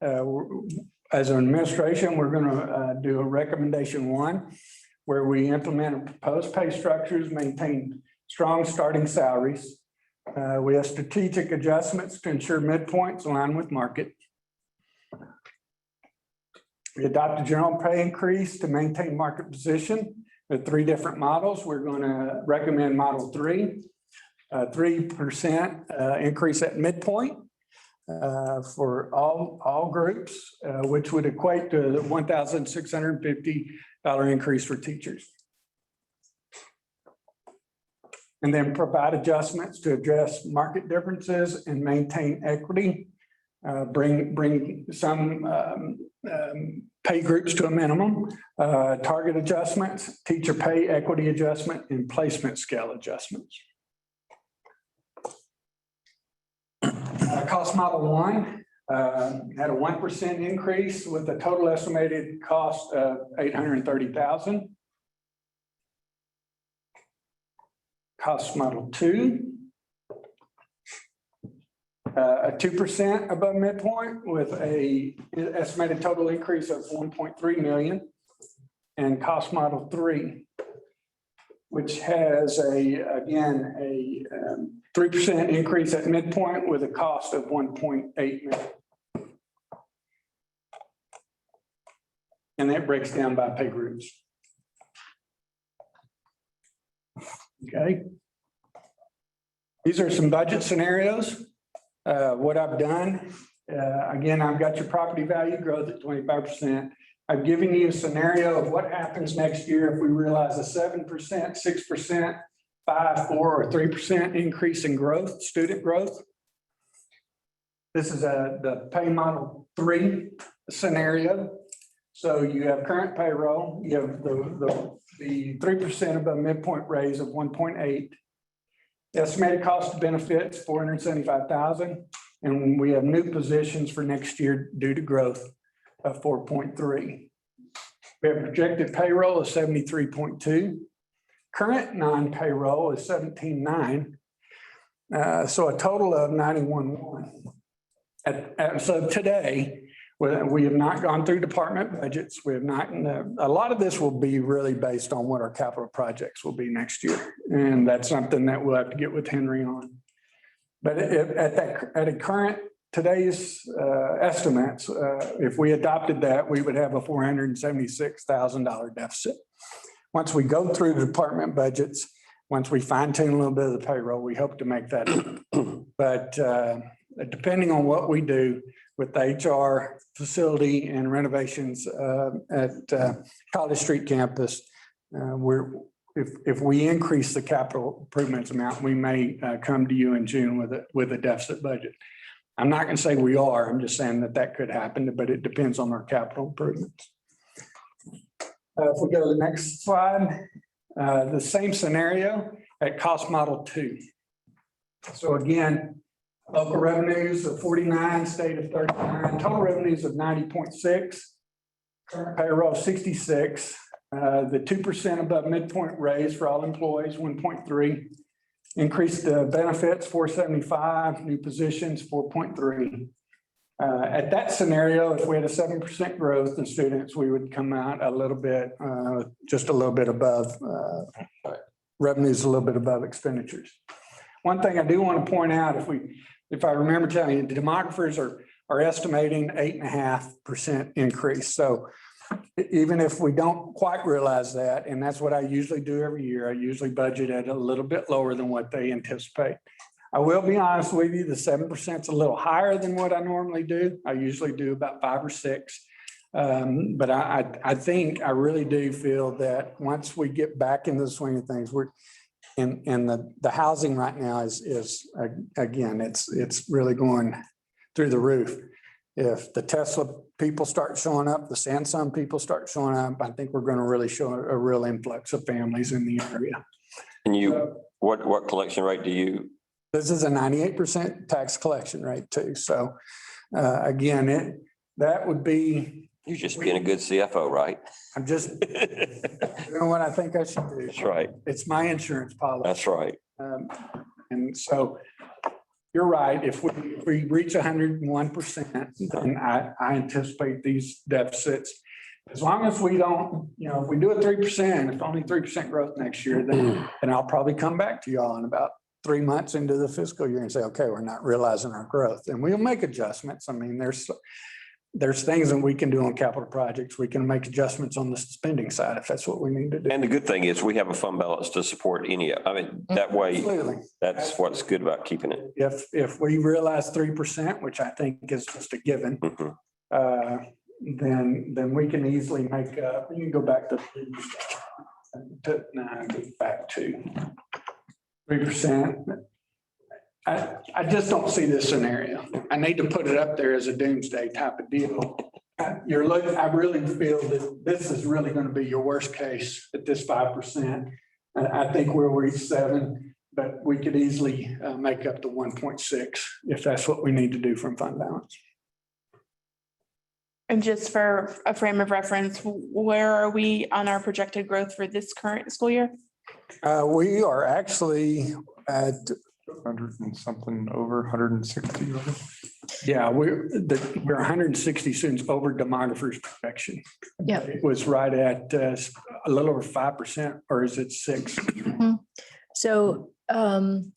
as an administration, we're going to do a recommendation 1, where we implement proposed pay structures, maintain strong starting salaries. We have strategic adjustments to ensure midpoints align with market. We adopt a general pay increase to maintain market position. There are 3 different models. We're going to recommend model 3, 3% increase at midpoint for all groups, which would equate to the $1,650 increase for teachers. And then provide adjustments to address market differences and maintain equity. Bring some pay groups to a minimum, target adjustments, teacher pay equity adjustment, and placement scale adjustments. Cost model 1 had a 1% increase with a total estimated cost of $830,000. Cost model 2, a 2% above midpoint with a estimated total increase of 1.3 million. And cost model 3, which has again a 3% increase at midpoint with a cost of 1.8 million. And that breaks down by pay groups. Okay. These are some budget scenarios. What I've done, again, I've got your property value growth at 25%. I've given you a scenario of what happens next year if we realize a 7%, 6%, 5%, 4%, or 3% increase in growth, student growth. This is the pay model 3 scenario. So you have current payroll, you have the 3% above midpoint raise of 1.8. Estimated cost of benefits, $475,000. And we have new positions for next year due to growth of 4.3. We have projected payroll of 73.2. Current non-payroll is 17.9. So a total of 91.1. So today, we have not gone through department budgets. We have not, a lot of this will be really based on what our capital projects will be next year. And that's something that we'll have to get with Henry on. But at a current, today's estimates, if we adopted that, we would have a $476,000 deficit. Once we go through the department budgets, once we fine tune a little bit of the payroll, we hope to make that up. But depending on what we do with the HR facility and renovations at College Street campus, if we increase the capital improvements amount, we may come to you in June with a deficit budget. I'm not going to say we are. I'm just saying that could happen, but it depends on our capital improvements. If we go to the next slide, the same scenario at cost model 2. So again, local revenues of 49, state of 39, total revenues of 90.6, current payroll of 66, the 2% above midpoint raise for all employees, 1.3, increased benefits, 475, new positions, 4.3. At that scenario, if we had a 7% growth in students, we would come out a little bit, just a little bit above, revenues a little bit above expenditures. One thing I do want to point out, if I remember telling you, the demographers are estimating 8.5% increase. So even if we don't quite realize that, and that's what I usually do every year, I usually budget at a little bit lower than what they anticipate. I will be honest with you, the 7% is a little higher than what I normally do. I usually do about 5 or 6. But I think, I really do feel that once we get back into the swing of things, and the housing right now is again, it's really going through the roof. If the Tesla people start showing up, the Samsung people start showing up, I think we're going to really show a real influx of families in the area. And what collection rate do you? This is a 98% tax collection rate too. So again, that would be. You're just being a good CFO, right? I'm just doing what I think I should do. That's right. It's my insurance policy. That's right. And so you're right. If we reach 101%, then I anticipate these deficits. As long as we don't, if we do a 3%, if only 3% growth next year, then I'll probably come back to y'all in about 3 months into the fiscal year and say, okay, we're not realizing our growth, and we'll make adjustments. I mean, there's things that we can do on capital projects. We can make adjustments on the spending side if that's what we need to do. And the good thing is we have a fund balance to support that way. Absolutely. That's what's good about keeping it. If we realize 3%, which I think is just a given, then we can easily make up. You can go back to 3%. I just don't see this scenario. I need to put it up there as a doomsday type of deal. I really feel that this is really going to be your worst case at this 5%. I think we'll reach 7, but we could easily make up the 1.6 if that's what we need to do from fund balance. And just for a frame of reference, where are we on our projected growth for this current school year? We are actually at 100 and something over 160. Yeah, we're 160 students over demographer's projection. Yeah. It was right at a little over 5%, or is it 6? So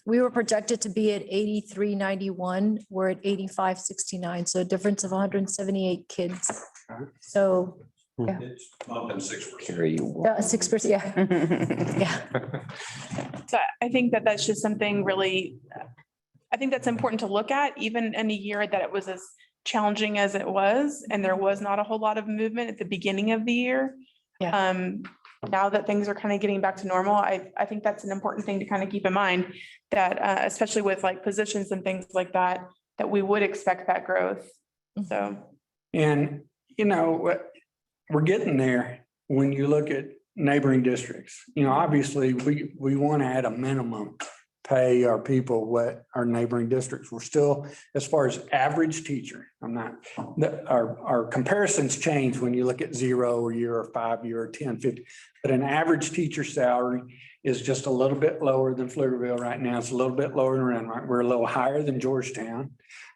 we were projected to be at 8391. We're at 8569. So a difference of 178 kids. So yeah. It's bumping 6%. 6%. Yeah. Yeah. So I think that's just something really, I think that's important to look at, even in a year that it was as challenging as it was, and there was not a whole lot of movement at the beginning of the year. Yeah. Now that things are kind of getting back to normal, I think that's an important thing to kind of keep in mind, that especially with like positions and things like that, that we would expect that growth. So. And, we're getting there when you look at neighboring districts. Obviously, we want to at a minimum pay our people what our neighboring districts. We're still, as far as average teacher, our comparisons change when you look at 0 year or 5 year or 10, 50, but an average teacher salary is just a little bit lower than Pflugerville right now. It's a little bit lower than Renmark. We're a little higher than Georgetown.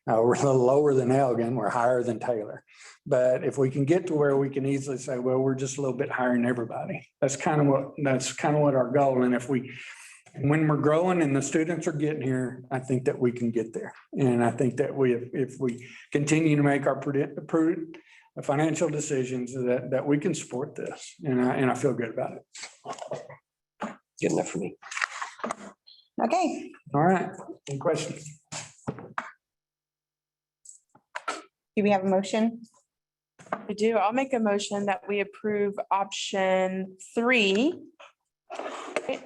We're a little lower than Elgin. We're higher than Taylor. But if we can get to where we can easily say, well, we're just a little bit higher than everybody. That's kind of what our goal. And when we're growing and the students are getting here, I think that we can get there. And I think that if we continue to make our prudent financial decisions, that we can support this. And I feel good about it. Good enough for me. Okay. All right. Any questions? Do we have a motion? I do. I'll make a motion that we approve option 3. I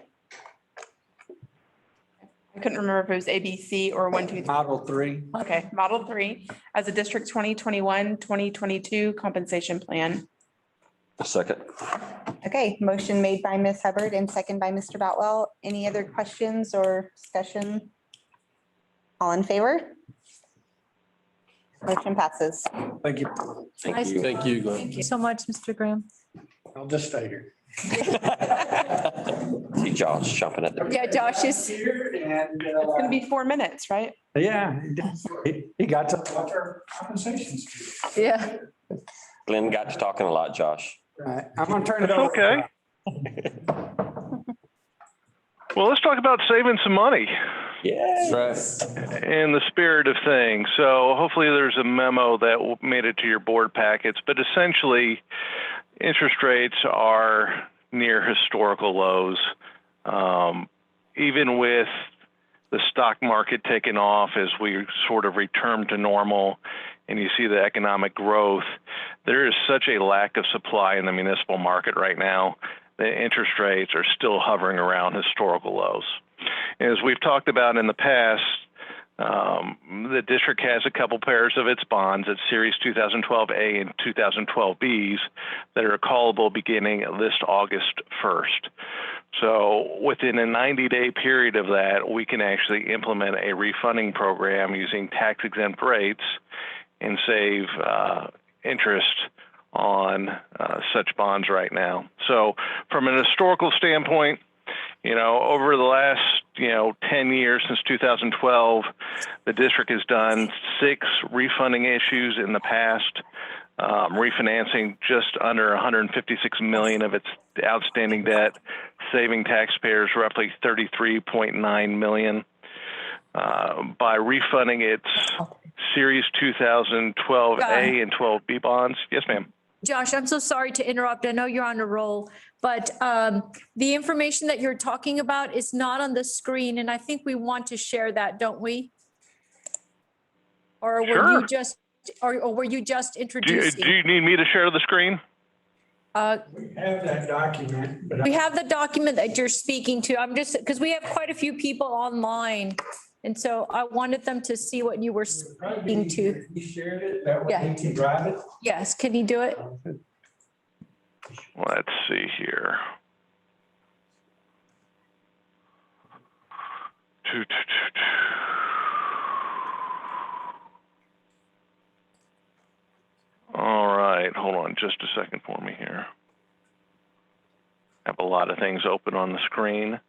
couldn't remember if it was A, B, C, or 1, 2, 3. Model 3. Okay, model 3 as a district 2021, 2022 compensation plan. A second. Okay, motion made by Ms. Hubbard and second by Mr. Boutwell. Any other questions or discussion? All in favor? Motion passes. Thank you. Thank you. Thank you, Glenn. Thank you so much, Mr. Graham. I'll just stay here. See Josh jumping at the. Yeah, Josh is. Here and, It's gonna be 4 minutes, right? yeah, he got to watch our conversations. Yeah. Glenn got to talking a lot, Josh. Right, I'm gonna turn it over. Okay. Well, let's talk about saving some money. Yes. In the spirit of things. So hopefully there's a memo that made it to your board packets, but essentially interest rates are near historical lows. Even with the stock market taking off as we sort of return to normal and you see the economic growth, there is such a lack of supply in the municipal market right now. The interest rates are still hovering around historical lows. And as we've talked about in the past, the district has a couple pairs of its bonds at Series 2012A and 2012Bs that are callable beginning this August 1st. So within a 90-day period of that, we can actually implement a refunding program using tax-exempt rates and save interest on such bonds right now. So from an historical standpoint, over the last, 10 years since 2012, the district has done 6 refunding issues in the past, refinancing just under $156 million of its outstanding debt, saving taxpayers roughly $33.9 million. By refunding its Series 2012A and 12B bonds. Yes, ma'am. Josh, I'm so sorry to interrupt. I know you're on a roll, but the information that you're talking about is not on the screen, and I think we want to share that, don't we? Or were you just, or were you just introducing? Do you need me to share the screen? We have that document. But We have the document that you're speaking to. I'm just, because we have quite a few people online. And so I wanted them to see what you were speaking to. He shared it, that way Yeah. he can drive it. Yes, can you do it? Let's see here. All right, hold on just a second for me here. I have a lot of things open on the screen.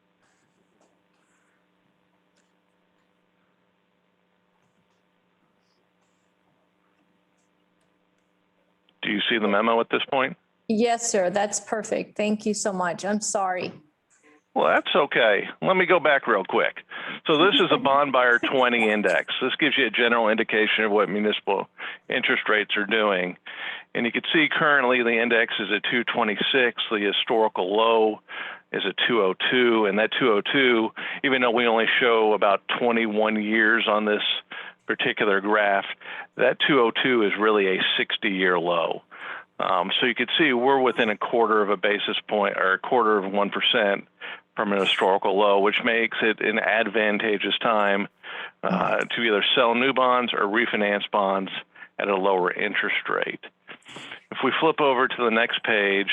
Do you see the memo at this point? Yes, sir. That's perfect. Thank you so much. I'm sorry. Well, that's okay. Let me go back real quick. So this is a bond buyer 20 index. This gives you a general indication of what municipal interest rates are doing. And you can see currently the index is at 226. The historical low is at 202. And that 202, even though we only show about 21 years on this particular graph, that 202 is really a 60-year low. So you can see we're within a quarter of a basis point or a quarter of 1% from an historical low, which makes it an advantageous time to either sell new bonds or refinance bonds at a lower interest rate. If we flip over to the next page,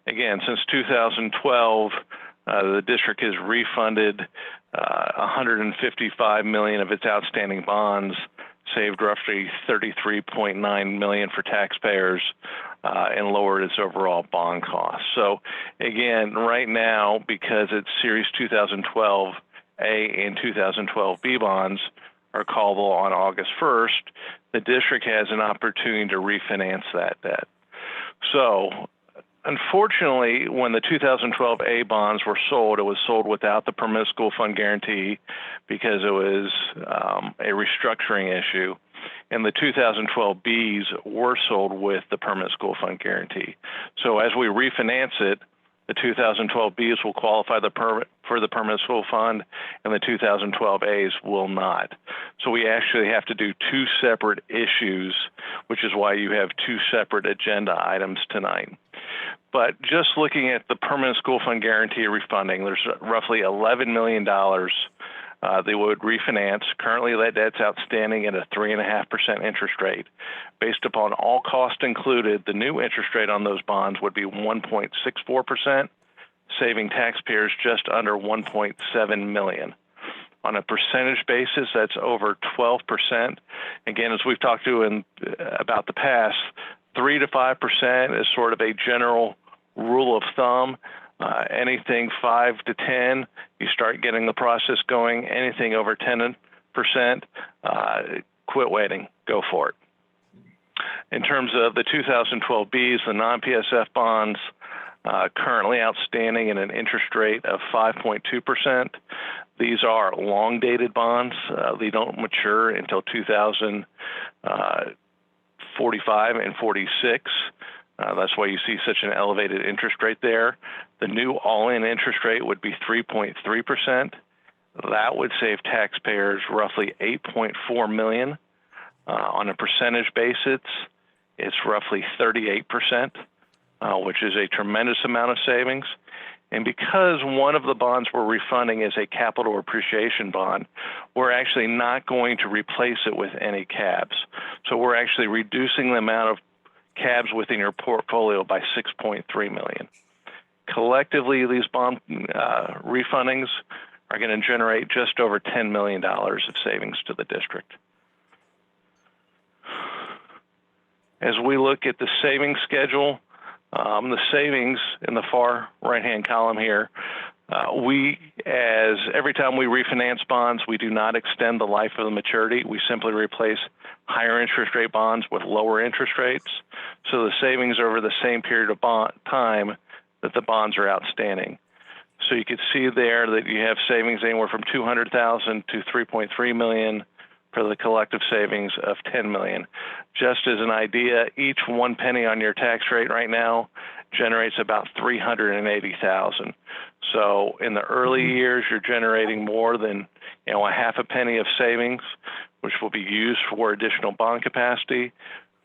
again, since 2012, the district has refunded $155 million of its outstanding bonds, saved roughly $33.9 million for taxpayers, and lowered its overall bond costs. So again, right now, because it's Series 2012A and 2012B bonds are callable on August 1st, the district has an opportunity to refinance that debt. So unfortunately, when the 2012A bonds were sold, it was sold without the permanent school fund guarantee because it was a restructuring issue. And the 2012Bs were sold with the permanent school fund guarantee. So as we refinance it, the 2012Bs will qualify for the permanent school fund, and the 2012As will not. So we actually have to do 2 separate issues, which is why you have 2 separate agenda items tonight. But just looking at the permanent school fund guarantee refunding, there's roughly $11 million they would refinance. Currently, that debt's outstanding at a 3.5% interest rate. Based upon all costs included, the new interest rate on those bonds would be 1.64%, saving taxpayers just under $1.7 million. On a percentage basis, that's over 12%. Again, as we've talked to about the past, 3 to 5% is sort of a general rule of thumb. Anything 5 to 10, you start getting the process going. Anything over 10%, quit waiting, go for it. In terms of the 2012 Bs, the non-PSF bonds, currently outstanding at an interest rate of 5.2%. These are long-dated bonds. They don't mature until 2045 and 46. That's why you see such an elevated interest rate there. The new all-in interest rate would be 3.3%. That would save taxpayers roughly $8.4 million. On a percentage basis, it's roughly 38%, which is a tremendous amount of savings. And because one of the bonds we're refunding is a capital appreciation bond, we're actually not going to replace it with any CABs. So we're actually reducing the amount of CABs within your portfolio by $6.3 million. Collectively, these bond refundings are going to generate just over $10 million of savings to the district. As we look at the savings schedule, the savings in the far right-hand column here, every time we refinance bonds, we do not extend the life of the maturity. We simply replace higher interest rate bonds with lower interest rates. So the savings over the same period of time that the bonds are outstanding. So you could see there that you have savings anywhere from $200,000 to $3.3 million for the collective savings of $10 million. Just as an idea, each 1 penny on your tax rate right now generates about $380,000. So in the early years, you're generating more than a half a penny of savings, which will be used for additional bond capacity,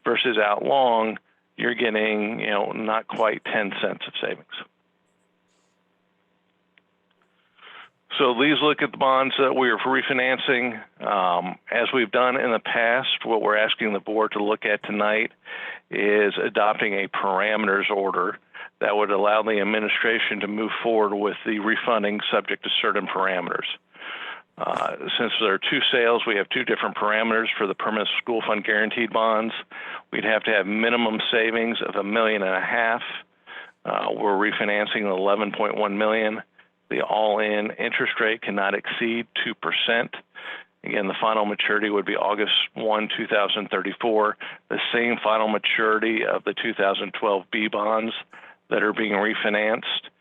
versus out long, you're getting not quite 10 cents of savings. So these look at the bonds that we are refinancing. As we've done in the past, what we're asking the board to look at tonight is adopting a parameters order that would allow the administration to move forward with the refunding subject to certain parameters. Since there are 2 sales, we have 2 different parameters for the permanent school fund guaranteed bonds. We'd have to have minimum savings of $1.5 million. We're refinancing $11.1 million. The all-in interest rate cannot exceed 2%. Again, the final maturity would be August 1, 2034, the same final maturity of the 2012 B bonds that are being refinanced.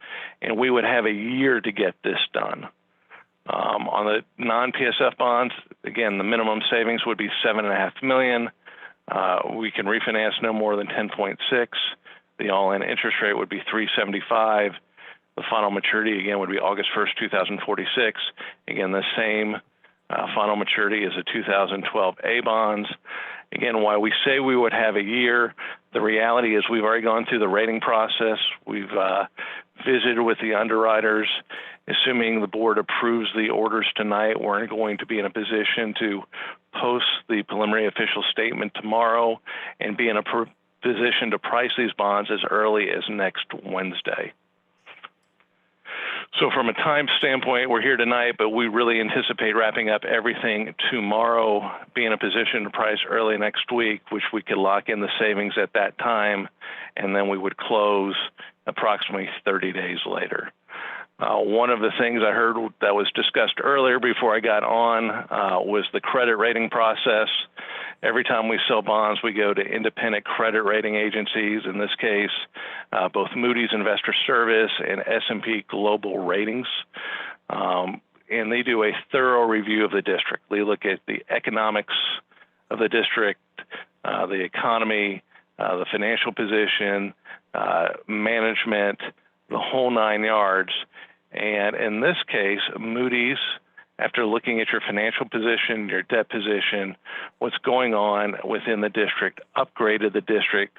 And we would have a year to get this done. On the non-PSF bonds, again, the minimum savings would be $7.5 million. We can refinance no more than 10.6. The all-in interest rate would be 3.75. The final maturity, again, would be August 1st, 2046. Again, the same final maturity as the 2012 A bonds. Again, why we say we would have a year, the reality is we've already gone through the rating process. We've visited with the underwriters. Assuming the board approves the orders tonight, we're going to be in a position to post the preliminary official statement tomorrow and be in a position to price these bonds as early as next Wednesday. So from a time standpoint, we're here tonight, but we really anticipate wrapping up everything tomorrow, be in a position to price early next week, which we could lock in the savings at that time, and then we would close approximately 30 days later. One of the things I heard that was discussed earlier before I got on was the credit rating process. Every time we sell bonds, we go to independent credit rating agencies, in this case, both Moody's Investor Service and S&P Global Ratings. And they do a thorough review of the district. They look at the economics of the district, the economy, the financial position, management, the whole 9 yards. And in this case, Moody's, after looking at your financial position, your debt position, what's going on within the district, upgraded the district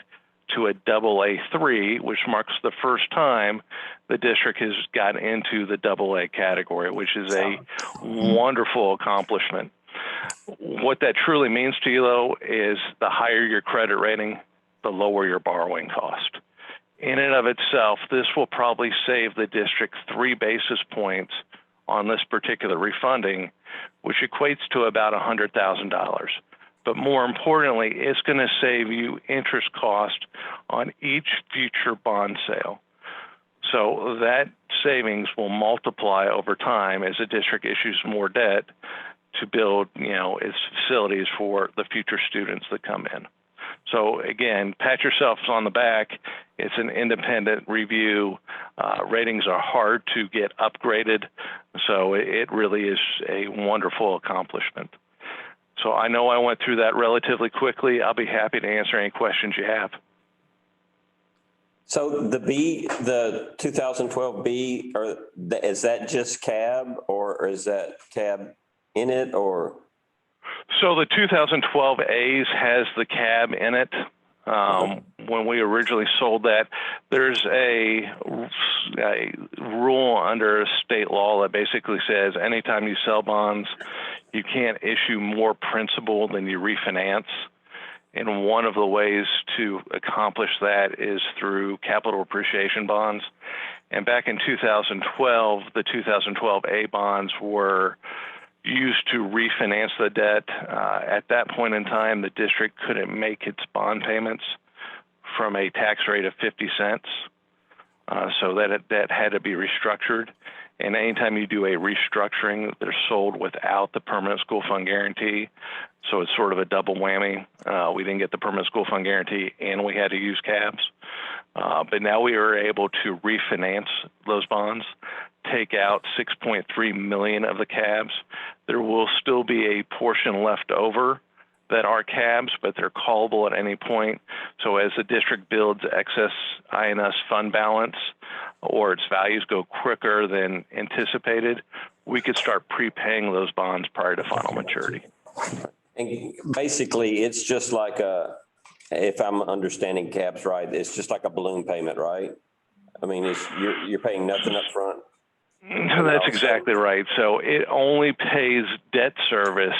to a AA3, which marks the first time the district has got into the AA category, which is a wonderful accomplishment. What that truly means to you, though, is the higher your credit rating, the lower your borrowing cost. In and of itself, this will probably save the district 3 basis points on this particular refunding, which equates to about $100,000. But more importantly, it's going to save you interest cost on each future bond sale. So that savings will multiply over time as the district issues more debt to build, its facilities for the future students that come in. So again, pat yourselves on the back. It's an independent review. Ratings are hard to get upgraded. So it really is a wonderful accomplishment. So I know I went through that relatively quickly. I'll be happy to answer any questions you have. So the 2012 B, is that just cab or is that cab in it or? So the 2012 A's has the cab in it. When we originally sold that, there's a rule under state law that basically says anytime you sell bonds, you can't issue more principal than you refinance. And one of the ways to accomplish that is through capital appreciation bonds. And back in 2012, the 2012 A bonds were used to refinance the debt. At that point in time, the district couldn't make its bond payments from a tax rate of 50 cents. So that had to be restructured. And anytime you do a restructuring, they're sold without the permanent school fund guarantee. So it's sort of a double whammy. We didn't get the permanent school fund guarantee and we had to use cabs. But now we are able to refinance those bonds, take out 6.3 million of the cabs. There will still be a portion left over that are cabs, but they're callable at any point. So as the district builds excess INS fund balance or its values go quicker than anticipated, we could start prepaying those bonds prior to final maturity. And basically, it's just like if I'm understanding cabs right, it's just like a balloon payment, right? I mean, you're paying nothing up front. That's exactly right. So it only pays debt service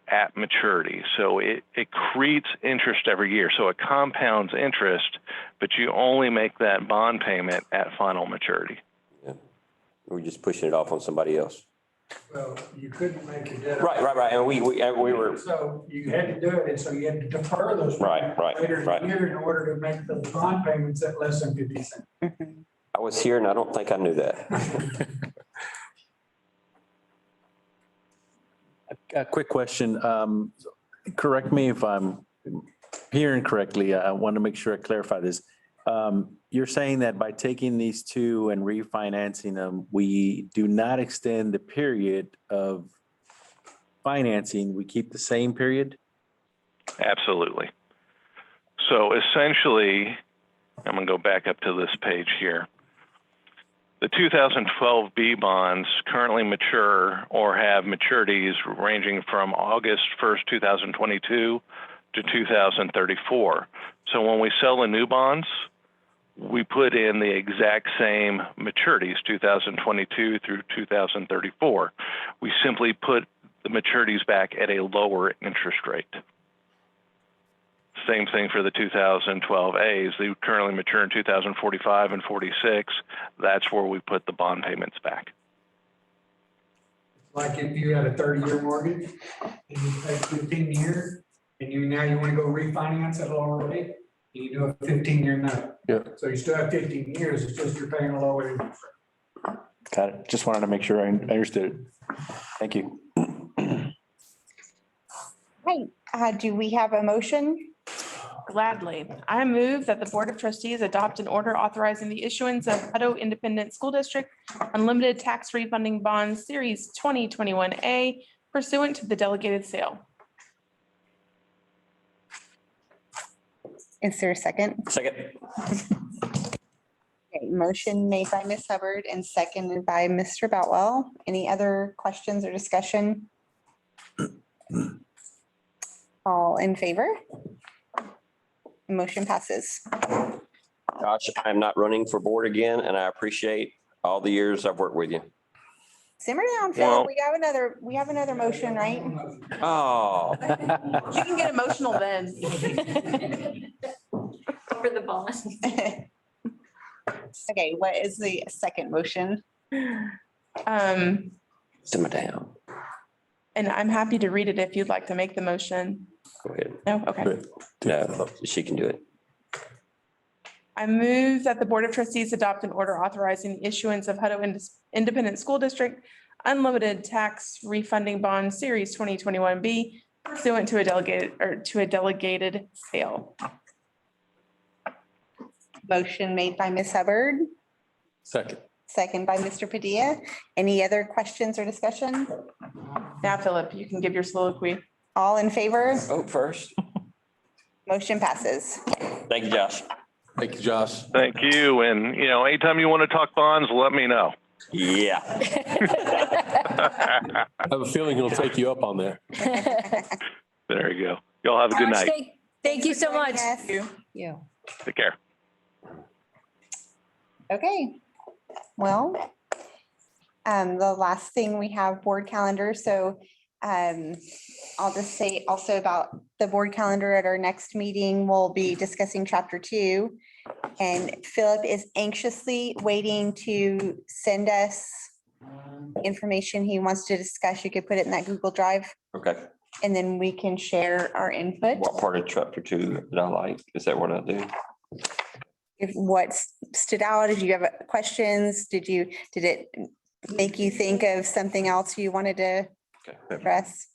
at maturity. So it accretes interest every year. So it compounds interest, but you only make that bond payment at final maturity. Yeah. We're just pushing it off on somebody else. Well, you couldn't make your debt. Right. And we were. So you had to do it, and so you had to defer those. Right. Later in the year in order to make those bond payments at less than 50 cents. I was here and I don't think I knew that. A quick question. Correct me if I'm hearing correctly. I want to make sure I clarify this. You're saying that by taking these two and refinancing them, we do not extend the period of financing. We keep the same period? Absolutely. So essentially, I'm going to go back up to this page here. The 2012 B bonds currently mature or have maturities ranging from August 1st, 2022 to 2034. So when we sell the new bonds, we put in the exact same maturities, 2022 through 2034. We simply put the maturities back at a lower interest rate. Same thing for the 2012 A's. They currently mature in 2045 and 46. That's where we put the bond payments back. Like if you had a 30-year mortgage and you pay 15 years and now you want to go refinance at a lower rate, you do a 15-year note. Yeah. So you still have 15 years, it's just you're paying a lower interest rate. Got it. Just wanted to make sure I understood it. Thank you. Hey, do we have a motion? Gladly. I move that the Board of Trustees adopt an order authorizing the issuance of Hutto Independent School District Unlimited Tax Refunding Bonds Series 2021A pursuant to the delegated sale. Is there a second? Second. Okay, motion made by Ms. Hubbard and seconded by Mr. Boutwell. Any other questions or discussion? All in favor? Motion passes. Gosh, I'm not running for board again, and I appreciate all the years I've worked with you. Simmer down, Phil. Well- We have another motion, right? Oh. You can get emotional then. For the bond. Okay, what is the second motion? Simmer down. And I'm happy to read it if you'd like to make the motion. Go ahead. No, okay. No, she can do it. I move that the Board of Trustees adopt an order authorizing the issuance of Hutto Independent School District unlimited tax refunding bond series 2021B pursuant to a delegated sale. Motion made by Ms. Hubbard, Second. second by Mr. Padilla. Any other questions or discussion? Now, Philip, you can give your soliloquy. All in favor? Vote first. Motion passes. Thank you, Josh. Thank you, Josh. Thank you. And, anytime you want to talk bonds, let me know. Yeah. I have a feeling he'll take you up on that. There you go. Y'all have a good night. Thank you so much. Yeah. Take care. Okay, well, the last thing we have board calendar, so I'll just say also about the board calendar at our next meeting, we'll be discussing chapter 2. And Philip is anxiously waiting to send us information he wants to discuss. You could put it in that Google Drive Okay. and then we can share our input. What part of chapter 2 did I like? Is that what I do? If what stood out, did you have questions? Did it make you think of something else you wanted to address?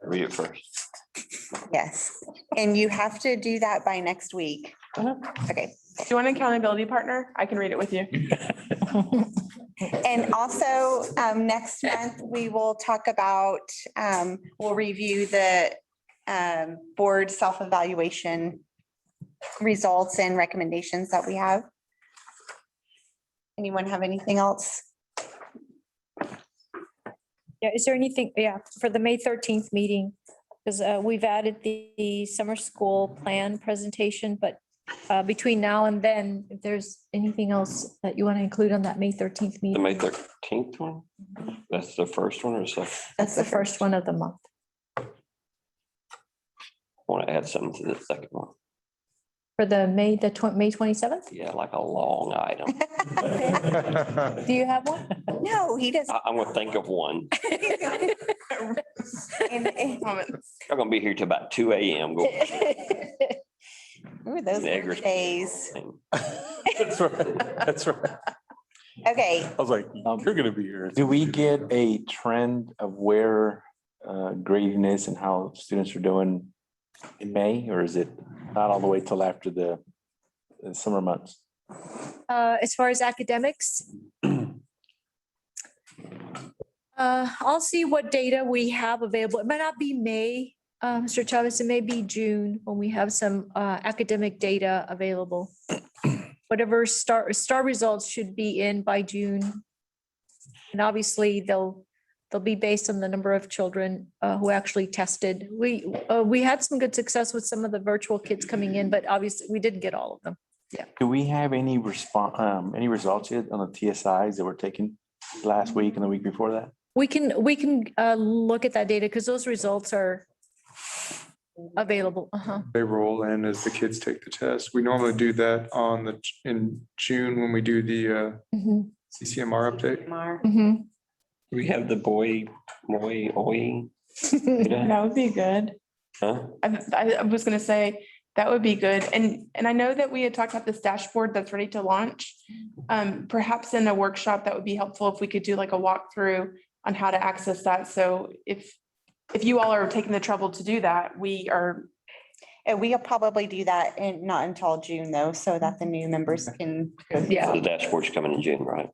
Read it first. Yes, and you have to do that by next week. Okay. Do you want an accountability partner? I can read it with you. And also, next month, we will talk about, we'll review the board self-evaluation results and recommendations that we have. Anyone have anything else? Yeah, is there anything, for the May 13th meeting? Because we've added the summer school plan presentation, but between now and then, if there's anything else that you want to include on that May 13th The meeting? May 13th one? That's the first one or second? That's the first one of the month. I want to add something to the second one. For the May 27th? Yeah, like a long item. Do you have one? No, he doesn't. I'm gonna think of one. And- I'm gonna be here till about 2 a.m. Ooh, those were days. That's right. That's right. Okay, I was like, you're gonna be here. Do we get a trend of where grading is and how students are doing in May, or is it not all the way till after the summer months? As far as academics? I'll see what data we have available. It might not be May, Mr. Chavez, it may be June when we have some academic data available. Whatever star results should be in by June. And obviously they'll be based on the number of children who actually tested. We had some good success with some of the virtual kids coming in, but obviously we didn't get all of them. Yeah. Do we have any any results yet on the TSIs that were taken last week and the week before that? We can look at that data because those results are available. They roll in as the kids take the test. We normally do that in June when we do the CCMR update. We have the boy. That would be good. Huh? I was gonna say, that would be good. And I know that we had talked about this dashboard that's ready to launch. Perhaps in a workshop, that would be helpful if we could do like a walkthrough on how to access that. So if you all are taking the trouble to do that, we'll probably do that and not until June though, so that the new members can. Yeah. The dashboard's coming in June, right?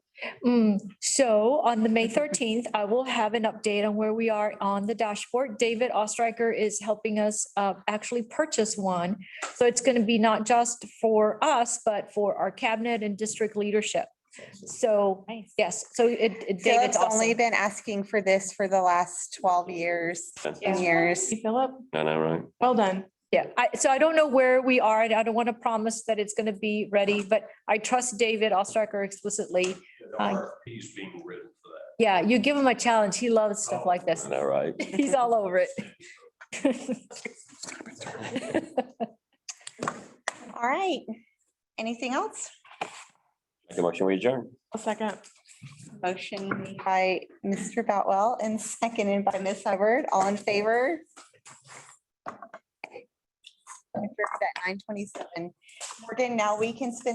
So on the May 13th, I will have an update on where we are on the dashboard. David Ostreicher is helping us actually purchase one. So it's going to be not just for us, but for our cabinet and district leadership. So, yes, so David's Philip's only awesome. been asking for this for the last 12 years, 10 years. Philip, I know, right? well done. Yeah, so I don't know where we are. I don't want to promise that it's going to be ready, but I trust David Ostreicher explicitly. He's being written for that. Yeah, you give him a challenge. He loves stuff like this. I know, right? He's all over it. All right. Anything else? Make a motion, we adjourn. A second. Motion made by Mr. Boutwell and seconded by Ms. Hubbard. All in favor? Mr. at 9:27. Morgan, now we can spin